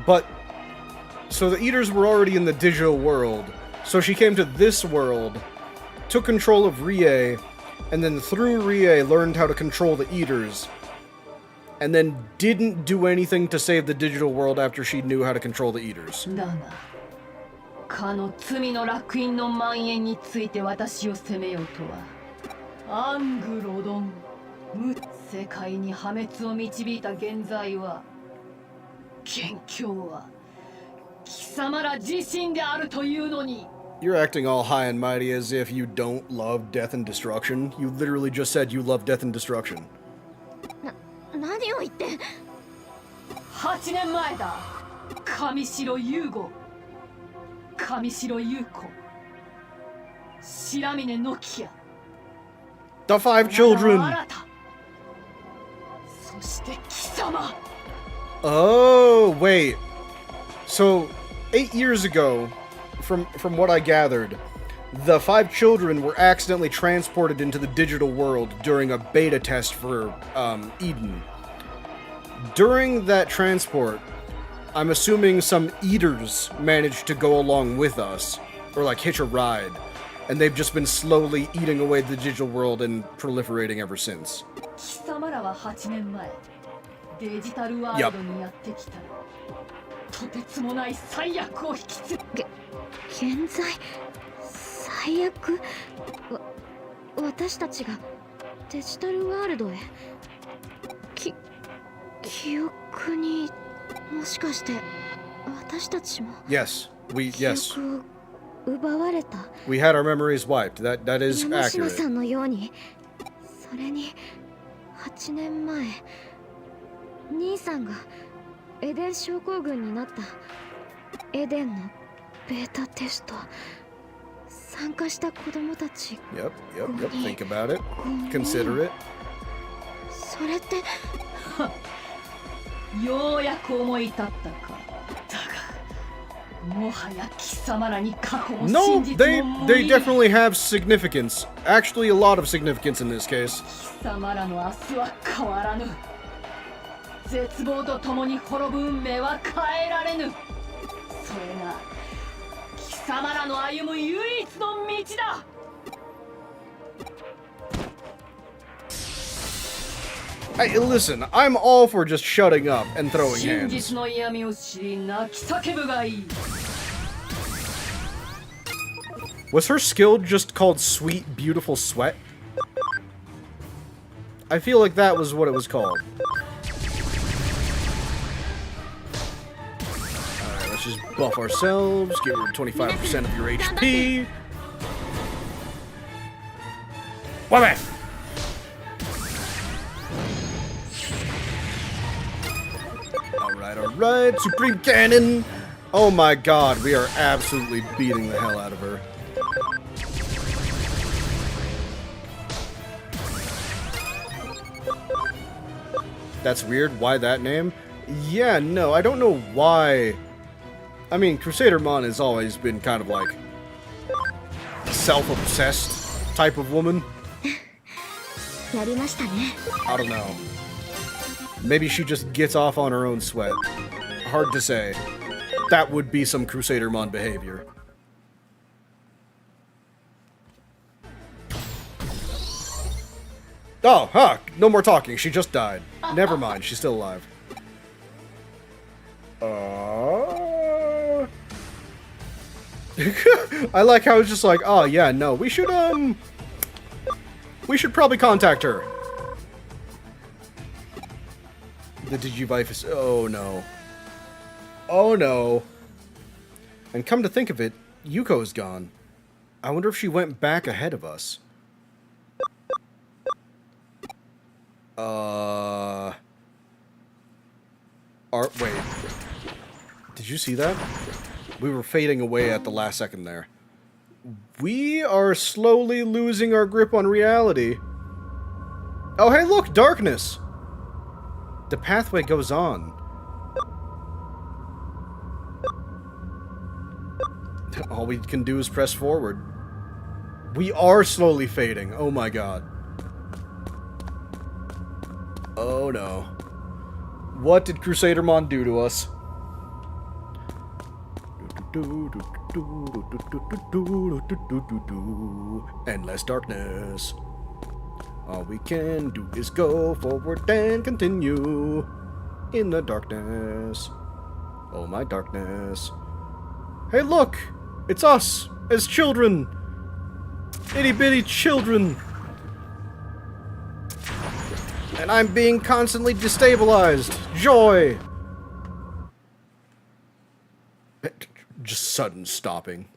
But So the Eaters were already in the digital world. So she came to this world, took control of Rie, and then through Rie learned how to control the Eaters. And then didn't do anything to save the digital world after she knew how to control the Eaters. だがかの罪の烙印の蔓延について私を責めようとはアングロドン無世界に破滅を導いた現在は元凶は貴様ら自身であるというのに You're acting all high and mighty as if you don't love death and destruction. You literally just said you love death and destruction. 何を言って8年前だ上白優吾上白優子白峰ノキア The five children! 新たそして貴様 Oh, wait. So, 8 years ago, from what I gathered, the five children were accidentally transported into the digital world during a beta test for Eden. During that transport, I'm assuming some Eaters managed to go along with us, or like hitch a ride, and they've just been slowly eating away the digital world and proliferating ever since. 貴様らは8年前デジタルワールドにやってきたとてつもない最悪を引き継ぐ現在最悪私たちがデジタルワールドへ記憶にもしかして私たちも Yes, yes. 記憶を奪われた We had our memories wiped. That is 山科 accurate. さんのようにそれに8年前兄さんがエデン症候群になったエデンのベータテスト参加した子供たち Yep. Think about it. Consider it. それってようやく思い至ったかだがもはや貴様らに過去も No, 真実 they も無 they 理 definitely have significance. Actually, a lot of significance in this case. 貴様らの明日は変わらぬ絶望とともに滅ぶ運命は変えられぬそれが貴様らの歩む唯一の道だ Hey, listen, I'm all for just shutting up and throwing 真 hands. 実の闇を知り泣き叫ぶがいい Was her skill just called Sweet Beautiful Sweat? I feel like that was what it was called. Alright, let's just buff ourselves, get rid of 25% of your HP. Wait. Alright, Supreme Cannon! Oh my god, we are absolutely beating the hell out of her. That's weird, why that name? Yeah, no, I don't know why. I mean, crusadermon has always been kind of like self-obsessed type of woman. やりましたね I don't know. Maybe she just gets off on her own sweat. Hard to say. That would be some crusadermon behavior. Oh, huh. No more talking. She just died. Never mind. She's still alive. I like how it's just like, oh, yeah, no. We should probably contact her. The Digivice is... Oh, no. Oh, no. And come to think of it, Yuko's gone. I wonder if she went back ahead of us. Wait. Did you see that? We were fading away at the last second there. We are slowly losing our grip on reality. Oh, hey, look! Darkness! The pathway goes on. All we can do is press forward. We are slowly fading. Oh my god. Oh no. What did crusadermon do to us? Endless darkness. All we can do is go forward and continue in the darkness. Oh my darkness. Hey look! It's us! As children! Itty bitty children! And I'm being constantly destabilized! Joy! Just sudden stopping.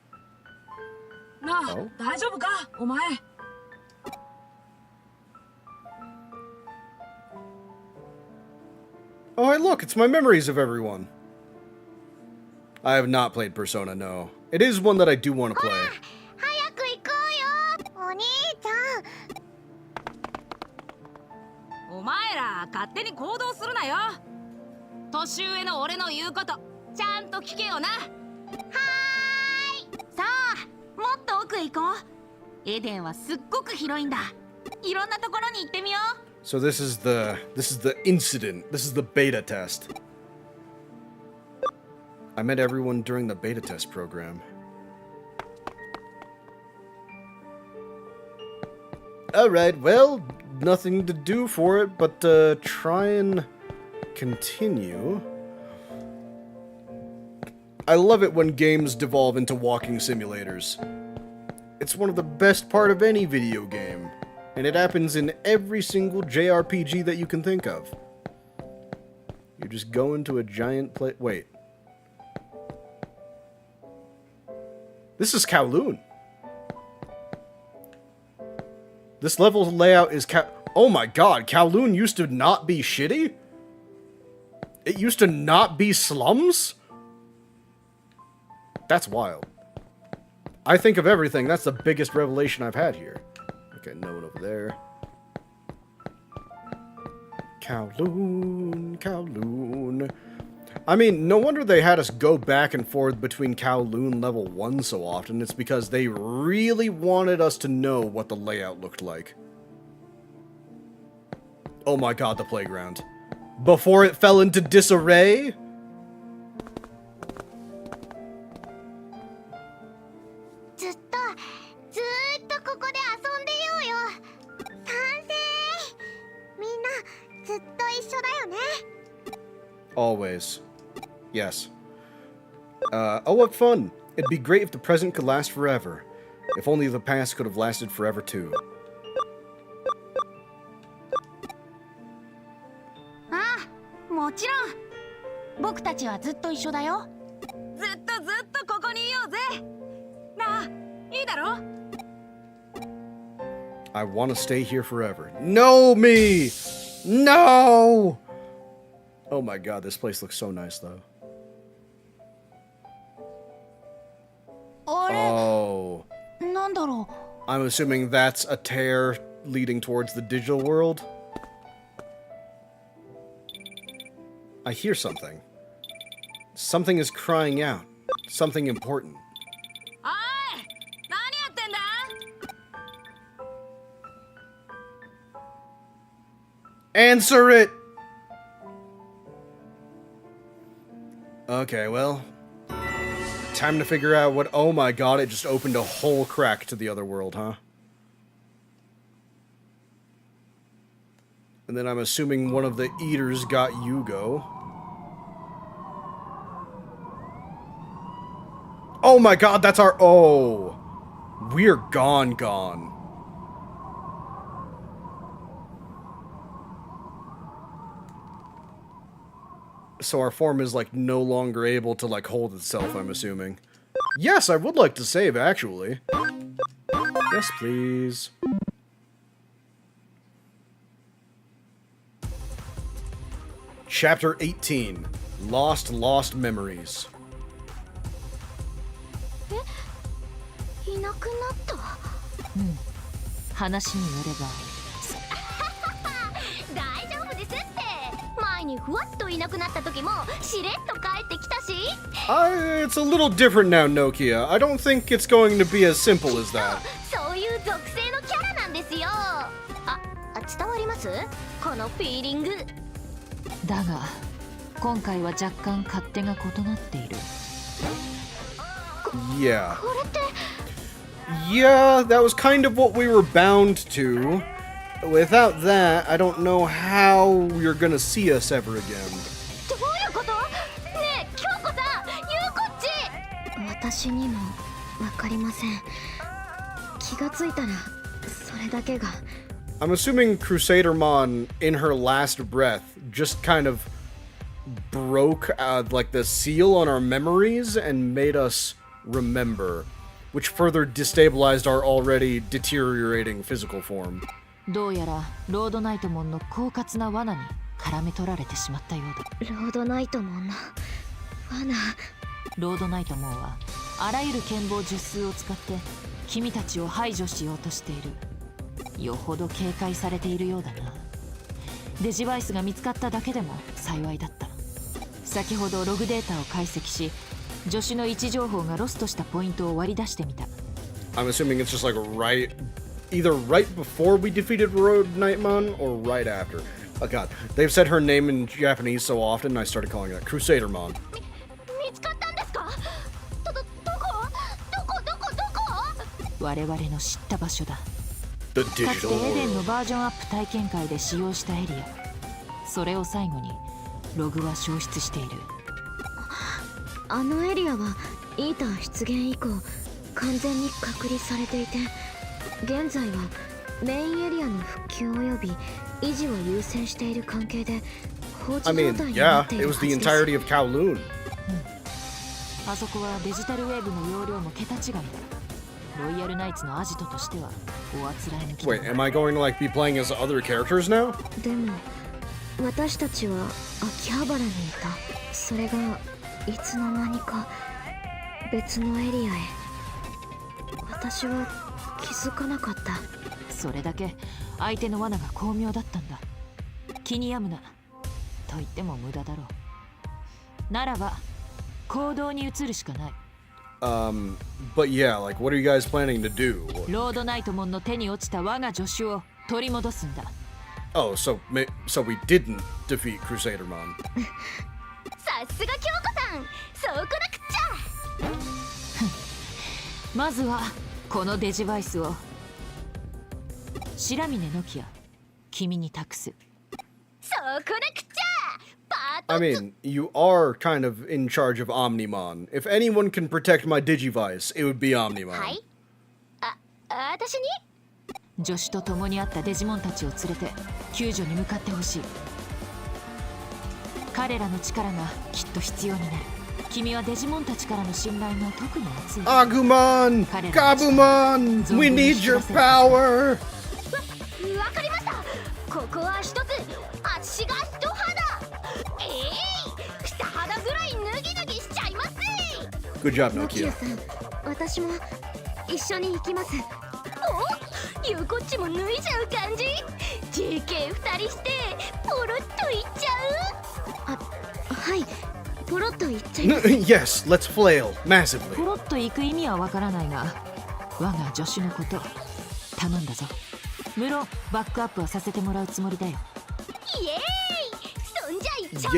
Oh? 大丈夫かお前 Oh, hey, look, it's my memories of everyone. I have not played Persona, no. It is one that I do want to play. 早く行こうよお兄ちゃんお前ら勝手に行動するなよ年上の俺の言うことちゃんと聞けよなはーいさあもっと奥へ行こうエデンはすっごく広いんだいろんなところに行ってみよう So this is the incident. This is the beta test. I met everyone during the beta test program. Alright, well, nothing to do for it, but try and continue. I love it when games devolve into walking simulators. It's one of the best part of any video game. And it happens in every single JRPG that you can think of. You just go into a giant wait. This is Kowloon. This level's layout is oh my god, Kowloon used to not be shitty? It used to not be slums? That's wild. I think of everything, that's the biggest revelation I've had here. Okay, no one over there. Kowloon, Kowloon. I mean, no wonder they had us go back and forth between Kowloon level 1 so often. It's because they really wanted us to know what the layout looked like. Oh my god, the playground. Before it fell into disarray? Always. Yes. Oh, what fun! It'd be great if the present could last forever. If only the past could have lasted forever, too. ああ、もちろん僕たちはずっと一緒だよずっとここにいようぜなあ、いいだろ I want to stay here forever. No, me! No! Oh my god, this place looks so nice, though. Oh. なんだろ I'm assuming that's a tear leading towards the digital world? I hear something. Something is crying out. Something important. うおい何やってんだ Answer it! Okay, well, time to figure out what... Oh my god, it just opened a whole crack to the other world, huh? And then I'm assuming one of the eaters got Yugo. Oh my god, that's our... Oh! We're gone. So our form is, like, no longer able to, like, hold itself, I'm assuming. Yes, I would like to save, actually. Yes, please. Chapter 18. Lost Memories. いなくなった話によれば大丈夫ですって前にふわっといなくなった時もしれっと帰ってきたし It's a little different now, Nokia. I don't think it's going to be as simple as that. そういう属性のキャラなんですよ伝わりますこのフィーリングだが今回は若干勝手が異なっている Yeah. Yeah, that was kind of what we were bound to. Without that, I don't know how you're gonna see us ever again. どういうこと？ねえ、京子さん、ゆうこっち。私にもわかりません。気がついたらそれだけが。I'm assuming crusadermon, in her last breath, just kind of broke like the seal on our memories and made us remember, which further destabilized our already deteriorating physical form. どうやらロードナイトモンの狡猾な罠に絡め取られてしまったようだ。ロードナイトモンの罠。ロードナイトモンはあらゆる剣謀術数を使って君たちを排除しようとしている。よほど警戒されているようだな。デジバイスが見つかっただけでも幸いだった。先ほどログデータを解析し、助手の位置情報がロストしたポイントを割り出してみた。I'm assuming it's just like either right before we defeated Road Nightmon or right after. Oh god, they've said her name in Japanese so often, I started calling it Crusadermon. 見つかったんですか？どこ？我々の知った場所だ。 The かつて digital エデン world. のバージョンアップ体験会で使用したエリア。それを最後にログは消失している。あのエリアはイーター出現以降完全に隔離されていて、現在はメインエリアの復旧及び維持を優先している関係で放置 I 状 mean, 態になっ yeah, てい it る was は the ずです。 entirety of Kowloon. あそこはデジタルウェーブの容量も桁違いだ。ロイヤルナイツのアジトとしてはおあつらい抜きだ。 Wait, am I going to like be playing as other characters now? でも私たちは秋葉原にいた。それがいつの間にか別のエリアへ。私は気づかなかった。それだけ相手の罠が巧妙だったんだ。気に病むな。と言っても無駄だろう。ならば行動に移るしかない。But yeah, like, what are you guys planning to do? ロードナイトモンの手に落ちた我が助手を取り戻すんだ。Oh, so we didn't defeat Crusadermon. さすが京子さん、そうこなくっちゃ。まずはこのデジバイスを白峰ノキア君に託す。そうこなくっちゃ。パート I mean, you are kind of in charge of Omnimon. If anyone can protect my Digivice, it would be Omnimon. はい。私に？助手と共にあったデジモンたちを連れて救助に向かってほしい。彼らの力がきっと必要になる。君はデジモンたちからの信頼が特に厚い。 Agumon! Gabumon! We need your power! わかりました。ここは一つ、あっしが一肌。二肌ぐらい脱ぎ脱ぎしちゃいます。 Good job, ノキ Nokia. アさん、私も一緒に行きます。お、ゆうこっちも脱いじゃう感じ。JK 二人してポロッといっちゃう。はい、ポロッと言っちゃいます。 Yes, let's flail ポ massively. ロッと行く意味はわからないが、我が助手のこと頼んだぞ。無論バックアップはさせてもらうつもりだよ。イエーイ。そんじゃいっちゃおう。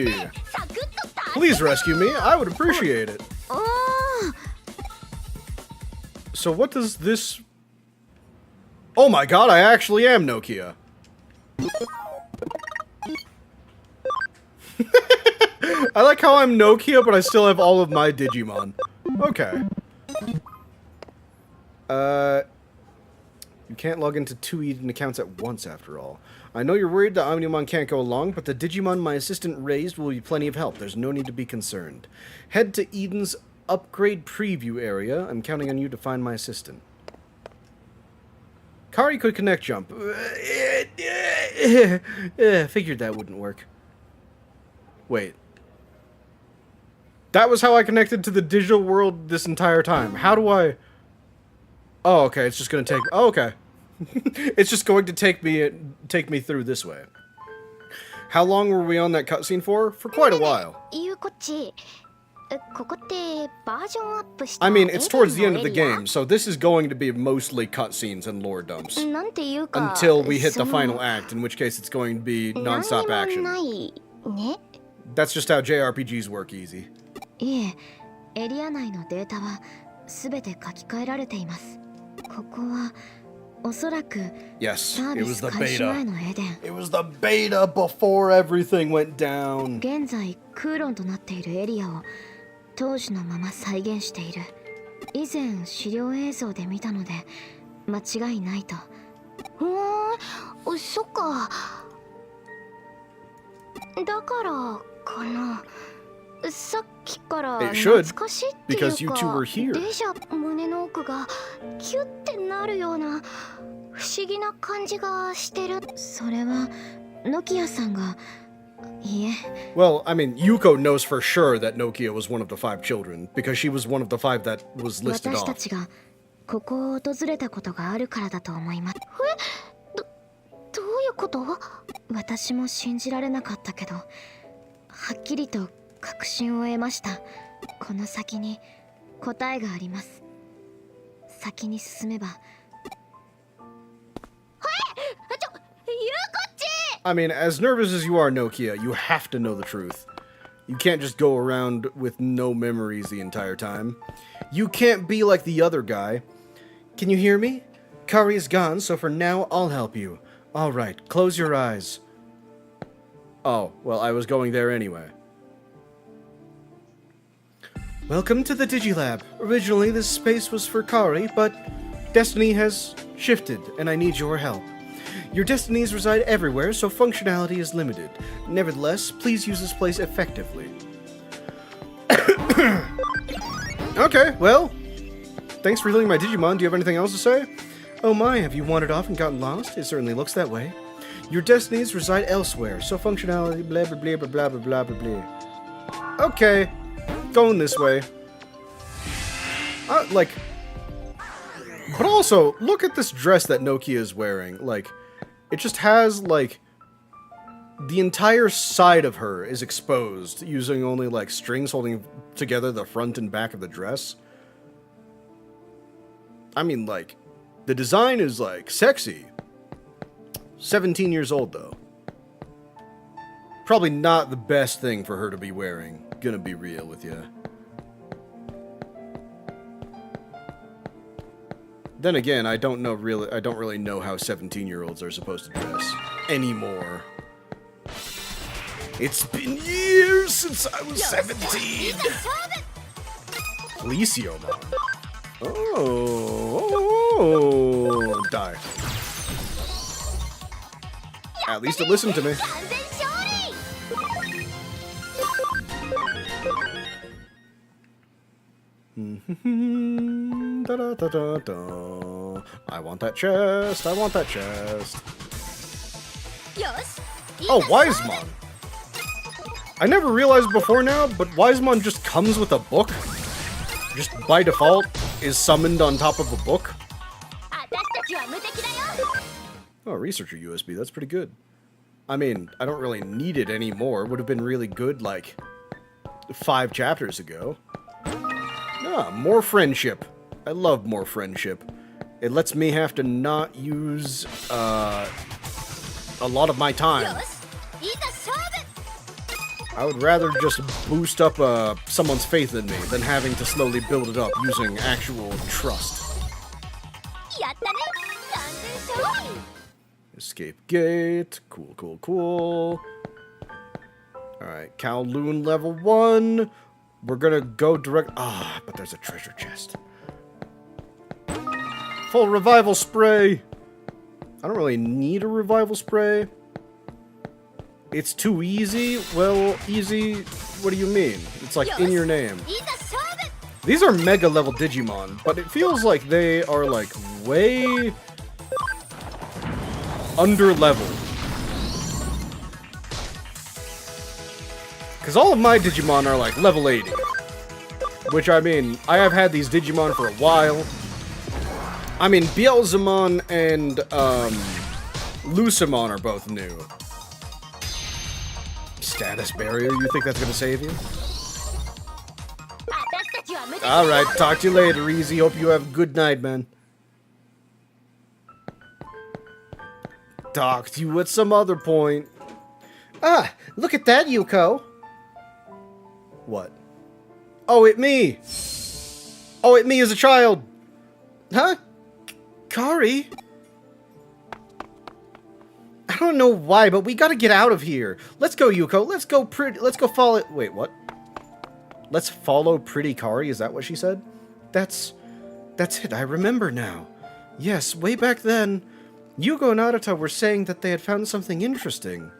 Yay! サクッとた。 Please rescue me. I would appreciate it. おー、 So what does this... Oh my god, I actually am Nokia. I like how I'm Nokia, but I still have all of my Digimon. Okay. You can't log into 2 Eden accounts at once, after all. I know you're worried that Omnimon can't go along, but the Digimon my assistant raised will be plenty of help. There's no need to be concerned. Head to Eden's upgrade preview area. I'm counting on you to find my assistant. Kari could connect jump. Figured that wouldn't work. Wait. That was how I connected to the digital world this entire time. How do I... Oh, okay, it's just gonna take... Oh, okay. It's just going to take me through this way. How long were we on that cutscene for? For quite a while. ゆうこっち、ここってバージョンアップした。 I mean, it's towards the end of the game, so this is going to be mostly cutscenes and lore dumps. なんていうか、 Until we hit the その final act, in which case it's going to be non-stop 何に action. もないね。 That's just how JRPGs work, easy. いえ、エリア内のデータは全て書き換えられています。ここはおそらく Yes, サー it ビ was ス the 開始前 beta. のエデン。 It was the beta before everything went down. 現在空論となっているエリアを当時のまま再現している。以前資料映像で見たので間違いないと。そっか。だからかな。さっきから懐かしいっていうか、 because you two were here. デジャ胸の奥がキュッてなるような不思議な感じがしてる。それはノキアさんが。いえ。 Well, I mean, Yuko knows for sure that Nokia was one of the 5 children, because she was one of the 5 that was listed 私た off. ちがここを訪れたことがあるからだと思います。どういうこと？私も信じられなかったけど、はっきりと確信を得ました。この先に答えがあります。先に進めば。I mean, as nervous as you are, Nokia, you have to know the truth. You can't just go around with no memories the entire time. You can't be like the other guy. Can you hear me? Kari is gone, so for now, I'll help you. Alright, close your eyes. Oh, well, I was going there anyway. Welcome to the Digilab. Originally, this space was for Kari, but destiny has shifted, and I need your help. Your destinies reside everywhere, so functionality is limited. Nevertheless, please use this place effectively. Okay, well, thanks for healing my Digimon. Do you have anything else to say? Oh my, have you wandered off and gotten lost? It certainly looks that way. Your destinies reside elsewhere, so functionality blah blah blah blah blah blah blah blah. Okay, going this way. Like, but also, look at this dress that Nokia is wearing. Like, it just has, like, the entire side of her is exposed, using only, like, strings holding together the front and back of the dress. I mean, like, the design is, like, sexy. 17 years old, though. Probably not the best thing for her to be wearing. Gonna be real with you. Then again, I don't really know how 17-year-olds are supposed to dress anymore. It's been years since I was 17. Felicio-mon. Oh, die. At least it listened to me. Da, da, da, da, da. I want that chest. I want that chest. Oh, Wisemon. I never realized before now, but Wisemon just comes with a book. Just by default is summoned on top of a book. Oh, researcher USB. That's pretty good. I mean, I don't really need it anymore. Would have been really good, like, 5 chapters ago. Ah, more friendship. I love more friendship. It lets me have to not use, a lot of my time. I would rather just boost up, someone's faith in me than having to slowly build it up using actual trust. Escape gate. Cool, cool, cool. Alright, Kowloon level 1. We're gonna go direct... Ah, but there's a treasure chest. Full revival spray! I don't really need a revival spray. It's too easy? Well, easy... What do you mean? It's like in your name. These are mega level Digimon, but it feels like they are like way... under level. Because all of my Digimon are like level 80. Which, I mean, I have had these Digimon for a while. I mean, Beelzemon and Lucemon are both new. Status barrier, you think that's gonna save you? Alright, talk to you later, Easy. Hope you have a good night, man. Talk to you at some other point. Ah, look at that, Yuko. What? Oh, it me! Oh, it me as a child! Huh? Kari? I don't know why, but we gotta get out of here. Let's go, Yuko. Let's go follow... Wait, what? Let's follow Pretty Kari? Is that what she said? That's it. I remember now. Yes, way back then, Yugo and Arata were saying that they had found something interesting.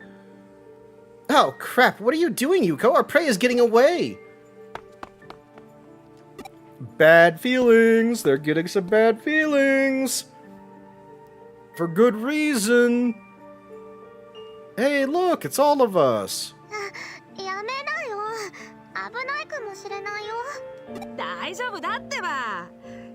Oh, crap. What are you doing, Yuko? Our prey is getting away. Bad feelings. They're getting some bad feelings. For good reason. Hey, look, it's all of us. やめなよ。危ないかもしれないよ。大丈夫だってば。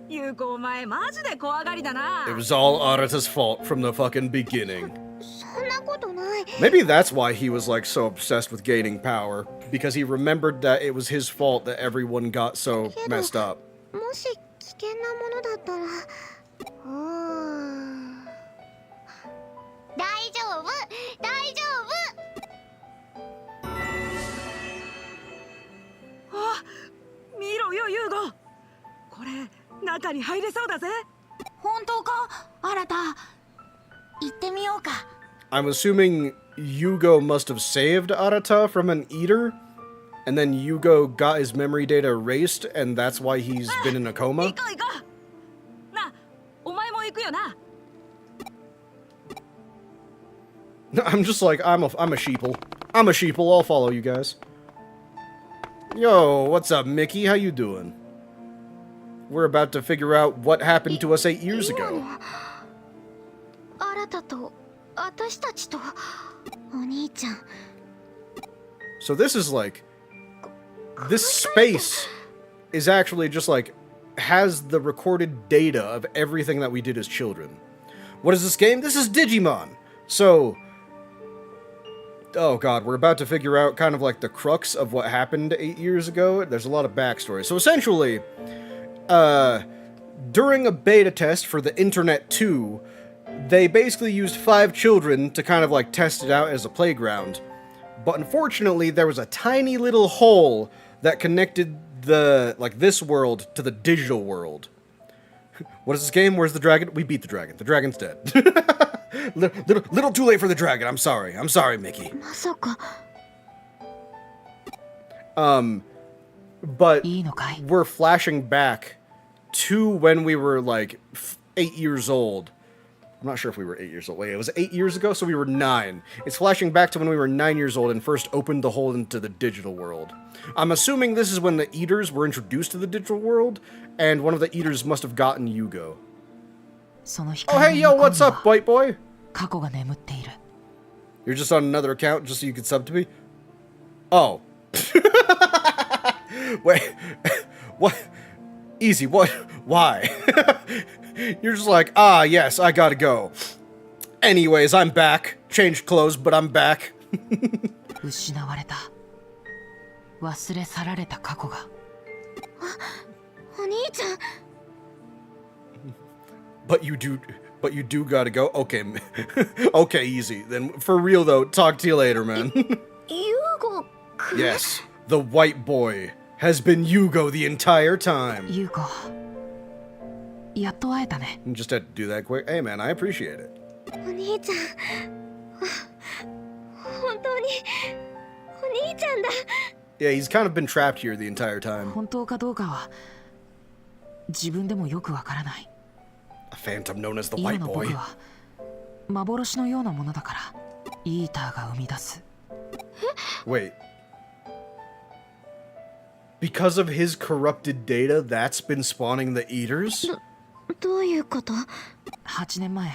ユウコお前マジで怖がりだな。 It was all Arata's fault from the fucking beginning. そんなことない。 Maybe that's why he was like so obsessed with gaining power. Because he remembered that it was his fault that everyone got so messed up. もし危険なものだったら。大丈夫、大丈夫。あ、見ろよユウゴ。これ中に入れそうだぜ。本当か、新た。行ってみようか。I'm assuming Yugo must have saved Arata from an eater, and then Yugo got his memory data erased, and that's why he's been in a 行 coma? こう行こう。な、お前も行くよな。 I'm just like, I'm a sheeple. I'm a sheeple, I'll follow you guys. Yo, what's up, Mickey? How you doing? We're about to figure out what happened to us 8 years ago. 新たと私たちとお兄ちゃん。 So this is like... This space is actually just like... has the recorded data of everything that we did as children. What is this game? This is Digimon! So... Oh god, we're about to figure out kind of like the crux of what happened 8 years ago. There's a lot of backstory. So essentially, during a beta test for the Internet 2, they basically used 5 children to kind of like test it out as a playground. But unfortunately, there was a tiny little hole that connected the, like, this world to the digital world. What is this game? Where's the dragon? We beat the dragon. The dragon's dead. Little too late for the dragon. I'm sorry. I'm sorry, Mickey. まさか。 But いいのかい？ we're flashing back to when we were like 8 years old. I'm not sure if we were 8 years old. Wait, it was 8 years ago, so we were 9. It's flashing back to when we were 9 years old and first opened the hole into the digital world. I'm assuming this is when the Eaters were introduced to the digital world, and one of the Eaters must have gotten Yugo. その Oh, hey, yo, what's up, white boy? 過去が眠っている。 You're just on another account just so you could sub to me? Oh. Wait. What? Easy, what? Why? You're just like, ah, yes, I gotta go. Anyways, I'm back. Changed clothes, but I'm back. 失われた。忘れ去られた過去が。お兄ちゃん。 But you do gotta go? Okay, okay, easy. Then, for real though, talk to you later, man. ユウゴくん。 Yes, the white boy has been Yugo the entire time. 優子、やっと会えたね。 Just had to do that quick. Hey, man, I appreciate it. お兄ちゃん。本当にお兄ちゃんだ。 Yeah, he's kind of been trapped here the entire time. 本当かどうかは自分でもよくわからない。 A phantom known as the 今 white の boy. 僕は幻のようなものだから、イーターが生み出す。 Wait. Because of his corrupted data, that's been spawning the Eaters? どういうこと？ 8年前、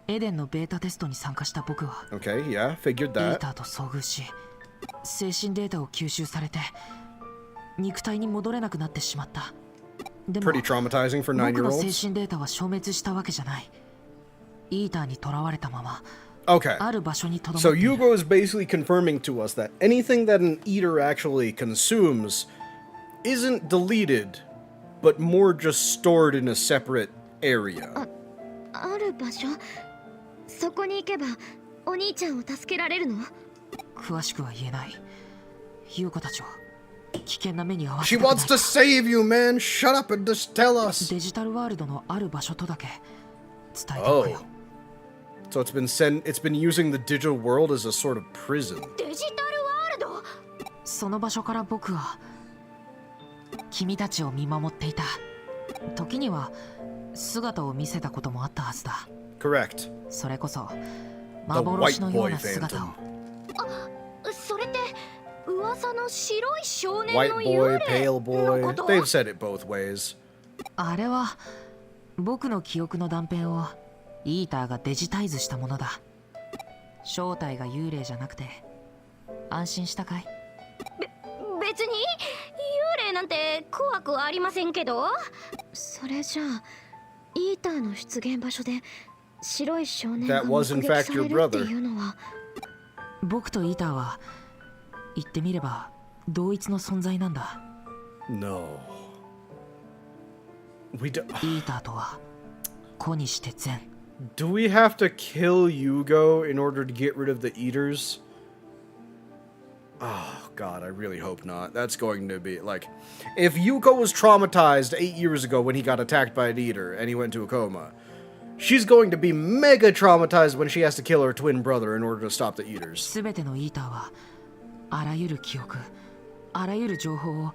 エデンのベータテストに参加した僕は、 Okay, yeah, figured イー that. ターと遭遇し、精神データを吸収されて、肉体に戻れなくなってしまった。でも、 Pretty traumatizing for 僕の精 9-year-olds. 神データは消滅したわけじゃない。イーターに囚われたまま、 Okay. ある場所にとどま So っている。 Yugo is basically confirming to us that anything that an eater actually consumes isn't deleted, but more just stored in a separate area. ある場所？そこに行けばお兄ちゃんを助けられるの？詳しくは言えない。優子たちは危険な目に遭わせ She たくない wants to save you, man. Shut up and just tell us. デジタルワールドのある場所とだけ伝えておくよ。 So it's been using the digital world as a sort of prison. デジタルワールド。その場所から僕は君たちを見守っていた。時には姿を見せたこともあったはずだ。 Correct. それこそ The 幻 white のよう boy な姿を。 phantom. それって噂の白い少年 White の boy, 幽霊 pale の boy. こと？ They've said it both ways. あれは僕の記憶の断片をイーターがデジタイズしたものだ。正体が幽霊じゃなくて安心したかい？別に幽霊なんて怖くはありませんけど。それじゃあイーターの出現場所で白い少年が That 目 was in 撃 fact され your るって brother. いうのは。僕とイーターは言ってみれば同一の存在なんだ。 No. We do. イーターとは子にして善。 Do we have to kill Yugo in order to get rid of the eaters? Oh, God, I really hope not. That's going to be, like... If Yugo was traumatized 8 years ago when he got attacked by an eater and he went into a coma, she's going to be mega traumatized when she has to kill her twin brother in order to stop the eaters. すべてのイーターはあらゆる記憶、あらゆる情報を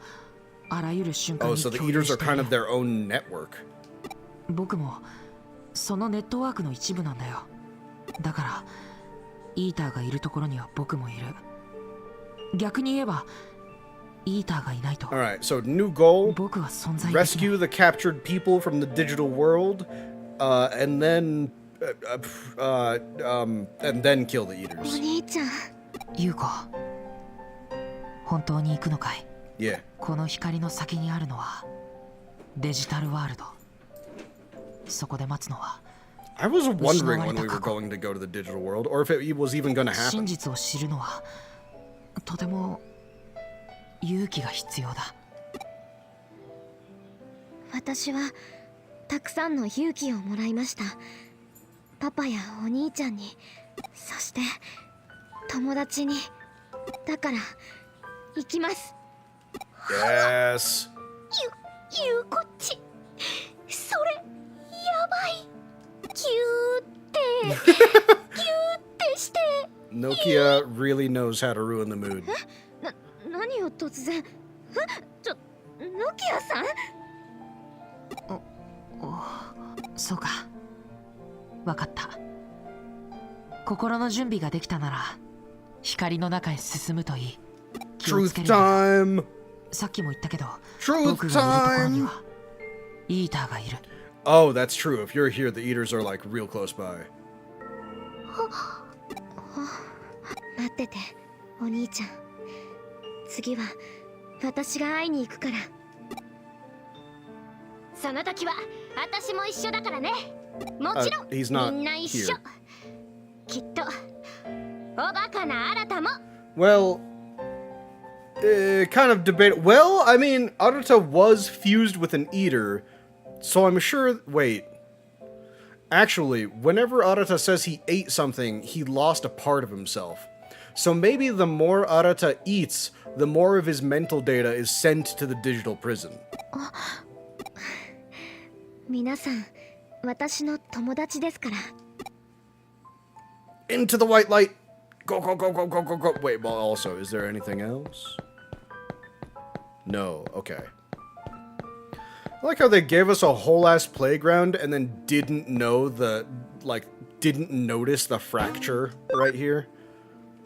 あらゆる瞬間 Oh, に so the 共有 eaters し are てい kind る of。their own network. 僕もそのネットワークの一部なんだよ。だからイーターがいるところには僕もいる。逆に言えばイーターがいないと Alright, so new goal. 僕は存在できない。 Rescue the captured people from the digital world, and then kill the お eaters. 兄ちゃん。ユウコ、本当に行くのかい？ Yeah. この光の先にあるのはデジタルワールド。そこで待つのは I was wondering when we were going to go to the digital world, or if it was even going to 真 happen. 実を知るのはとても勇気が必要だ。私はたくさんの勇気をもらいました。パパやお兄ちゃんに、そして友達に。だから行きます。 Yes. ゆうこっち、それやばい。キューってキューってして。 Nokia really knows how to ruin the mood. 何を突然。ノキアさん。そうか、わかった。心の準備ができたなら光の中へ進むといい。気をつけ Truth れば。 time. さっきも言ったけど Truth 僕がいるところに time. はイーターがいる。 Oh, that's true. If you're here, the eaters are like real close by. 待ってて、お兄ちゃん。次は私が会いに行くから。その時は私も一緒だからね。もちろん、 he's not みんな一緒 here.。きっとおバカな新も。 Well, kind of debate. Well, I mean, Arata was fused with an eater, so I'm sure. Wait. Actually, whenever Arata says he ate something, he lost a part of himself. So maybe the more Arata eats, the more of his mental data is sent to the digital prison. 皆さん、私の友達ですから。 Into the white light! Go, go, go, go, go, go, go. Wait, well, also, is there anything else? No, okay. I like how they gave us a whole ass playground and then didn't know didn't notice the fracture right here.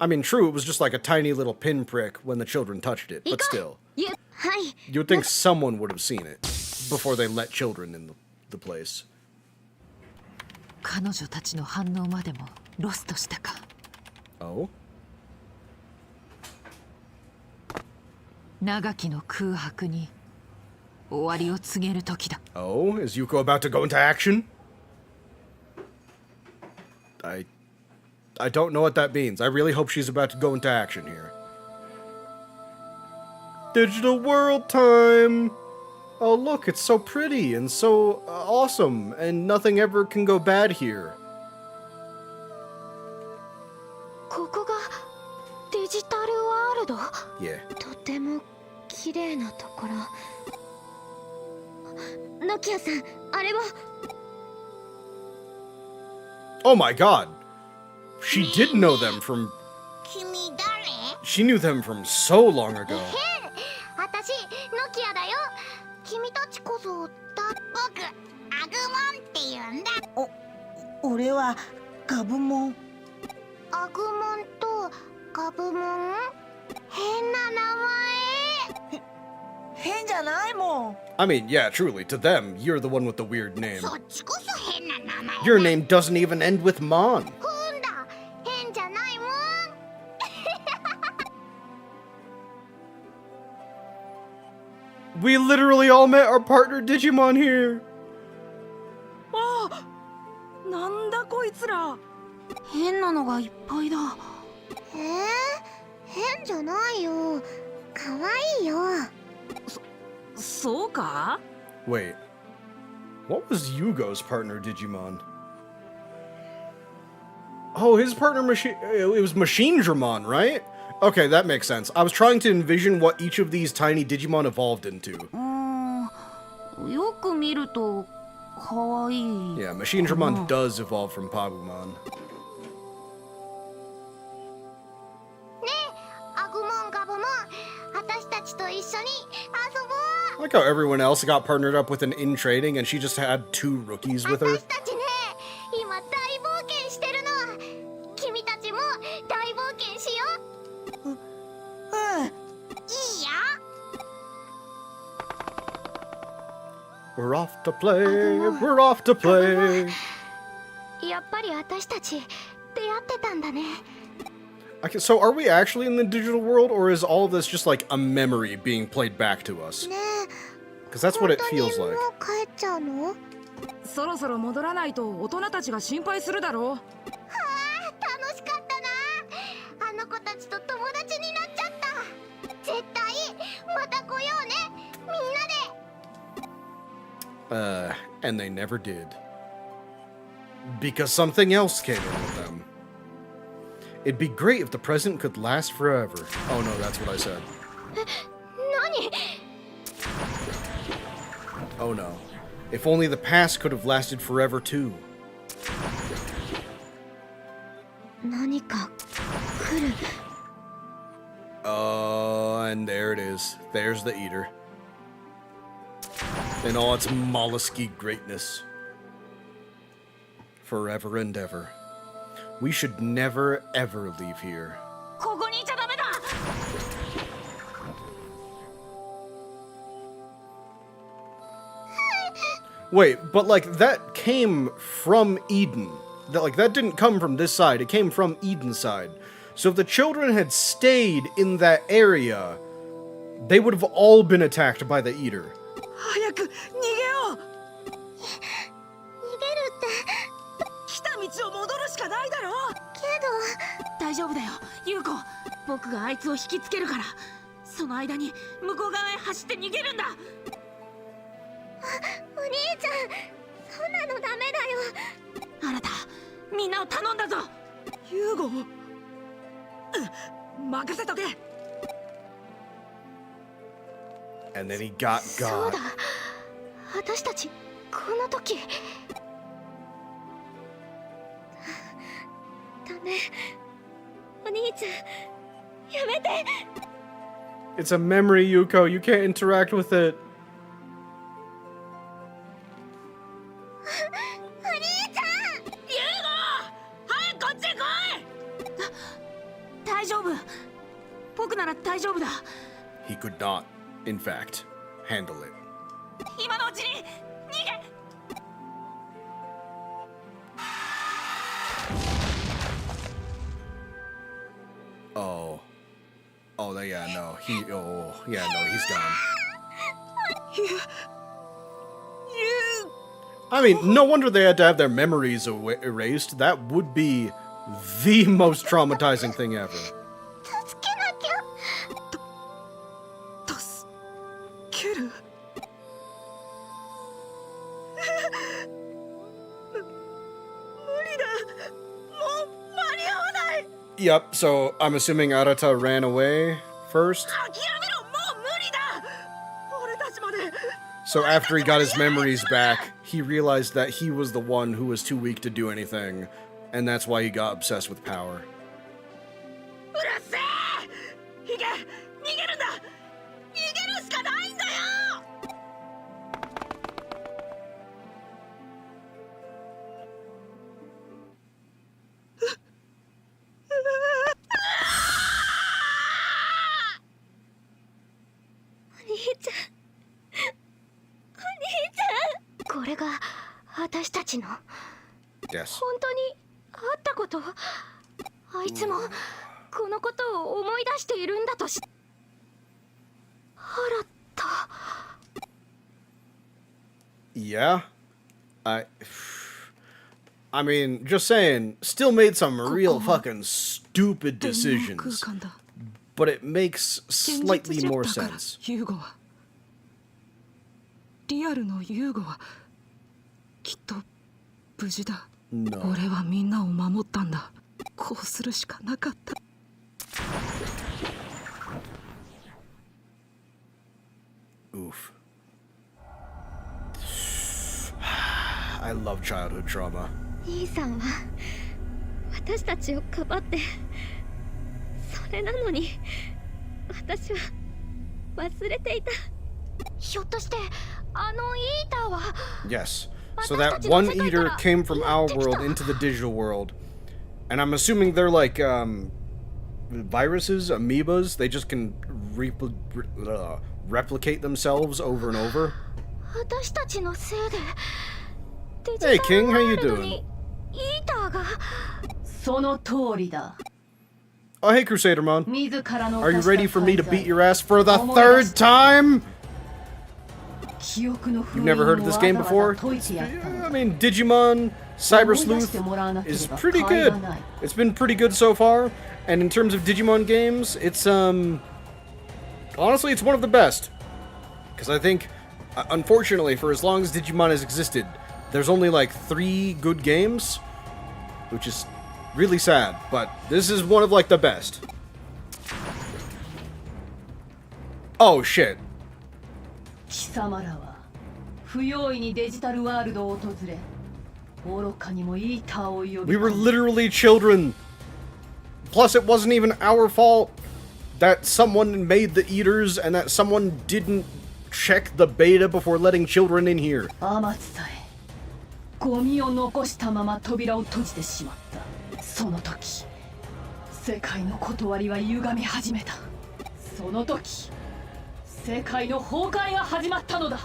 I mean, true, it was just like a tiny little pinprick when the children touched it, but still. はい。 You'd think someone would have seen it before they let children in the place. 彼女たちの反応までもロストしたか。 Oh? 長きの空白に終わりを告げる時だ。 Oh? Is Yuko about to go into action? I don't know what that means. I really hope she's about to go into action here. Digital world time! Oh look, it's so pretty and so awesome, and nothing ever can go bad here. ここがデジタルワールド。 Yeah. とても綺麗なところ。ノキアさん、あれは。 Oh my god. She did know them from... 君誰？ She knew them from so long ago. 私ノキアだよ。君たちこそ僕アグモンって言うんだ。俺はガブモン。アグモンとガブモン、変な名前。変じゃないもん。 I mean, yeah, truly, to them, you're the one with the weird name. そっちこそ変な名前。 Your name doesn't even end with Mon. ほんだ、変じゃないもん。 We literally all met our partner Digimon here. なんだこいつら。変なのがいっぱいだ。変じゃないよ。可愛いよ。そうか？ Wait, what was Yugo's partner Digimon? Oh, his partner it was Machinedramon, right? Okay, that makes sense. I was trying to envision what each of these tiny Digimon evolved into. よく見ると可愛い。 Yeah, Machinedramon does evolve from Pagumon. アグモンガブモン、私たちと一緒に遊ぼ I like how everyone else got partnered up with an in trading and she just had 2 rookies う。 with her. 私たちね、今大冒険してるの。君たちも大冒険しよう。いいよ。 We're off to play, we're off to play. やっぱり私たち出会ってたんだね。 Okay, so are we actually in the digital world, or is all of this just like a memory being played back to us? ね Because that's what it feels え、 like. もう帰っちゃうの？そろそろ戻らないと大人たちが心配するだろう。楽しかったな。あの子たちと友達になっちゃった。絶対また来ようね。みんなで。 And they never did. Because something else came in with them. It'd be great if the present could last forever. Oh no, that's what I said. 何？ Oh no. If only the past could have lasted forever too. 何か来る。 And there it is. There's the eater. In all its mollusky greatness. Forever and ever. We should never ever leave here. ここにいちゃダメだ。 Wait, but like that came from Eden. That didn't come from this side. It came from Eden's side. So if the children had stayed in that area, they would have all been attacked by the eater. 早く逃げよう。逃げるって来た道を戻るしかないだろう。け大丈夫だよ、ユウコ。僕があいつを引きつけるから。その間に向こう側へ走って逃げるんだ。ど、お兄ちゃん、そんなのダメだよ。あなた、みんなを頼んだぞ。ユウゴ、任せとけ。 And then he got そう God. だ。私たちこの時。ダメ。お兄ちゃん、やめて。 It's a memory, Yuko. You can't interact with it. お兄ちゃん、ユウゴ、早くこっちへ来い。大丈夫。僕なら大丈夫だ。 He could not, in fact, handle it. 今のうちに逃げ。 Oh. Oh, yeah, no. He's gone. I mean, no wonder they had to have their memories erased. That would be the most traumatizing thing ever. 助けなきゃ。助ける。無理だ。もう間に合わない。 Yep, so I'm assuming Arata ran away first. 諦めろ、もう無理だ。So after he got his memories back, he realized that he was the one who was too weak to do anything, and that's why he got obsessed with power. うるせえ。ヒゲ、逃げるんだ。逃げるしかないんだよ。お兄ちゃん。お兄ちゃん。これが私たちの Yes. 本当にあったこと。あいつもこのことを思い出しているんだとし。新た。Yeah. I mean, just saying, still made some real fucking stupid decisions. But it makes slightly more sense. ユーゴはリアルのユーゴはきっと無事だ。 No. 俺はみんなを守ったんだ。こうするしかなかった。 Oof. I love childhood trauma. 兄さんは私たちをかばって、それなのに私は忘れていた。ひょっとしてあのイーターは。 Yes. So that one eater came from our world into the digital world. And I'm assuming they're like, viruses, amoebas. They just can replicate themselves over and over. 私たちのせいで。 Hey King, how you doing? イーターが。その通りだ。 Oh hey crusadermon. 自らの Are you ready for me to beat your ass for the third time? You've never heard of this game before? I mean, Digimon, CyberSleuth is pretty good. It's been pretty good so far. And in terms of Digimon games, it's, honestly, it's one of the best. Because I think, unfortunately, for as long as Digimon has existed, there's only like 3 good games, which is really sad, but this is one of like the best. Oh shit. 貴様らは不用意にデジタルワールドを訪れ、愚かにもイーターを呼び込んだ。 We were literally children. Plus, it wasn't even our fault that someone made the eaters and that someone didn't check the beta before letting children in here. アマツさえゴミを残したまま扉を閉じてしまった。その時、世界の断りは歪み始めた。その時、世界の崩壊が始まったのだ。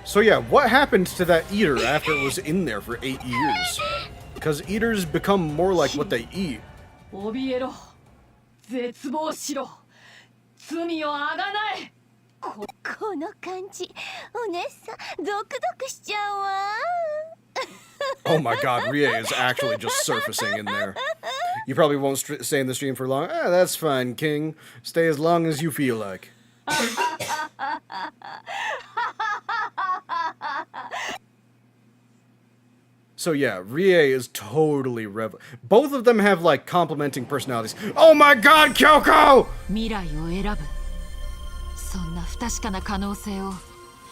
So yeah, what happened to that eater after it was in there for 8 years? Because eaters become more like what they eat. 怯えろ、絶望しろ、罪をあがない。この感じ、お姉さんゾクゾクしちゃうわ。 Oh my god, Rie is actually just surfacing in there. You probably won't stay in the stream for long. Ah, that's fine, King. Stay as long as you feel like. So yeah, Rie is totally both of them have like complementing personalities. Oh my god, Kyoko! 未来を選ぶ。そんな不確かな可能性を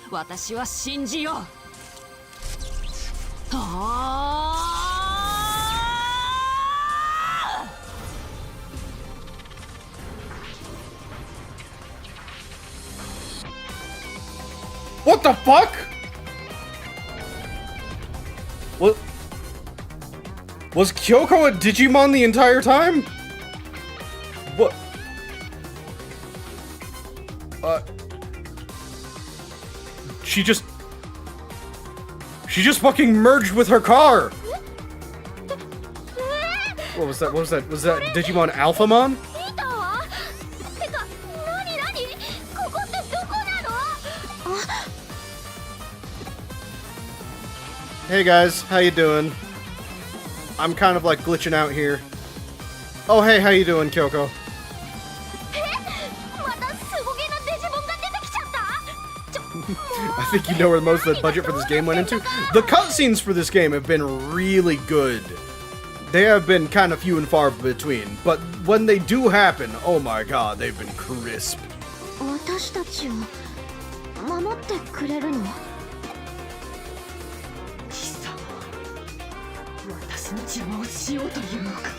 私は信じよう。What the fuck? What? Was Kyoko a Digimon the entire time? What? She just fucking merged with her car! What was that? What was that? Was that Digimon Alphamon? イーターは？てか、なに？ここってどこなの？ Hey guys, how you doing? I'm kind of like glitching out here. Oh hey, how you doing, Kyoko? またすごげなデジモンが出てきちゃった。 I think you know where most of the budget for this game went into. The cutscenes for this game have been really good. They have been kind of few and far between, but when they do happen, oh my god, they've been crisp. 私たちを守ってくれるの？貴様、私の邪魔をしようというのか。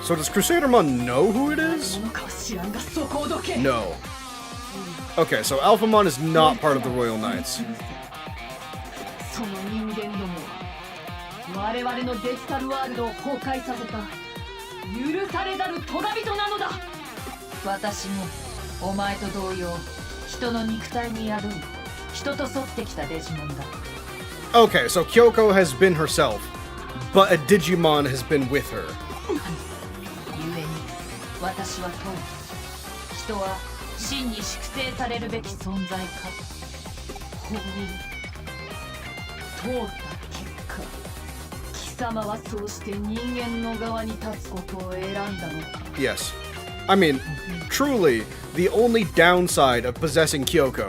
So does crusadermon know who it is? 何者かは知らんがそこをどけ。 No. Okay, so alphamon is not part of the Royal Knights. その人間どもは我々のデジタルワールドを崩壊させた許されざる咎人なのだ。私もお前と同様、人の肉体に宿り、人と沿ってきたデジモンだ。 Okay, so Kyoko has been herself, but a Digimon has been with her. 故に私は問う。人は真に粛清されるべき存在か。法を通った結果、貴様はそうして人間の側に立つことを選んだのか。 Yes. I mean, truly, the only downside of possessing Kyoko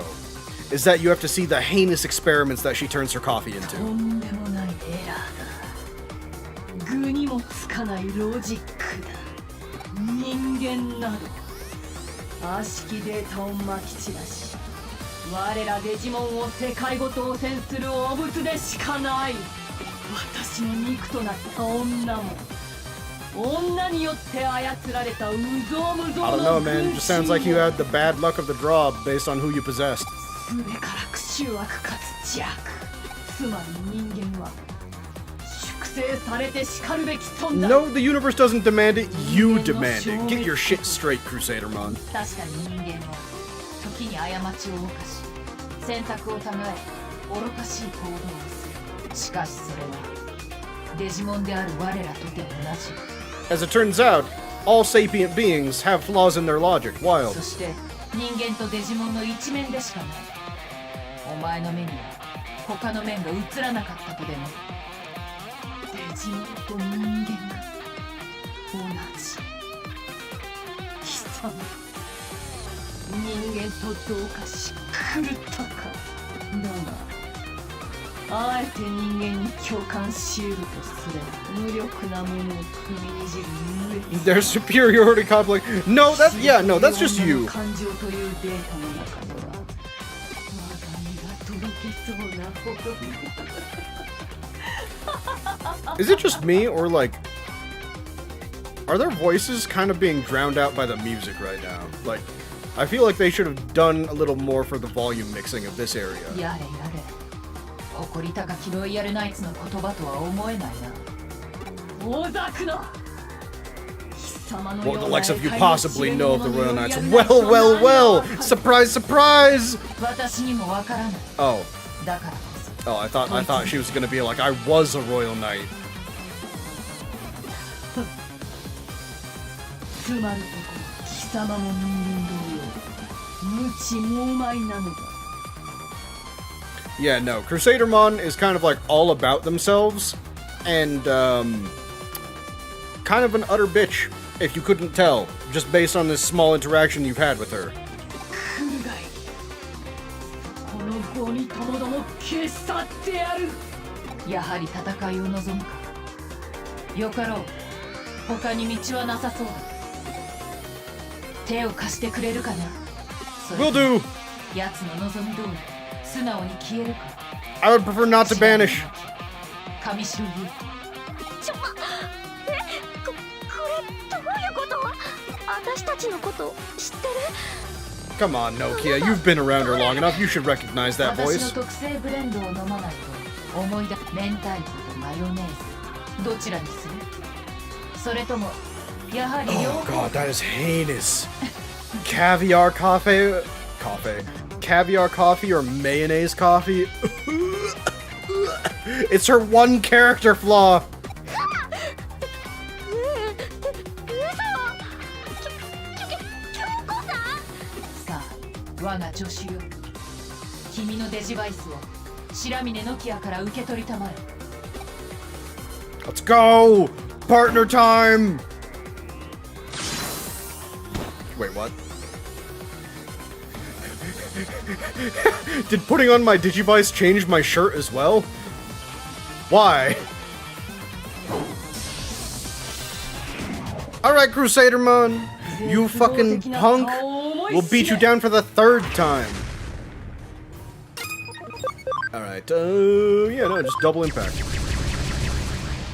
is that you have to see the heinous experiments that she turns her coffee と into. んでもないエラーだ。具にもつかないロジックだ。人間など悪しきデータをまき散らし、我らデジモンを世界ごと汚染する汚物でしかない。私の肉となった女も女によって操られたうぞうむぞう I don't の know, man. It 軍 just sounds like 神 you を had the bad luck of the draw based on who you possessed. すべからく醜悪かつ邪悪。つまり人間は粛清されてしかるべき存在。 No, the universe doesn't demand it. You demand it. Get your shit straight, crusadermon. 確かに人間は時に過ちを犯し、選択をたがえ愚かしい行動をする。しかしそれはデジモンである我らとて同じ。 As it turns out, all sapient beings have flaws in their logic. Wild. そして人間とデジモンの一面でしかない。お前の目には他の面が映らなかったとでも。デジモンと人間が同じ。貴様、人間と同化し狂ったか。だがあえて人間に共感しうるとすれば無力なものを踏みにじる無益。 Their superiority complex. No, that's just you. 感情というデータの中には我が身がとろけそうなほどに。 Is it just me, or like, are their voices kind of being drowned out by the music right now? Like, I feel like they should have done a little more for the volume mixing of this area. やれやれ、誇り高きロイヤルナイツの言葉とは思えないな。大ざくな。 What the likes of you possibly know of the Royal Knights? Well, well, well! Surprise, surprise! 私にもわからない。 Oh, だからこそ。 I thought she was gonna be like, I was a Royal Knight. つまるところ貴様も人間同様無知猛昧なのだ。 Yeah, no, crusadermon is kind of like all about themselves, and kind of an utter bitch, if you couldn't tell, just based on this small interaction you've had with her. 来るがいい。このゴミともども消し去ってやる。やはり戦いを望むか。よかろう。他に道はなさそうだ。手を貸してくれるかな。それ Will do! 奴の望み通り素直に消えるか。 I would prefer not to banish. 神城優。ちょこれどういうこと？私たちのこと知ってる？ Come on, Nokia, you've been around her long enough, you should recognize that 私 voice. の特製ブレンドを飲まないと思い出す。明太子とマヨネーズどちらにする？それともやはり両 Oh 方。 god, that is heinous. Caviar coffee? Caviar coffee or mayonnaise coffee? It's her one character flaw. さあ、我が助手よ。君のデジバイスを白峰ノキアから受け取りたまえ。 Let's go! Partner time! Wait, what? Did putting on my Digivice change my shirt as well? Why? Alright, Crusadermon! You fucking punk! We'll beat you down for the third time! Alright, yeah, no, just double impact.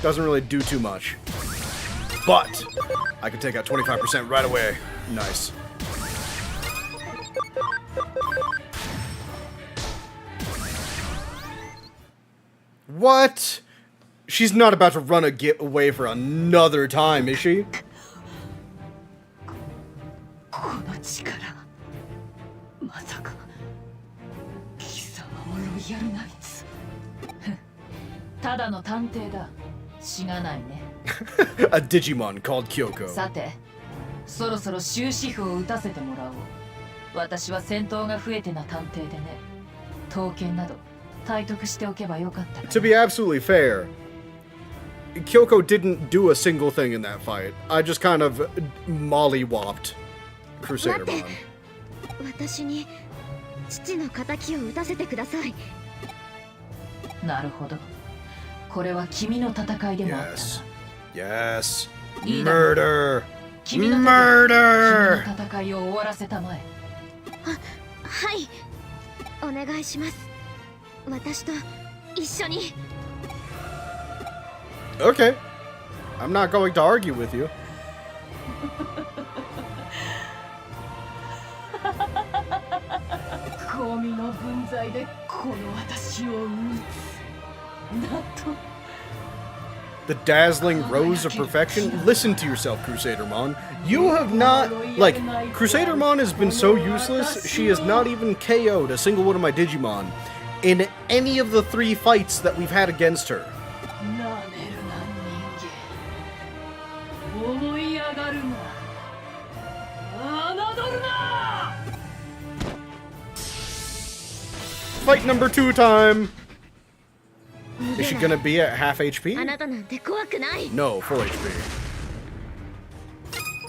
Doesn't really do too much. But I can take out 25% right away. Nice. What? She's not about to run away for another time, is she? この力まさか貴様もロイヤルナイツただの探偵だ。しがないね。A Digimon called Kyoko. さて、そろそろ終止符を打たせてもらおう。私は戦闘が増えてな探偵でね。刀剣など体得しておけばよかったかな。 To be absolutely fair, Kyoko didn't do a single thing in that fight. I just kind of mollywopped crusadermon. 私に父の仇を討たせてください。なるほど。これは君の戦いでもあったな。 Yes. いいだろう。 Murder. 君の手で Murder. 君の戦いを終わらせたまえ。はい、お願いします。私と一緒に。 Okay. I'm not going to argue with you. ゴミの分際でこの私を撃つ。なんと The dazzling rose of perfection? Listen to yourself, Crusadermon. You have not... Like, Crusadermon has been so useless, she has not even KO'd a single one of my Digimon in any of the 3 fights that we've had against her. なめるな人間思い上がるな侮るな Fight number 2 time! Is she gonna be at half あ HP? なたなんて怖くない。 No, full HP.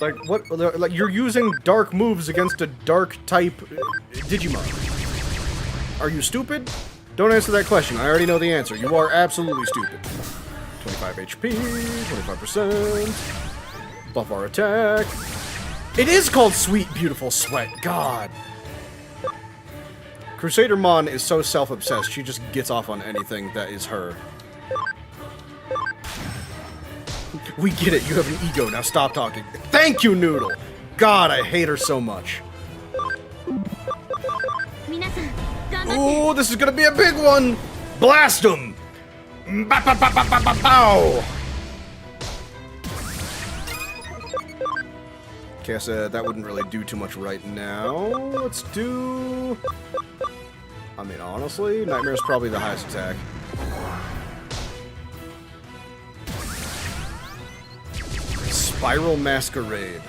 Like, what? Like, you're using dark moves against a dark type Digimon. Are you stupid? Don't answer that question. I already know the answer. You are absolutely stupid. 25 HP, 25%. Buff our attack. It is called Sweet Beautiful Sweat. God. Crusadermon is so self-obsessed, she just gets off on anything that is her. We get it, you have an ego, now stop talking. Thank you, Noodle! God, I hate her so much. 皆さん頑張って。 Oh, this is gonna be a big one! Blast him! Bow! Okay, so that wouldn't really do too much right now. Let's do... I mean, honestly, Nightmare's probably the highest attack. Spiral Masquerade.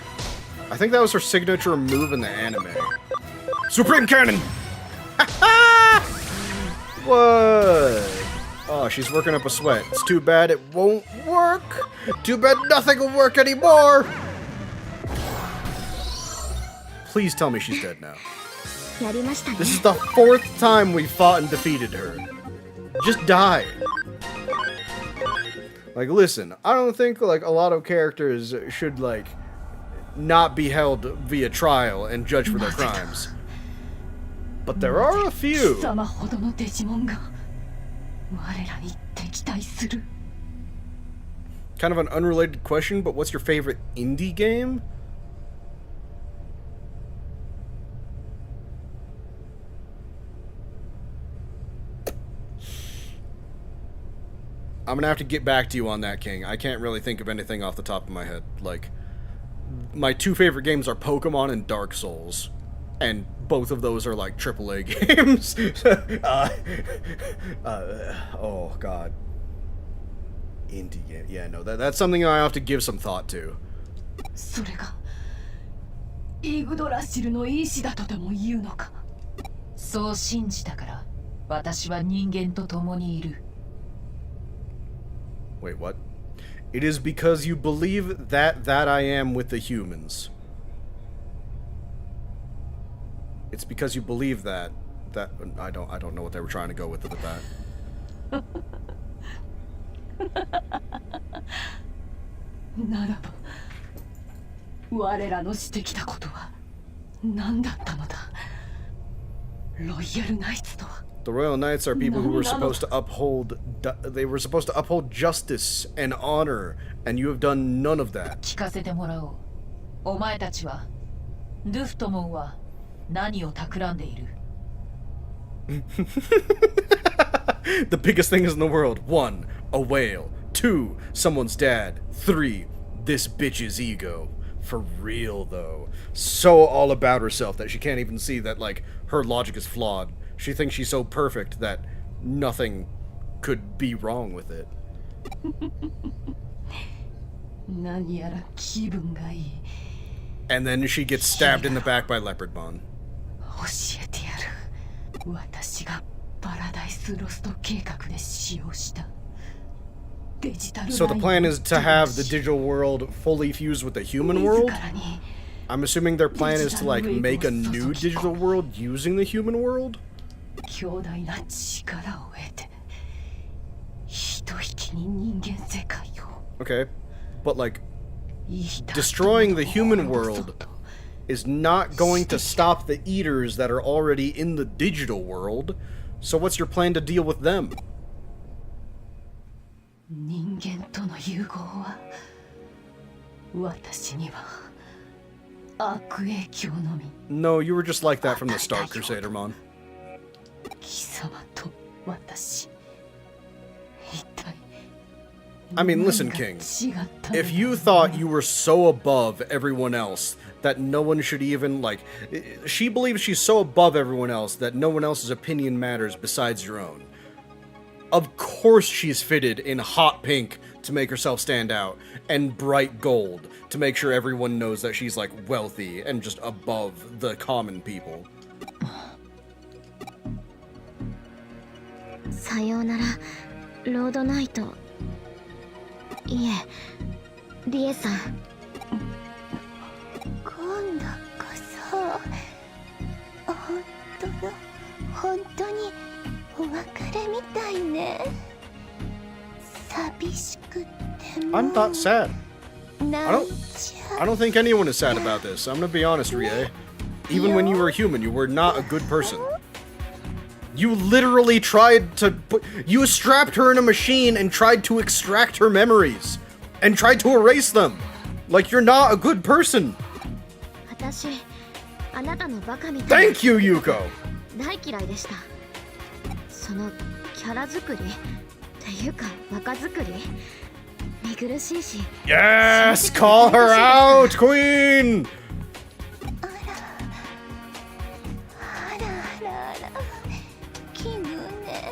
I think that was her signature move in the anime. Supreme Cannon! What? Oh, she's working up a sweat. It's too bad it won't work. Too bad nothing will work anymore. Please tell me she's dead now. やりましたね。 This is the 4th time we fought and defeated her. Just die. Like, listen, I don't think, like, a lot of characters should, like, not be held via trial and judged for their crimes. But there are a 貴 few. 様ほどのデジモンが我らに敵対する。 Kind of an unrelated question, but what's your favorite indie game? I'm gonna have to get back to you on that, King. I can't really think of anything off the top of my head. Like, my 2 favorite games are Pokemon and Dark Souls. And both of those are, like, AAA games. Oh, God. Indie game. Yeah, no, that's something I have to give some thought to. それがイグドラシルの意志だとでも言うのか。そう信じたから、私は人間と共にいる。 Wait, what? It is because you believe that I am with the humans. It's because you believe that I don't know what they were trying to go with that. ならば我らのしてきたことは何だったのだ。ロイヤルナイツとは。The Royal Knights are people who were supposed to uphold... They were supposed to uphold justice and honor, and you have done none of that. 聞かせてもらおう。お前たちは、ドゥフトモンは何を企んでいる？ The biggest things in the world. 1. A whale. 2. Someone's dad. 3. This bitch's ego. For real, though. So all about herself that she can't even see that, like, her logic is flawed. She thinks she's so perfect that nothing could be wrong with it. 何やら気分がいい。 And then she gets stabbed in the back by Leopardmon. 教えてやる。私がパラダイスロスト計画で使用した。 So the plan is to have the digital world fully fused with the human world? I'm assuming their plan is to, like, make a new digital world using the human world? Okay, but, like, destroying the human world is not going to stop the eaters that are already in the digital world, so what's your plan to deal with them? 人間との融合は私には悪影響のみ。 No, you were just like that from the start, crusadermon. 貴様と私。一体 I mean, listen, King. If you thought you were so above everyone else that no one should even, like... She believes she's so above everyone else that no one else's opinion matters besides your own. Of course she's fitted in hot pink to make herself stand out, and bright gold to make sure everyone knows that she's, like, wealthy and just above the common people. さようなら、ロードナイト。いえ、リエさん。今度こそ、本当にお別れみたいね。寂しくても。I'm not sad. I don't think anyone is sad about this. I'm gonna be honest, Rie. Even when you were human, you were not a good person. You literally tried to you strapped her in a machine and tried to extract her memories and tried to erase them. Like, you're not a good person. Thank you, Yuko. 大嫌いでした。そのキャラ作りっていうか若作り見苦しいし。 Yes, call her out, Queen. 気分ね。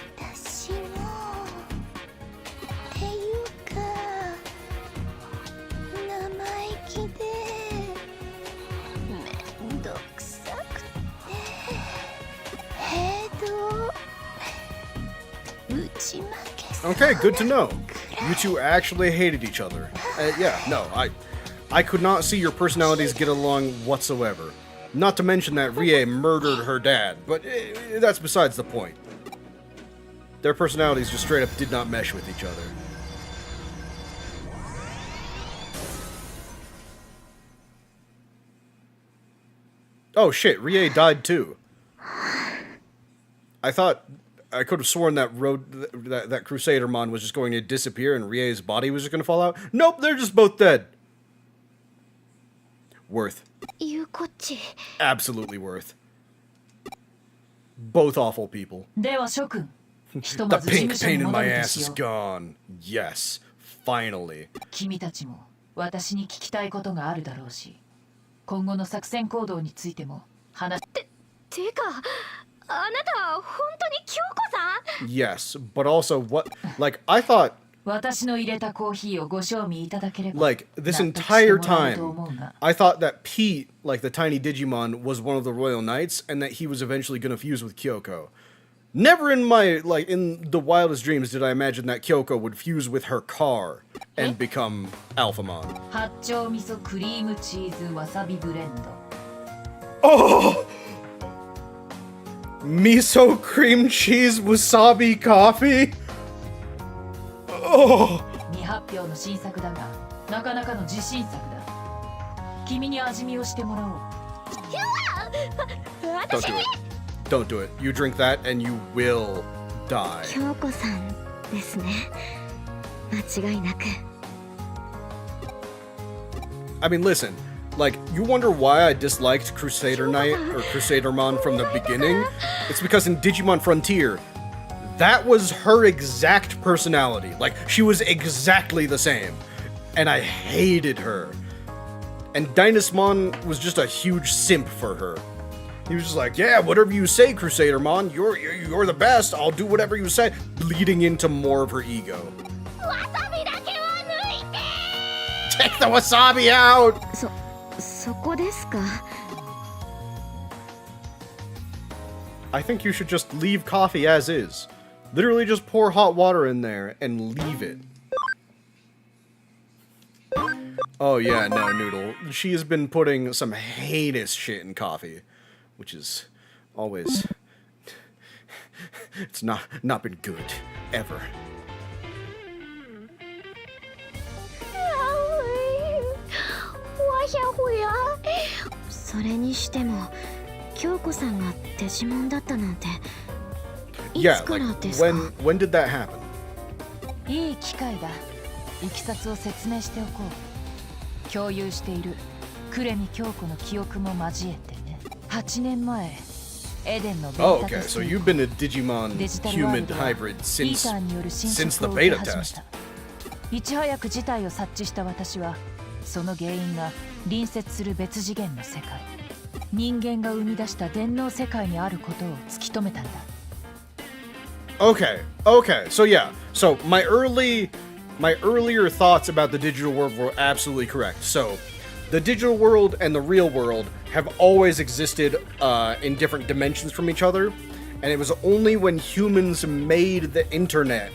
私もっていうか生意気でめんどくさくて打ち負けそう。 Okay, good to know. You two actually hated each other. Yeah, no, I could not see your personalities get along whatsoever. Not to mention that Rie murdered her dad, but that's besides the point. Their personalities just straight up did not mesh with each other. Oh shit, Rie died too. I could have sworn that that crusadermon was just going to disappear and Rie's body was just going to fall out. Nope, they're just both dead. Worth. Absolutely worth. Both awful people. The pink pain in my ass is gone. Yes, finally. 君たちも私に聞きたいことがあるだろうし、今後の作戦行動についても話して。てか、あなた本当に京子さん？ Yes, but also what? Like, I thought. 私の入れたコーヒーをご賞味いただければ。 Like, this entire time, I thought that Pete, like the tiny Digimon, was one of the Royal Knights, and that he was eventually going to fuse with Kyoko. Never in my, like, in the wildest dreams did I imagine that Kyoko would fuse with her car and become Alphamon. 八丁味噌クリームチーズわさびブレンド。 Oh! Miso cream cheese wasabi coffee? Oh! 未発表の新作だが、なかなかの自信作だ。君に味見をしてもらおう。Don't do it. Don't do it. You drink that and you will die. 京子さんですね。間違いなく。 I mean, listen. Like, you wonder why I disliked Crusader Knight or Crusadermon from the beginning? It's because in Digimon Frontier, that was her exact personality. Like, she was exactly the same. And I hated her. And Dynasmon was just a huge simp for her. He was just like, yeah, whatever you say, Crusadermon, you're the best, I'll do whatever you say, bleeding into more of her ego. Take the wasabi out! そこですか。 I think you should just leave coffee as is. Literally just pour hot water in there and leave it. Oh yeah, no, Noodle. She has been putting some heinous shit in coffee, which is always... It's not been good, ever. それにしても京子さんがデジモンだったなんてい Yeah, つか like, らですか。 when did that happen? いい機会だ。いきさつを説明しておこう。共有しているクレミ京子の記憶も交えてね。8年前エデンのベ Oh, ータ okay, テス so ト you've been a Digimon デジタルワー human ルドは hybrid イー since ターによる侵 the 食を受け beta 始め test. た。いち早く事態を察知した私はその原因が隣接する別次元の世界人間が生み出した電脳世界にあることを突き止めたんだ。 Okay, so yeah, so my earlier thoughts about the digital world were absolutely correct. So, the digital world and the real world have always existed in different dimensions from each other, and it was only when humans made the internet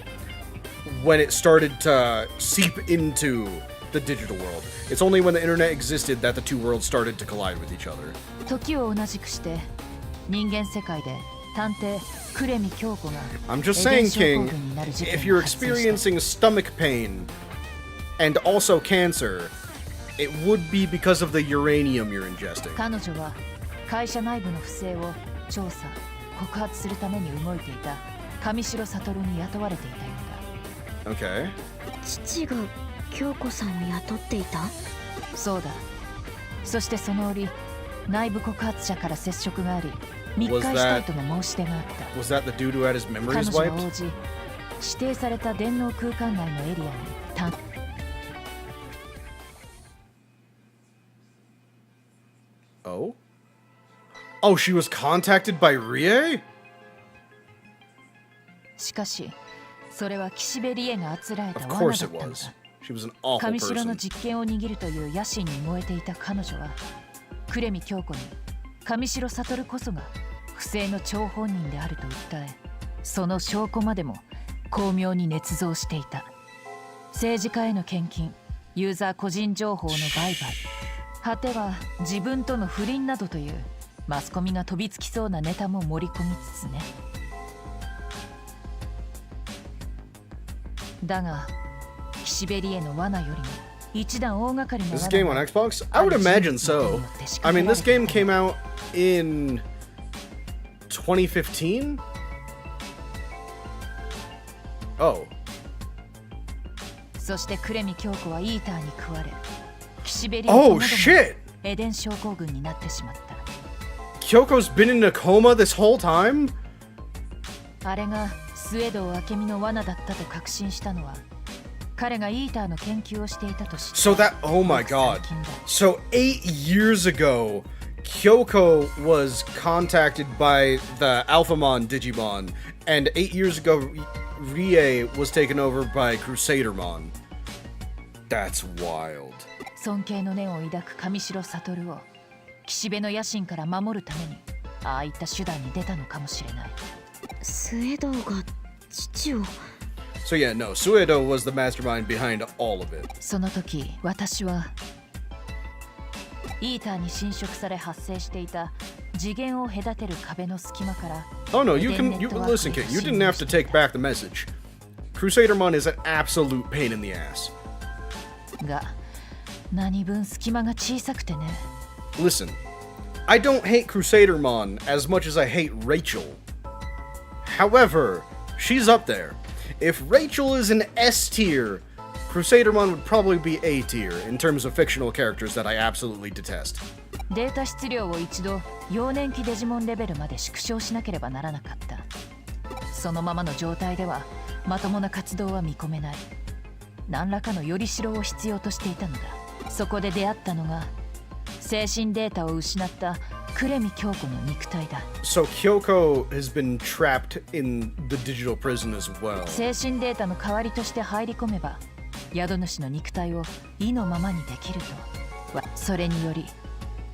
when it started to seep into the digital world. It's only when the internet existed that the two worlds started to collide with each other. 時を同じくして人間世界で探偵クレミ京子が I'm just エデ saying, ン症候 King, 群になる事件 if が you're 発生した。 experiencing stomach pain and also cancer, it would be because of the uranium you're ingesting. 彼女は会社内部の不正を調査告発するために動いていた上白悟に雇われていたようだ。 Okay. 父が京子さんを雇っていた。そうだ。そしてその折内部告発者から接触があり密会したいとの申し出があった。 Was that the dude who had his 彼 memories 女は wiped? 応じ指定された電脳空間内のエリアに探 Oh? Oh, she was contacted by Rie? しかしそれは岸辺理恵があつらえた Of 罠だ course った it の was. だ。 She was an awful 上白の person. 実権を握るという野心に燃えていた彼女はクレミ京子に上白悟こそが不正の張本人であると訴えその証拠までも巧妙に捏造していた。政治家への献金ユーザー個人情報の売買果ては自分との不倫などというマスコミが飛びつきそうなネタも盛り込みつつね。だが岸辺理恵の罠よりも一段大掛かりな Is 罠 this game on が Xbox? I would imagine so. I mean, this game came out in 2015? Oh. そしてクレミ京子はイーターに食われ岸辺理恵 Oh, ともども shit! エデン症候群になってしまった。 Kyoko's been in a coma this whole time? あれがスウェード明美の罠だったと確信したのは彼がイーターの研究をしていたと知って So that, oh my god. 最近だ。 So 8 years ago, Kyoko was contacted by the Alphamon Digimon, and 8 years ago, Rie was taken over by Crusadermon. That's wild. 尊敬の念を抱く上白悟を岸辺の野心から守るためにああいった手段に出たのかもしれない。スエドウが父を。 So yeah, no, Suedo was the mastermind behind all of it. その時私はイーターに侵食され発生していた次元を隔てる壁の隙間から Oh no, you listen, kid, you didn't have to take back the message. Crusadermon is an absolute pain in the ass. が何分隙間が小さくてね。 Listen, I don't hate crusadermon as much as I hate Rachel. However, she's up there. If Rachel is an S tier, crusadermon would probably be A tier in terms of fictional characters that I absolutely detest. データ質量を一度幼年期デジモンレベルまで縮小しなければならなかった。そのままの状態ではまともな活動は見込めない。何らかのよりしろを必要としていたのだ。そこで出会ったのが精神データを失った呉見京子の肉体だ。So Kyoko has been trapped in the digital prison as well. 精神データの代わりとして入り込めば宿主の肉体を意のままにできると。それにより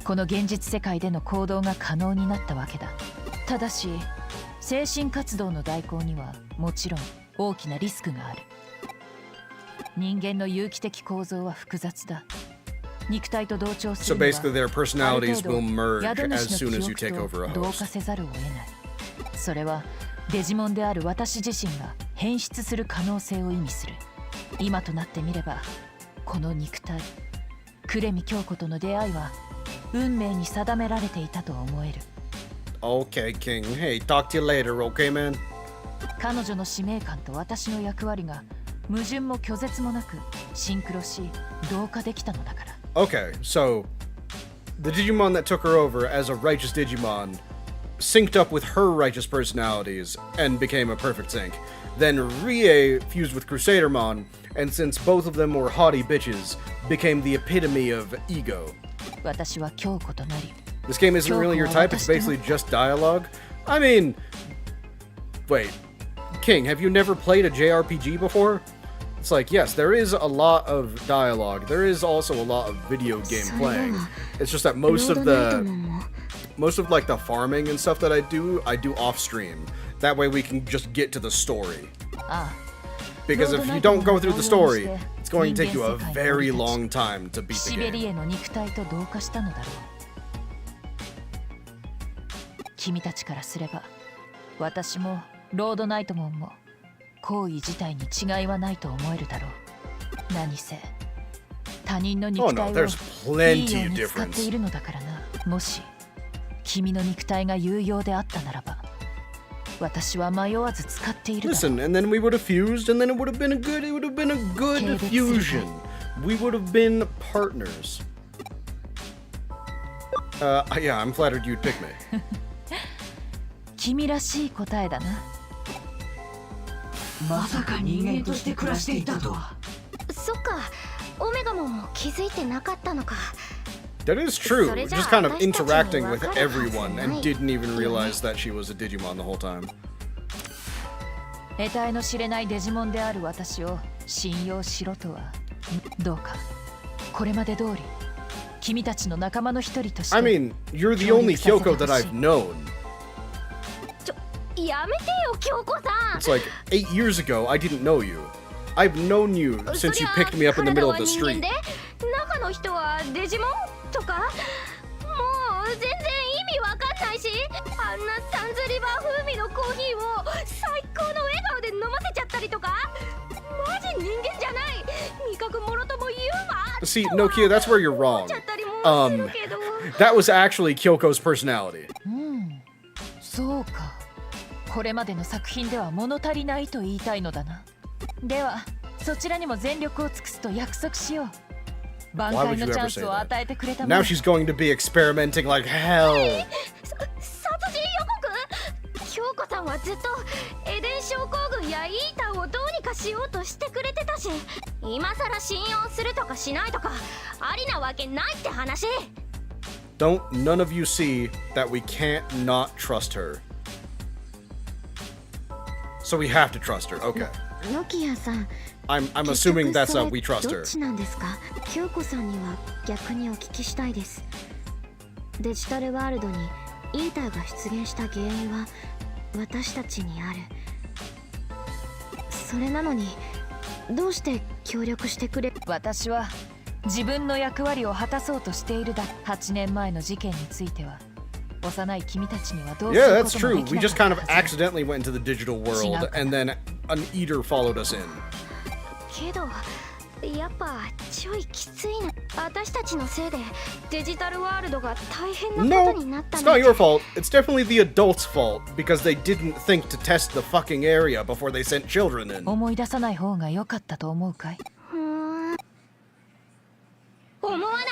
この現実世界での行動が可能になったわけだ。ただし精神活動の代行にはもちろん大きなリスクがある。人間の有機的構造は複雑だ。肉体と同調す So るには basically their personalities will merge 宿 as 主 soon の as you 記 take 憶 over a と同化 host. せざるを得ない。それはデジモンである私自身が変質する可能性を意味する。今となってみればこの肉体呉見京子との出会いは運命に定められていたと思える。 Okay, King. Hey, talk to you later, okay, man? 彼女の使命感と私の役割が矛盾も拒絶もなくシンクロし同化できたのだから。 Okay, so the Digimon that took her over as a righteous Digimon synced up with her righteous personalities and became a perfect sync. Then Rie fused with Crusadermon, and since both of them were haughty bitches, became the epitome of ego. 私は京子となり This game isn't really your type, it's basically just dialogue. I mean, wait, King, have you never played a JRPG before? It's like, yes, there is a lot of dialogue. There is also a lot of video game playing. It's just that most of like the farming and stuff that I do off stream. That way we can just get to the story. Because if you don't go through the story, it's going to take you a very long time to beat the シベリ game. エの肉体と同化したのだろう。君たちからすれば私もロードナイトモンも行為自体に違いはないと思えるだろう。何せ他人の肉体をいいように使っているのだからな。もし君の肉体が有用であったならば私は迷わず使っているだろう。 Listen, and then we would have fused, and then it would have been a good fusion. We would have been partners. Yeah, I'm flattered you'd pick me. 君らしい答えだな。まさか人間として暮らしていたとは。そっか、オメガモンも気づいてなかったのか。 That is true. Just kind of interacting with everyone and didn't even realize that she was a Digimon the whole time. 得体の知れないデジモンである私を信用しろとはどうか。これまで通り君たちの仲間の一人として。 I mean, you're the only Kyoko that I've known. やめてよ、京子さん。 It's like 8 years ago, I didn't know you. I've known you since you picked me up in the middle of the street. 中の人はデジモンとかもう全然意味わかんないし、あんなサンズリバー風味のコーヒーを最高の笑顔で飲ませちゃったりとか、マジ人間じゃない、味覚もろとも言うわ。 See, Nokia, that's where you're wrong. That was actually Kyoko's personality. そうか。これまでの作品では物足りないと言いたいのだな。ではそちらにも全力を尽くすと約束しよう。挽回のチャンスを与えてくれたまえ。 Now she's going to be experimenting like hell. 殺人予告？京子さんはずっとエデン症候群やイーターをどうにかしようとしてくれてたし、今さら信用するとかしないとかありなわけないって話。 Don't none of you see that we can't not trust her? So we have to trust her. Okay. ノキアさん、 I'm assuming that's we trust ど her. っちなんですか？京子さんには逆にお聞きしたいです。デジタルワールドにイーターが出現した原因は私たちにある。それなのにどうして協力してくれ？私は自分の役割を果たそうとしているだ。8年前の事件については幼い君たちにはどうす Yeah, るこ that's とも true. でき We なか just った kind of はず。 accidentally went into the digital world, and then an eater followed us in. けどやっぱちょいきついな。私たちのせいでデジタルワールドが大変なこ No, とになった it's の。 not your fault. It's definitely the adults' fault because they didn't think to test the fucking area before they sent children in. 思い出さない方が良かったと思うかい？思わない。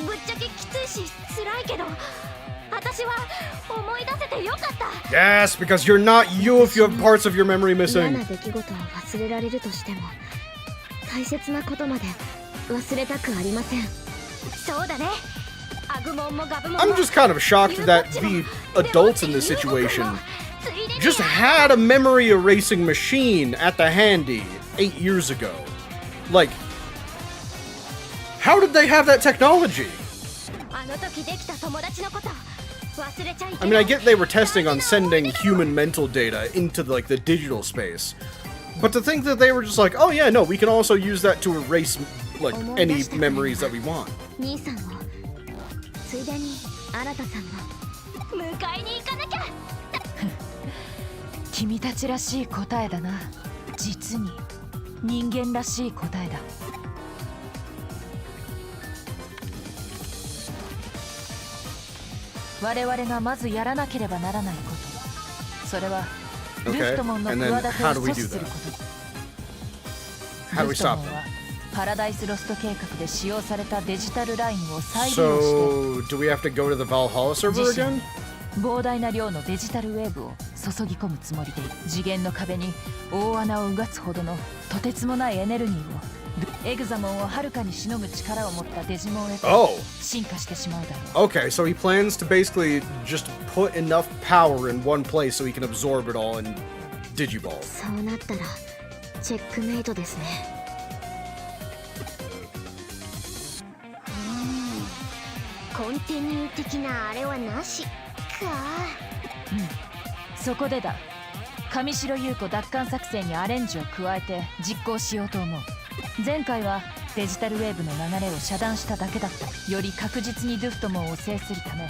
ぶっちゃけきついし辛いけど、私は思い出せてよかった。 Yes, because you're not you if you have parts of your memory 嫌 missing. な出来事を忘れられるとしても、大切なことまで忘れたくありません。そうだね。アグモンもガブモンも I'm just kind of shocked that the adults in this situation just had a memory erasing machine at the handy 8 years ago. Like, how did they have that technology? あの時できた友達のこと忘れちゃいけ I ない。 mean, I get they were testing on sending human mental data into like the digital space. But to think that they were just like, oh yeah, no, we can also use that to erase like any memories that we want. 兄さんもついでに新さんも迎えに行かなきゃ。君たちらしい答えだな。実に人間らしい答えだ。我々がまずやらなければならないこと、それはルフトモンの and then 企てを how do we 阻止 do する that? こと。 How do ル we フトモ stop ン them? はパラダイスロスト計画で使用されたデジタルラインを再利用して So, do we have to go to the Valhalla server 自身 again? に膨大な量のデジタルウェーブを注ぎ込むつもりで、次元の壁に大穴をうがつほどのとてつもないエネルギーを、エグザモンをはるかにしのぐ力を持ったデジモンへと Oh. 進化してしまうだろう。 Okay, so he plans to basically just put enough power in one place so he can absorb it all in Digiball. そうなったらチェックメイトですね。コンティニュー的なあれはなしか。そこでだ、上白優子奪還作戦にアレンジを加えて実行しようと思う。前回はデジタルウェーブの流れを遮断しただけだった。より確実にドゥフトモンを制するため、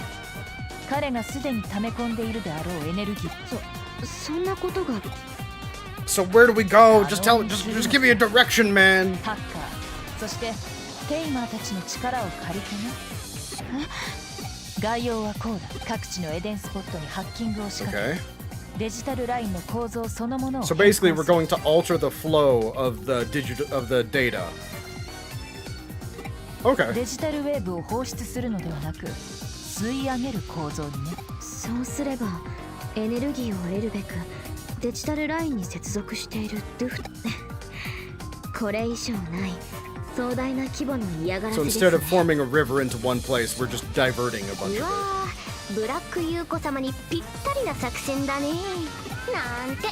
彼がすでに溜め込んでいるであろうエネルギー。そんなことが。 So where do we go? Just give me a direction, man. ハッカー、そしてテイマーたちの力を借りてね。概要はこうだ。各地のエデンスポットにハッキングを仕掛け、 Okay. デジタルラインの構造そのものを So basically, we're going to alter the flow of the data. Okay. デジタルウェーブを放出するのではなく、吸い上げる構造にね。そうすればエネルギーを得るべくデジタルラインに接続しているドゥフト。これ以上ない壮大な規模の嫌がらせ So です instead ね。 of forming a river into one place, we're just diverting a bunch うわ of ー、ブラック優子様にぴったりな作戦だね。なんて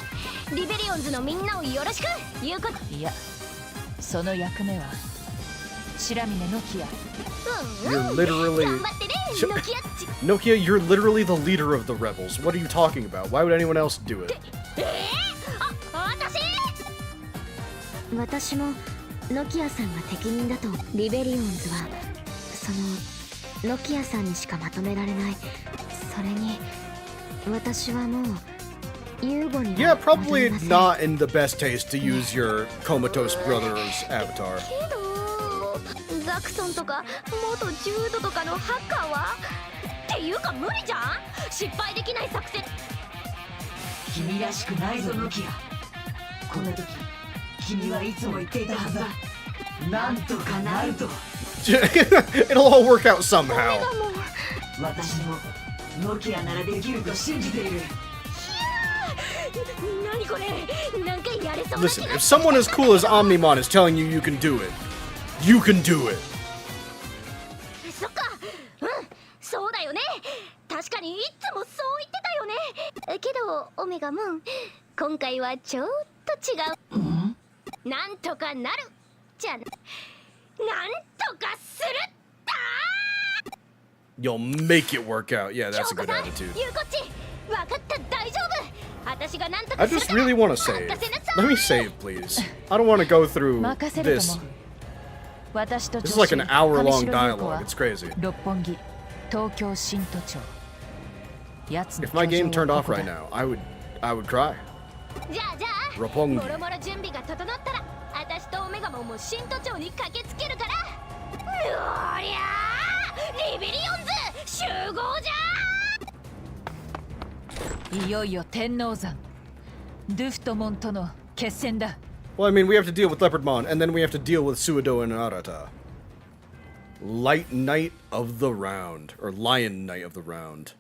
リベリオンズのみんなをよろしく優子。いや、その役目は白峰ノキア。 You're literally 頑張ってね、ノキアッチ。 Nokia. You're literally the leader of the rebels. What are you talking about? Why would anyone else do it? 私もノキアさんが適任だと。リベリオンズはそのノキアさんにしかまとめられない。それに私はもうユーゴに Yeah, は probably 戻りません。 not in the best taste to use your comatose brother's avatar. けどザクソンとか元ジュードとかのハッカーはっていうか無理じゃん。失敗できない作戦。君らしくないぞノキア。この時君はいつも言っていたはずだ。なんとかなると。 It'll all work out somehow. 私もノキアならできると信じている。何これ、何回やれそうな Listen, if someone as cool as Omnimon is telling you you can do it, you can do it. そっか、そうだよね。確かにいつもそう言ってたよね。けどオメガモン、今回はちょっと違う。なんとかなるじゃん、なんとかするだ。 You'll make it work out. Yeah, that's a good 京子さん、 attitude. ゆうこっち、分かった、大丈夫。私がなんと I かする just really want to save. Let me save, please. I don't want to go through 任せると this. も。私と This is like an hour-long 上白優子 dialogue. は It's crazy. 六本木、東京新都庁。奴の If my 居 game 城 turned は off ここ right だ。 now, I would cry. じゃあ六本木もろもろ準備が整ったら私とオメメガモンも新都庁に駆けつけるから。うりゃー、リベリオンズ集合じゃ。いよいよ天王山ドゥフトモンとの決戦だ。 Well, I mean, we have to deal with Leopardmon, and then we have to deal with Suido and Arata. Light Knight of the Round. Or Lion Knight of the Round.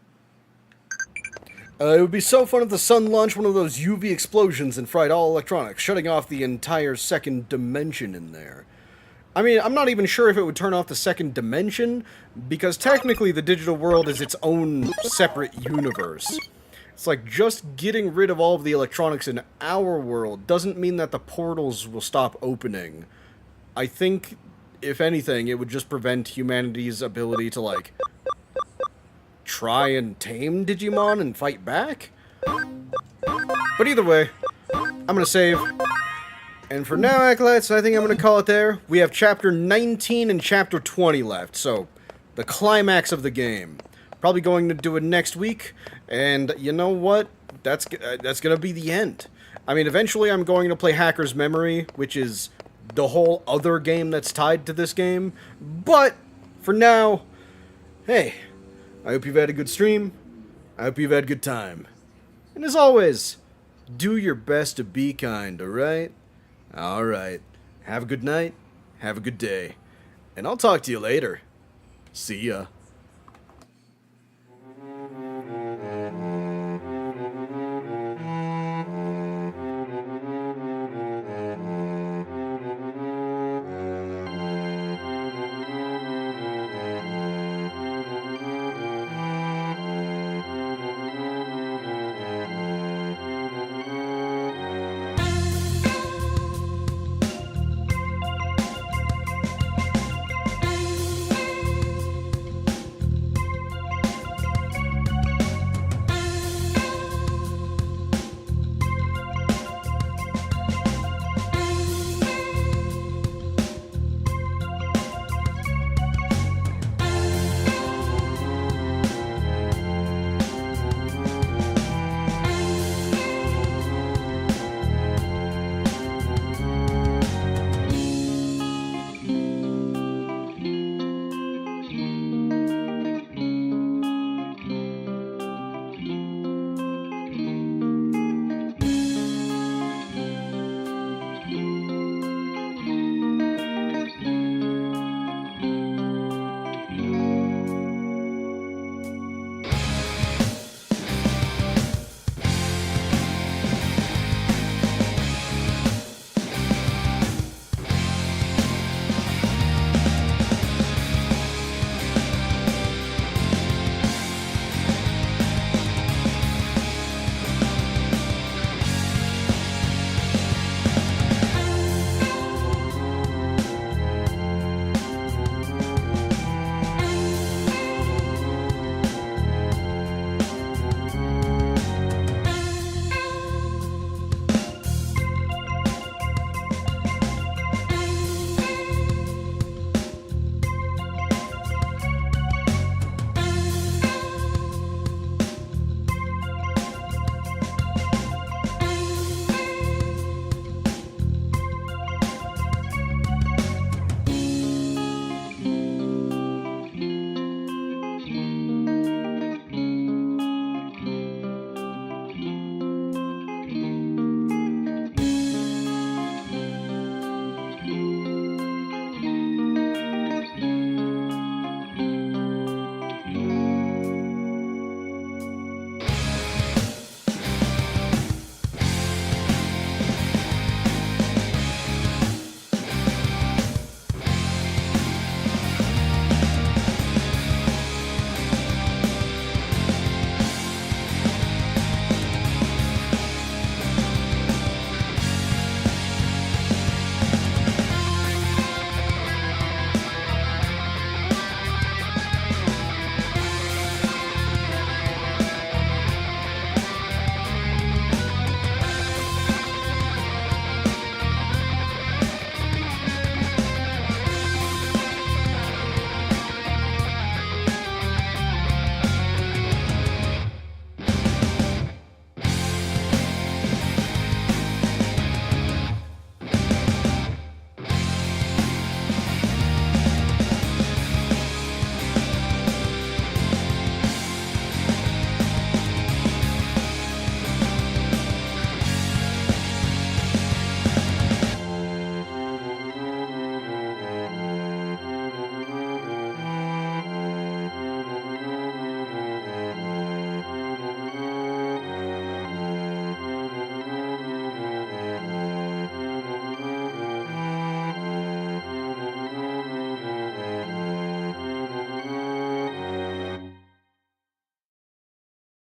It would be so fun if the sun launched one of those UV explosions and fried all electronics, shutting off the entire second dimension in there. I mean, I'm not even sure if it would turn off the second dimension, because technically the digital world is its own separate universe. It's like just getting rid of all of the electronics in our world doesn't mean that the portals will stop opening. I think, if anything, it would just prevent humanity's ability to, like, try and tame Digimon and fight back? But either way, I'm gonna save. And for now, Acolytes, I think I'm gonna call it there. We have Chapter 19 and Chapter 20 left, so the climax of the game. Probably going to do it next week, and you know what? That's gonna be the end. I mean, eventually I'm going to play Hacker's Memory, which is the whole other game that's tied to this game, but for now, hey, I hope you've had a good stream, I hope you've had a good time, and as always, do your best to be kind, alright? Alright, have a good night, have a good day, and I'll talk to you later. See ya.